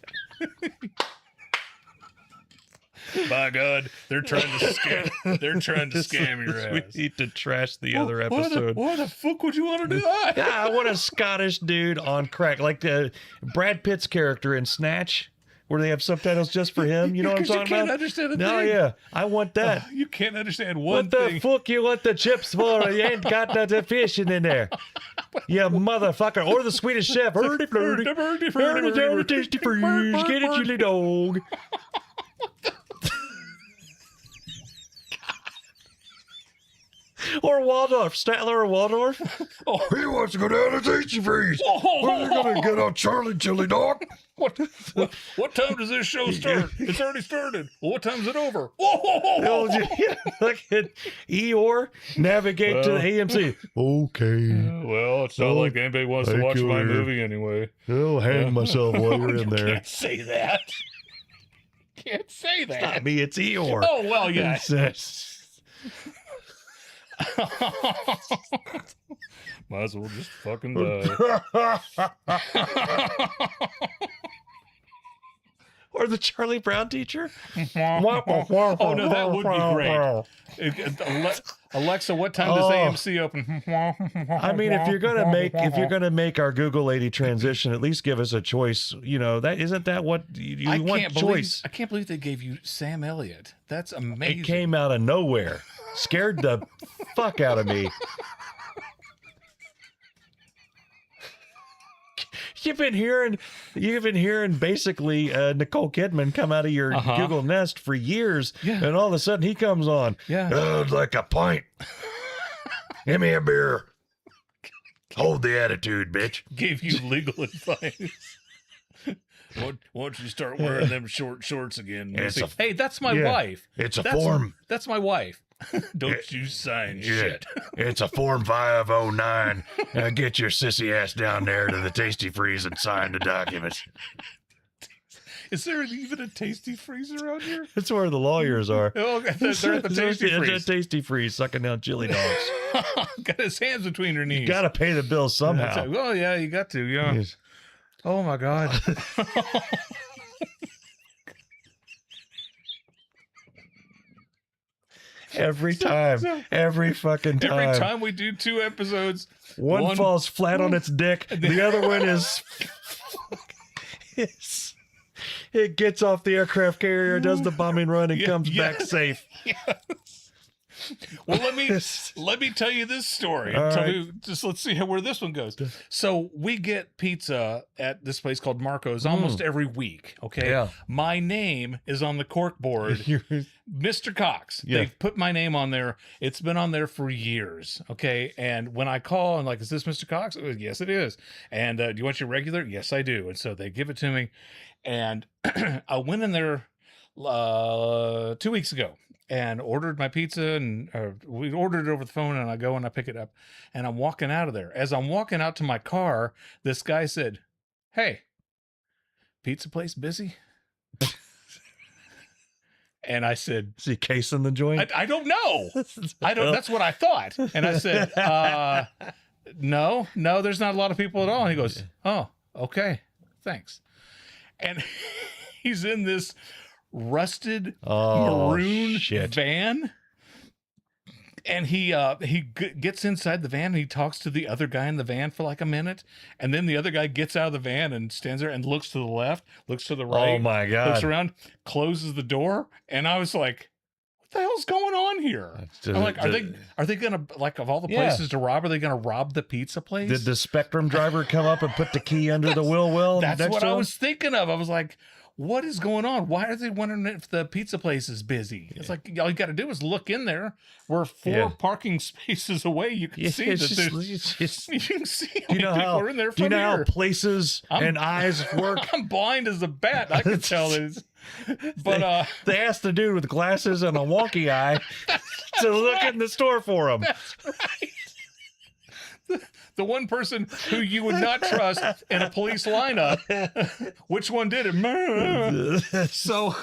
By God, they're trying to scam your ass. We need to trash the other episode. Why the fuck would you want to do that? Yeah, I want a Scottish dude on crack, like the Brad Pitt's character in Snatch. where they have subtitles just for him. You know what I'm 'Cause you talking can't about? understand a No, thing. yeah, I want that. You can't understand one What the thing. fuck you want the chips for? You ain't got the fish in there. You motherfucker. Or the Swedish chef. Hurdy flirty. Hurdy tasty freeze. Get it, chili dog. Or Waldorf. Statler or Waldorf. He wants to go down to Tasty Freeze. We're gonna get on Charlie Chili Dog. What time does this show start? It's already started. Well, what time's it over? Look at Eeyore navigate to the AMC. Okay. Well, it's not like anybody wants to thank watch you, my Larry. movie anyway. I'll hang myself while you're in You there. can't say that. Can't say that. Not me, it's Eeyore. Oh, well, yeah. It's, Might as well just fucking die. or the Charlie Brown teacher. Oh, no, that would be great. Alexa, what time does AMC open? I mean, if you're gonna make our Google lady transition, at least give us a choice. You know, that isn't that what you want choice. I can't believe they gave you Sam Elliott. That's amazing. It came out of nowhere, scared the fuck out of me. You've been hearing basically Nicole Kidman come out of your Google Nest for years, and all of a sudden he comes on. Yeah. I'd like a pint. Give me a beer. Hold the attitude, bitch. Gave you legal advice. Why don't you start wearing them short shorts again? Hey, that's my wife. It's a form. That's my wife. Don't you sign shit. It's a Form 509. Now get your sissy ass down there to the Tasty Freeze and sign the documents. Is there even a Tasty Freeze around here? That's where the lawyers are. Oh, they're at the Tasty Freeze. Tasty Freeze, sucking down chili dogs. Got his hands between her knees. You got to pay the bill somehow. Oh, yeah, you got to. Yeah. Yes. Oh, my God. Every time. Every fucking time. Every time we do 2 episodes, one falls flat on its dick. The other one is... it gets off the aircraft carrier, does the bombing run, and comes back safe. Well, let me tell you this story. Let's see where this one goes. So we get pizza at this place called Marco's almost every week. Okay, Yeah. My name is on the cork board, Mr. Cox. Yeah. They've put my name on there. It's been on there for years. Okay, and when I call and like, is this Mr. Cox? Yes, it is. And do you want your regular? Yes, I do. And so they give it to me, and I went in there 2 weeks ago and ordered my pizza, and we ordered it over the phone, and I go and I pick it up, and I'm walking out of there. As I'm walking out to my car, this guy said, "Hey, pizza place busy?" And I said, Is he casing the joint? I don't know. That's what I thought. And I said, no, there's not a lot of people at all. And he goes, "Oh, okay, thanks." And he's in this rusted maroon van, and he gets inside the van, and he talks to the other guy in the van for like a minute, and then the other guy gets out of the van and stands there and looks to the left, looks to the right, Oh my God. looks around, closes the door, and I was like, what the hell's going on here? I'm like, are they gonna, like, of all the places to rob, are they gonna rob the pizza place? Did the Spectrum driver come up and put the key under the wheel well? That's what I was thinking of. I was like, what is going on? Why are they wondering if the pizza place is busy? It's like, all you got to do is look in there. We're 4 parking spaces away. You can see that you can see how many people are in there from Do you know here. how places and eyes work? I'm blind as a bat. I can tell it. But they asked the dude with glasses and a wonky eye to look in the store for him. That's right. The one person who you would not trust in a police lineup. Which one did it? So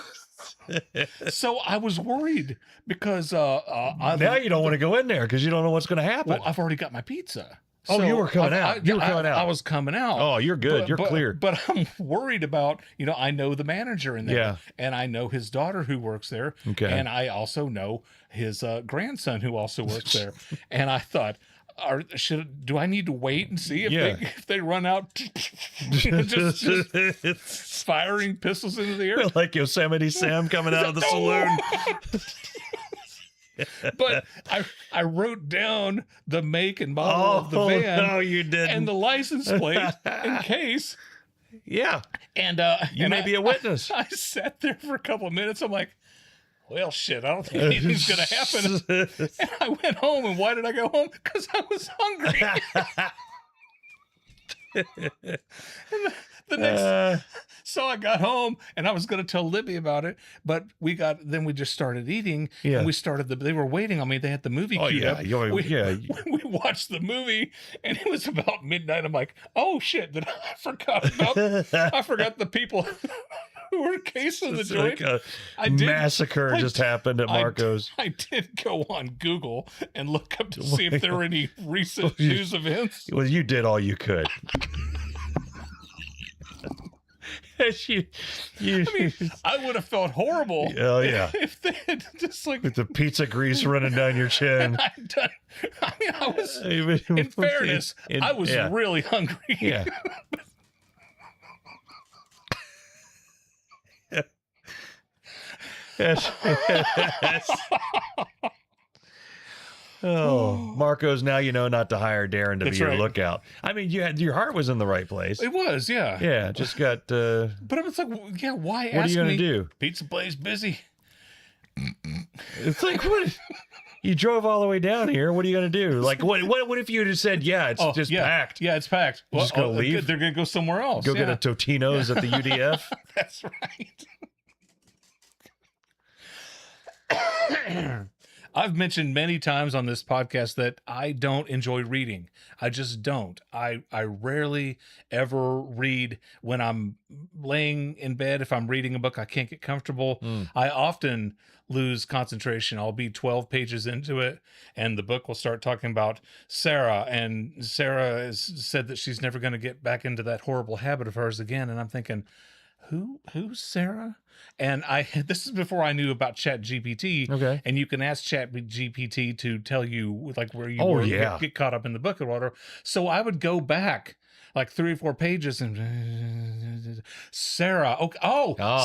I was worried because now you don't want to go in there because you don't know what's going to happen. well, I've already got my pizza. Oh, you were coming out. You were coming out. I was coming out. Oh, you're good. You're clear. But I'm worried about, I know the manager in there. Yeah. And I know his daughter who works there. Okay. And I also know his grandson who also works there. And I thought, do I need to wait and see if Yeah. they run out, just firing pistols into the air? Like Yosemite Sam coming out of the saloon. But I wrote down the make and model of the van no, you didn't. and the license plate in case. Yeah, And you and may be a witness. I sat there for a couple of minutes. I'm like, well, shit, I don't think anything's gonna happen. And I went home. And why did I go home? Because I was hungry. And the next, so I got home and I was going to tell Libby about it, but we just started eating. Yeah. And we started they were waiting on me. They had the movie queued up. We watched the movie and it was about midnight. I'm like, oh shit, I forgot the people who were casing the It's joint. like I a did- massacre I just did- happened at Marco's. I did go on Google and look up to see if there were any recent news events. Well, you did all you could. I would have felt horrible. Oh, yeah. If they had just like With the pizza grease running down your chin. I was. In fairness, I was yeah. really hungry. Yeah. Yes. Oh, Marco's, now you know not to hire Darren to That's be your right. lookout. I mean, your heart was in the right place. It was, yeah. Yeah, just got. But I was like, yeah, why ask me? What are you gonna do? Pizza place busy. It's like, what? You drove all the way down here. What are you gonna do? Like, what if you had said, yeah, it's just yeah. packed. Yeah, it's packed. Just gonna leave? They're gonna go somewhere else. Go yeah. get a Totino's at the UDF. That's right. I've mentioned many times on this podcast that I don't enjoy reading. I just don't. I rarely ever read when I'm laying in bed. If I'm reading a book, I can't get comfortable. I often lose concentration. I'll be 12 pages into it and the book will start talking about Sarah, and Sarah has said that she's never going to get back into that horrible habit of hers again. And I'm thinking, who's Sarah? And this is before I knew about Chat GPT. Okay. And you can ask Chat GPT to tell you like where you get caught up in the book or whatever. So I would go back like 3 or 4 pages and Sarah.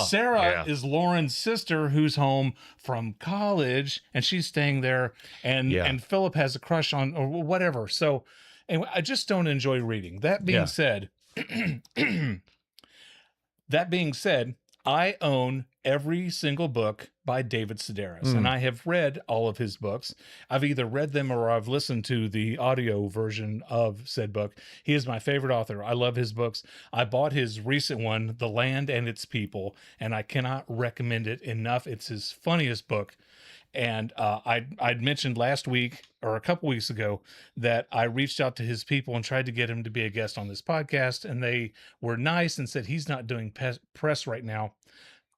Sarah is Lauren's sister who's home from college and she's staying there, and Philip has a crush on or whatever. So anyway, I just don't enjoy reading. That being said, I own every single book by David Sedaris, and I have read all of his books. I've either read them or I've listened to the audio version of said book. He is my favorite author. I love his books. I bought his recent one, The Land and Its People, and I cannot recommend it enough. It's his funniest book. And I'd mentioned last week or a couple weeks ago that I reached out to his people and tried to get him to be a guest on this podcast. And they were nice and said he's not doing press right now.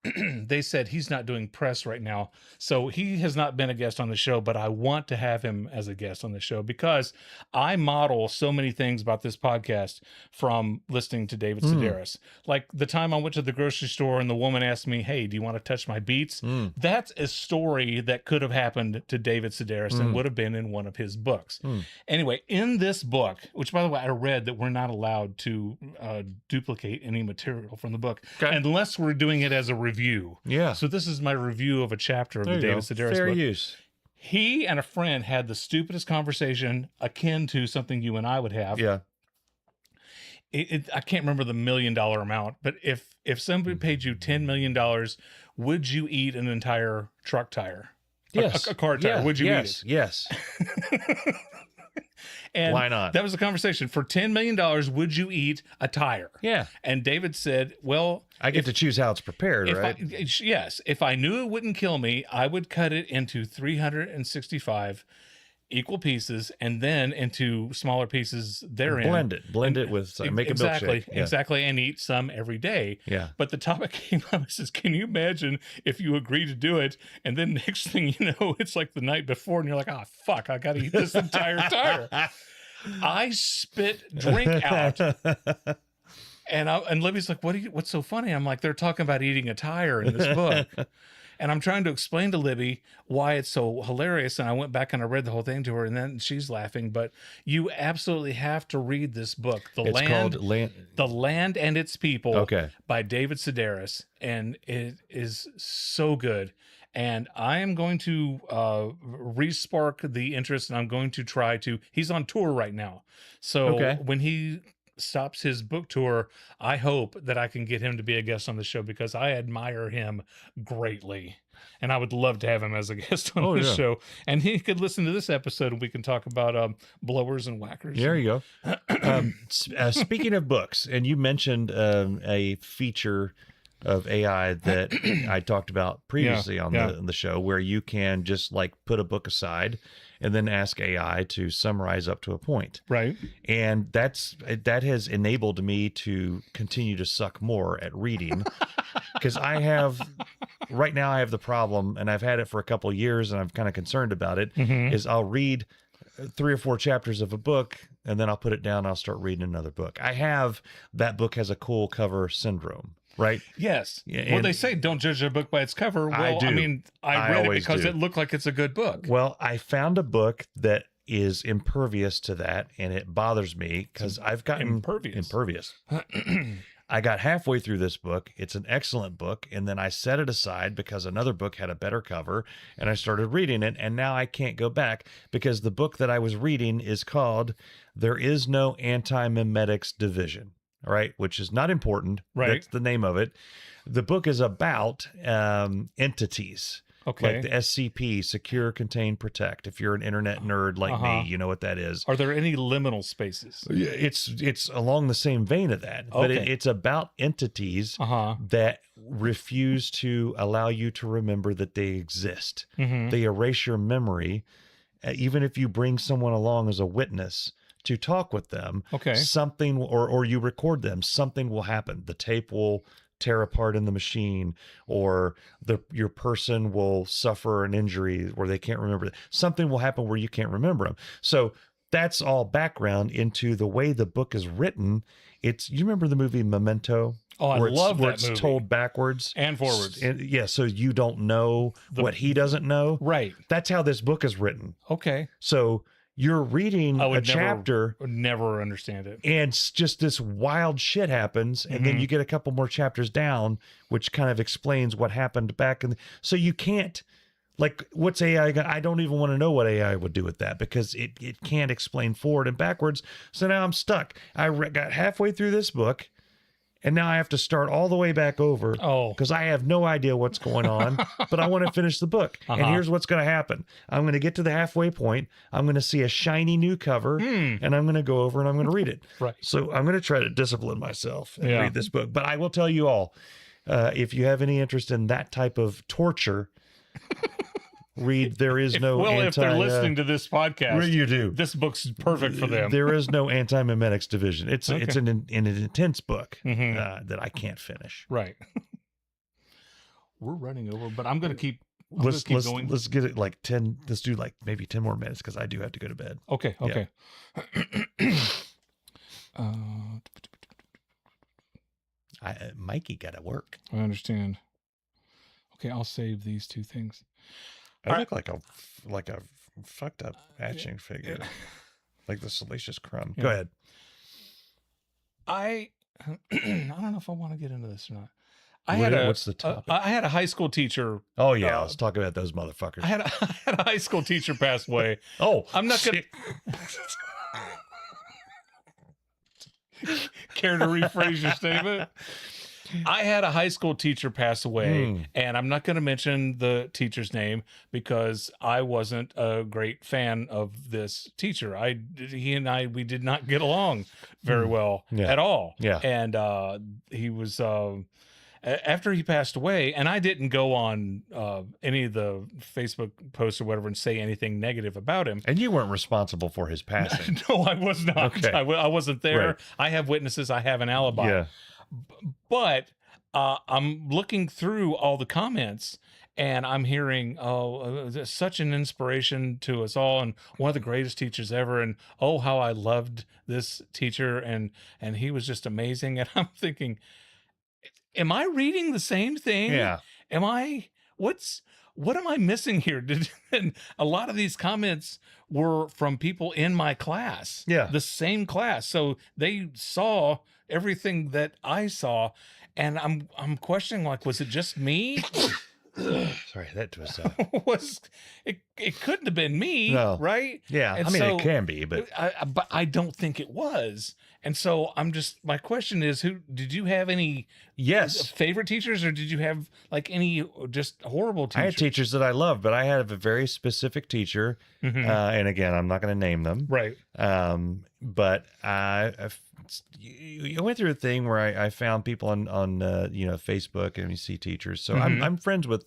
They said he's not doing press right now. So he has not been a guest on the show, but I want to have him as a guest on the show because I model so many things about this podcast from listening to David Sedaris. Like the time I went to the grocery store and the woman asked me, hey, do you want to touch my beets? That's a story that could have happened to David Sedaris and would have been in one of his books. Anyway, in this book, which by the way, I read that we're not allowed to duplicate any material from the book unless we're doing it as a review. Yeah. So this is my review of a chapter of the David Sedaris Fair book. use. He and a friend had the stupidest conversation akin to something you and I would have. Yeah. I can't remember the $1 million amount, but if somebody paid you $10 million, would you eat an entire truck tire? Yes. A car tire. Would you eat it? Yes. And why not? That was the conversation. For $10 million, would you eat a tire? Yeah. And David said, well, I get to choose how it's prepared, right? Yes. If I knew it wouldn't kill me, I would cut it into 365 equal pieces and then into smaller pieces therein. Blend it with, make a milkshake. Yeah. Exactly. And eat some every day. Yeah. But the topic came up and says, can you imagine if you agree to do it? And then next thing you know, it's like the night before and you're like, oh, fuck, I got to eat this entire tire. I spit drink out. And Libby's like, what's so funny? I'm like, they're talking about eating a tire in this book. And I'm trying to explain to Libby why it's so hilarious. And I went back and I read the whole thing to her, and then she's laughing. But you absolutely have to read this book, It's called Land. The Land and Its People Okay. by David Sedaris. And it is so good. And I am going to re-spark the interest, and I'm going to try to. He's on tour right now, so Okay. when he stops his book tour, I hope that I can get him to be a guest on the show because I admire him greatly, and I would love to have him as a guest on the show. And he could listen to this episode, and we can talk about blowers and whackers. There you go. Speaking of books, and you mentioned a feature of AI that I talked about previously on the show, where you can just like put a book aside and then ask AI to summarize up to a point. Right. And that has enabled me to continue to suck more at reading because right now I have the problem, and I've had it for a couple of years, and I'm kind of concerned about it, is I'll read 3 or 4 chapters of a book, and then I'll put it down and I'll start reading another book. That book has a cool cover syndrome. Right. Yes. Yeah, Well, they say don't judge a book by its cover. Well, I mean, I read it because it looked like it's a good book. Well, I found a book that is impervious to that, and it bothers me because I've gotten impervious. I got halfway through this book. It's an excellent book, and then I set it aside because another book had a better cover, and I started reading it, and now I can't go back because the book that I was reading is called There Is No Anti-Memetics Division. All right, which is not important. Right. That's the name of it. The book is about entities. Okay. Like the SCP, Secure, Contain, Protect. If you're an internet nerd like me, you know what that is. Are there any liminal spaces? It's along the same vein of that. But it's about entities that refuse to allow you to remember that they exist. They erase your memory. Even if you bring someone along as a witness to talk with them, something, or you record them, something will happen. The tape will tear apart in the machine, or your person will suffer an injury where they can't remember. Something will happen where you can't remember them. So that's all background into the way the book is written. You remember the movie Memento? Oh, I love that movie. It's told backwards and forwards. So you don't know what he doesn't know. Right. That's how this book is written. Okay. So you're reading a chapter. Would never understand it. And just this wild shit happens. And then you get a couple more chapters down, which kind of explains what happened back. So you can't, like, what's AI? I don't even want to know what AI would do with that because it can't explain forward and backwards. So now I'm stuck. I got halfway through this book, and now I have to start all the way back over because I have no idea what's going on, but I want to finish the book. And here's what's going to happen. I'm going to get to the halfway point. I'm going to see a shiny new cover, and I'm going to go over and I'm going to read it. Right. So I'm going to try to discipline myself and read this book. But I will tell you all, if you have any interest in that type of torture, read There Is No if they're listening to this podcast, you do. This book's perfect for them. There is no anti-memetics division. It's an intense book that I can't finish. Right. We're running over, but I'm going to keep. Let's get it like 10. Let's do like maybe 10 more minutes because I do have to go to bed. Okay. Mikey got to work. I understand. Okay, I'll save these 2 things. I look like a fucked up action figure, like the Salacious Crumb. Go ahead. I don't know if I want to get into this or not. What's the topic? I had a high school teacher. Oh yeah, let's talk about those motherfuckers. I had a high school teacher pass away. I'm not gonna. Care to rephrase your statement? I had a high school teacher pass away, and I'm not going to mention the teacher's name because I wasn't a great fan of this teacher. He and I, we did not get along very well at all. Yeah. And he was, after he passed away, and I didn't go on any of the Facebook posts or whatever and say anything negative about him. And you weren't responsible for his passing. No, I was not. Okay. I wasn't there. Right. I have witnesses. I have an alibi. Yeah. But I'm looking through all the comments and I'm hearing, such an inspiration to us all and one of the greatest teachers ever. And how I loved this teacher and he was just amazing. And I'm thinking, am I reading the same thing? Yeah. Am I what am I missing here? And a lot of these comments were from people in my class, Yeah. the same class. So they saw everything that I saw, and I'm questioning, like, was it just me? Sorry, that was Was it couldn't have been me, No. right? yeah. And I mean, so it can be, but but I don't think it was. And so my question is, who did you have any yes, favorite teachers, or did you have like any just horrible I had teachers? teachers that I loved, but I had a very specific teacher, Mhm. and again, I'm not going to name them. Right. But I went through a thing where I found people on Facebook, and you see teachers. So Mhm. I'm friends with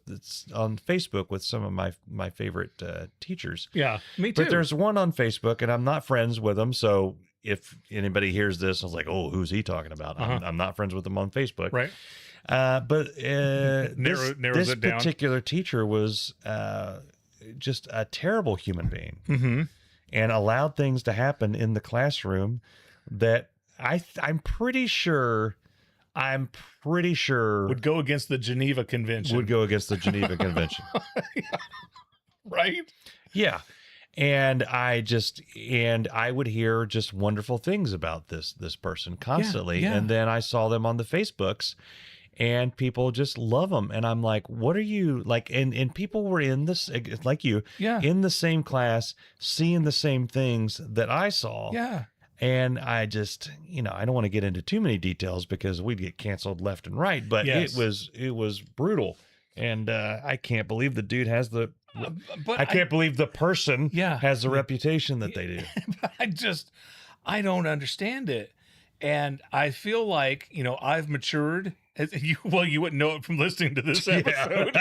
on Facebook with some of my favorite teachers. Yeah, me too. But there's one on Facebook, and I'm not friends with them. So if anybody hears this, I was like, oh, who's he talking about? I'm not friends with them on Facebook. right. But Narrows this it down. particular teacher was just a terrible human being, Mm-hmm. and allowed things to happen in the classroom that I'm pretty sure Would go against the Geneva Convention. would go against the Geneva Convention. Right. Yeah. And I would hear just wonderful things about this person constantly. yeah. And then I saw them on the Facebooks, and people just love them. And I'm like, what are you like? And people were in this, like you, Yeah. in the same class, seeing the same things that I saw. Yeah. And I just, I don't want to get into too many details because we'd get canceled left and right, but Yes. it was brutal. And I can't believe the dude has But I can't believe the person Yeah. has the reputation that they do. I don't understand it. And I feel like, I've matured. You wouldn't know it from listening to this episode.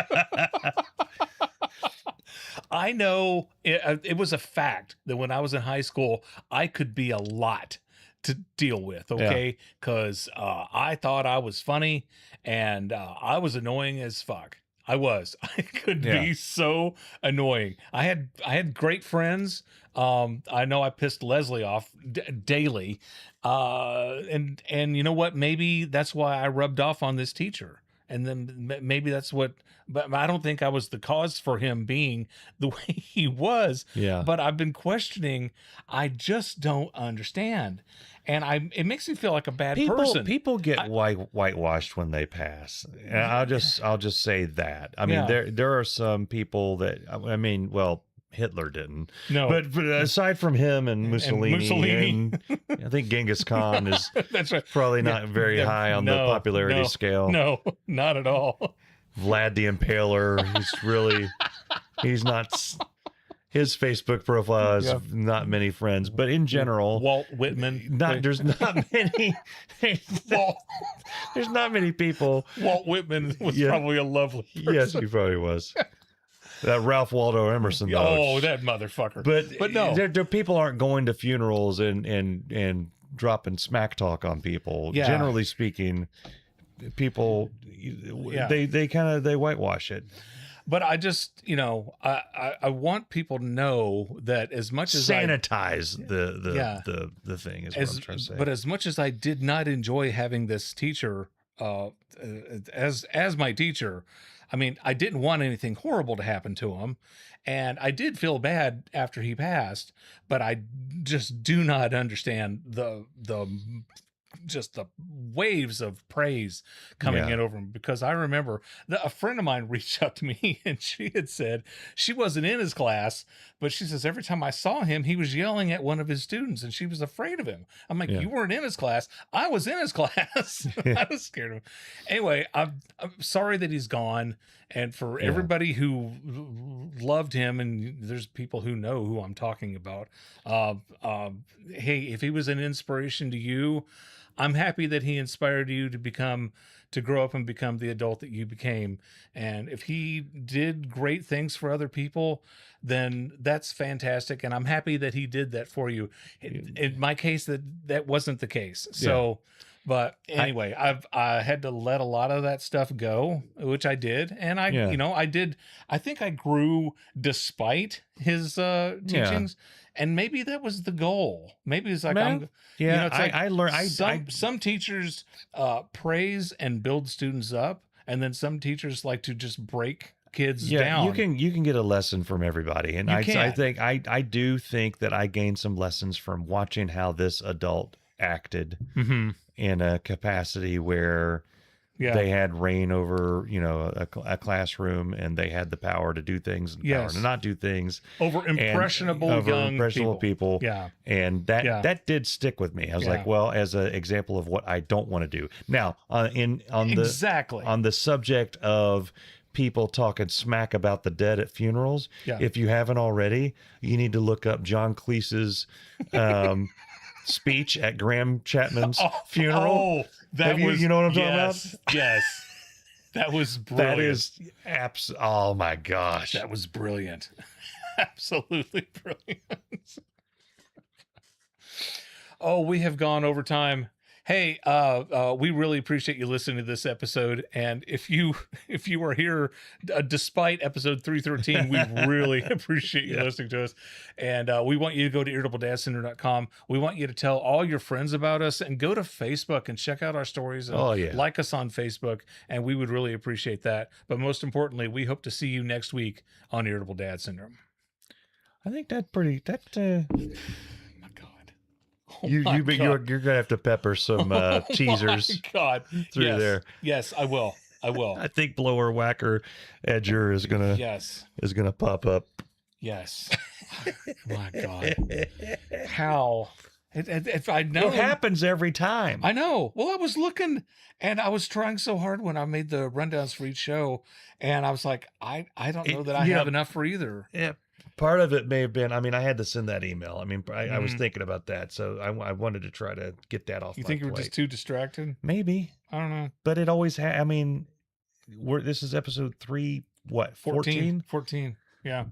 I know it was a fact that when I was in high school, I could be a lot to deal with, okay? Because I thought I was funny, and I was annoying as fuck. I was. I could be so annoying. I had great friends. I know I pissed Leslie off daily, and you know what? Maybe that's why I rubbed off on this teacher. And then maybe that's what, but I don't think I was the cause for him being the way he was. Yeah. But I've been questioning. I just don't understand. And it makes me feel like a bad person. People get whitewashed when they pass. And I'll just say that. I mean, Yeah. there are some people that, I mean, well, Hitler didn't. No. But aside from him and Mussolini, And I think Genghis Khan is That's right. probably not very high on the popularity scale. No, not at all. Vlad the Impaler, he's not, his Facebook profile has not many friends, but in general, Walt Whitman. there's not many, there's not many people. Walt Whitman was Yeah. probably a lovely person. Yes, he probably was. That Ralph Waldo Emerson, though. Oh, that motherfucker. But no. people aren't going to funerals and dropping smack talk on people. Yeah. Generally speaking, people they whitewash it. But I just, I want people to know that as much as Sanitize the thing is what I'm trying to say. But as much as I did not enjoy having this teacher as my teacher, I mean, I didn't want anything horrible to happen to him, and I did feel bad after he passed, but I just do not understand the waves of praise coming in over him, because I remember a friend of mine reached out to me, and she had said she wasn't in his class, but she says every time I saw him, he was yelling at one of his students, and she was afraid of him. I'm like, you weren't in his class. I was in his class. I was scared of him. Anyway, I'm sorry that he's gone. And for everybody who loved him, and there's people who know who I'm talking about, hey, if he was an inspiration to you, I'm happy that he inspired you to grow up and become the adult that you became. And if he did great things for other people, then that's fantastic. And I'm happy that he did that for you. In my case, that wasn't the case. So, but anyway, I had to let a lot of that stuff go, which I did. And I think I grew despite his teachings. And maybe that was the goal. Maybe it's like, I learned. Some teachers praise and build students up, and then some teachers like to just break kids Yeah, down. you can get a lesson from everybody, and You I can. think I do think that I gained some lessons from watching how this adult acted Mm-hmm. in a capacity where Yeah. they had reign over, you know, a classroom, and they had the power to do things and power Yes. to not do things. Over impressionable Over young impressionable people. Yeah. And that did stick with me. I was Yeah. like, well, as an example of what I don't want to do. Now, Exactly. on the subject of people talking smack about the dead at funerals, Yeah. if you haven't already, you need to look up John Cleese's speech at Graham Chapman's funeral. Oh, that Have was you know what I'm talking yes, about? Yes. That was brilliant. That is oh my gosh. That was brilliant. Absolutely brilliant. Oh, we have gone over time. Hey, we really appreciate you listening to this episode. And if you are here despite episode 313, we really appreciate you listening to us. And we want you to go to irritabledadsyndrome.com. We want you to tell all your friends about us, and go to Facebook and check out our stories and like us on Facebook. And we would really appreciate that. But most importantly, we hope to see you next week on Irritable Dad Syndrome. I think that My God. Oh you're my God. gonna have to pepper some teasers Oh my God. through Yes. there. Yes, I will. I will. I think blower, whacker, edger is gonna pop up. Yes. My God. How? If I'd known. It happens every time. I know. Well, I was looking, and I was trying so hard when I made the rundowns for each show, and I was like, I don't know that I have enough for either. Yeah. Part of it may have been, I mean, I had to send that email. I mean, I was thinking about that. So I wanted to try to get that off You my think you were plate. just too distracted? Maybe. I don't know. But it always I mean, this is episode 14? 14. Yeah.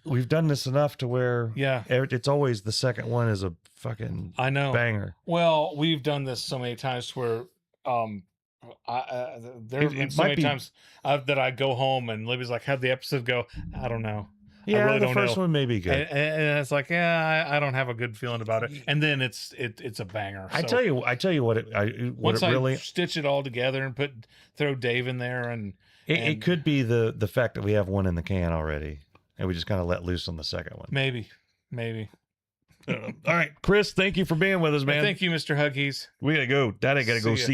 We've done this enough to where Yeah. it's always the second one is a fucking I know. banger. Well, we've done this so many times where there have been so many times that I go home and Libby's like, how'd the episode go? I don't know. Yeah, I really the don't first know. one may be good. And it's like, yeah, I don't have a good feeling about it. And then it's a banger. I So tell you what it once really I stitch it all together and throw Dave in there, and it could be the fact that we have one in the can already, and we just kind of let loose on the second one. maybe. All right, Chris, thank you for being with us, man. Thank you, Mr. Huggies. We gotta go. Daddy gotta go See ya. see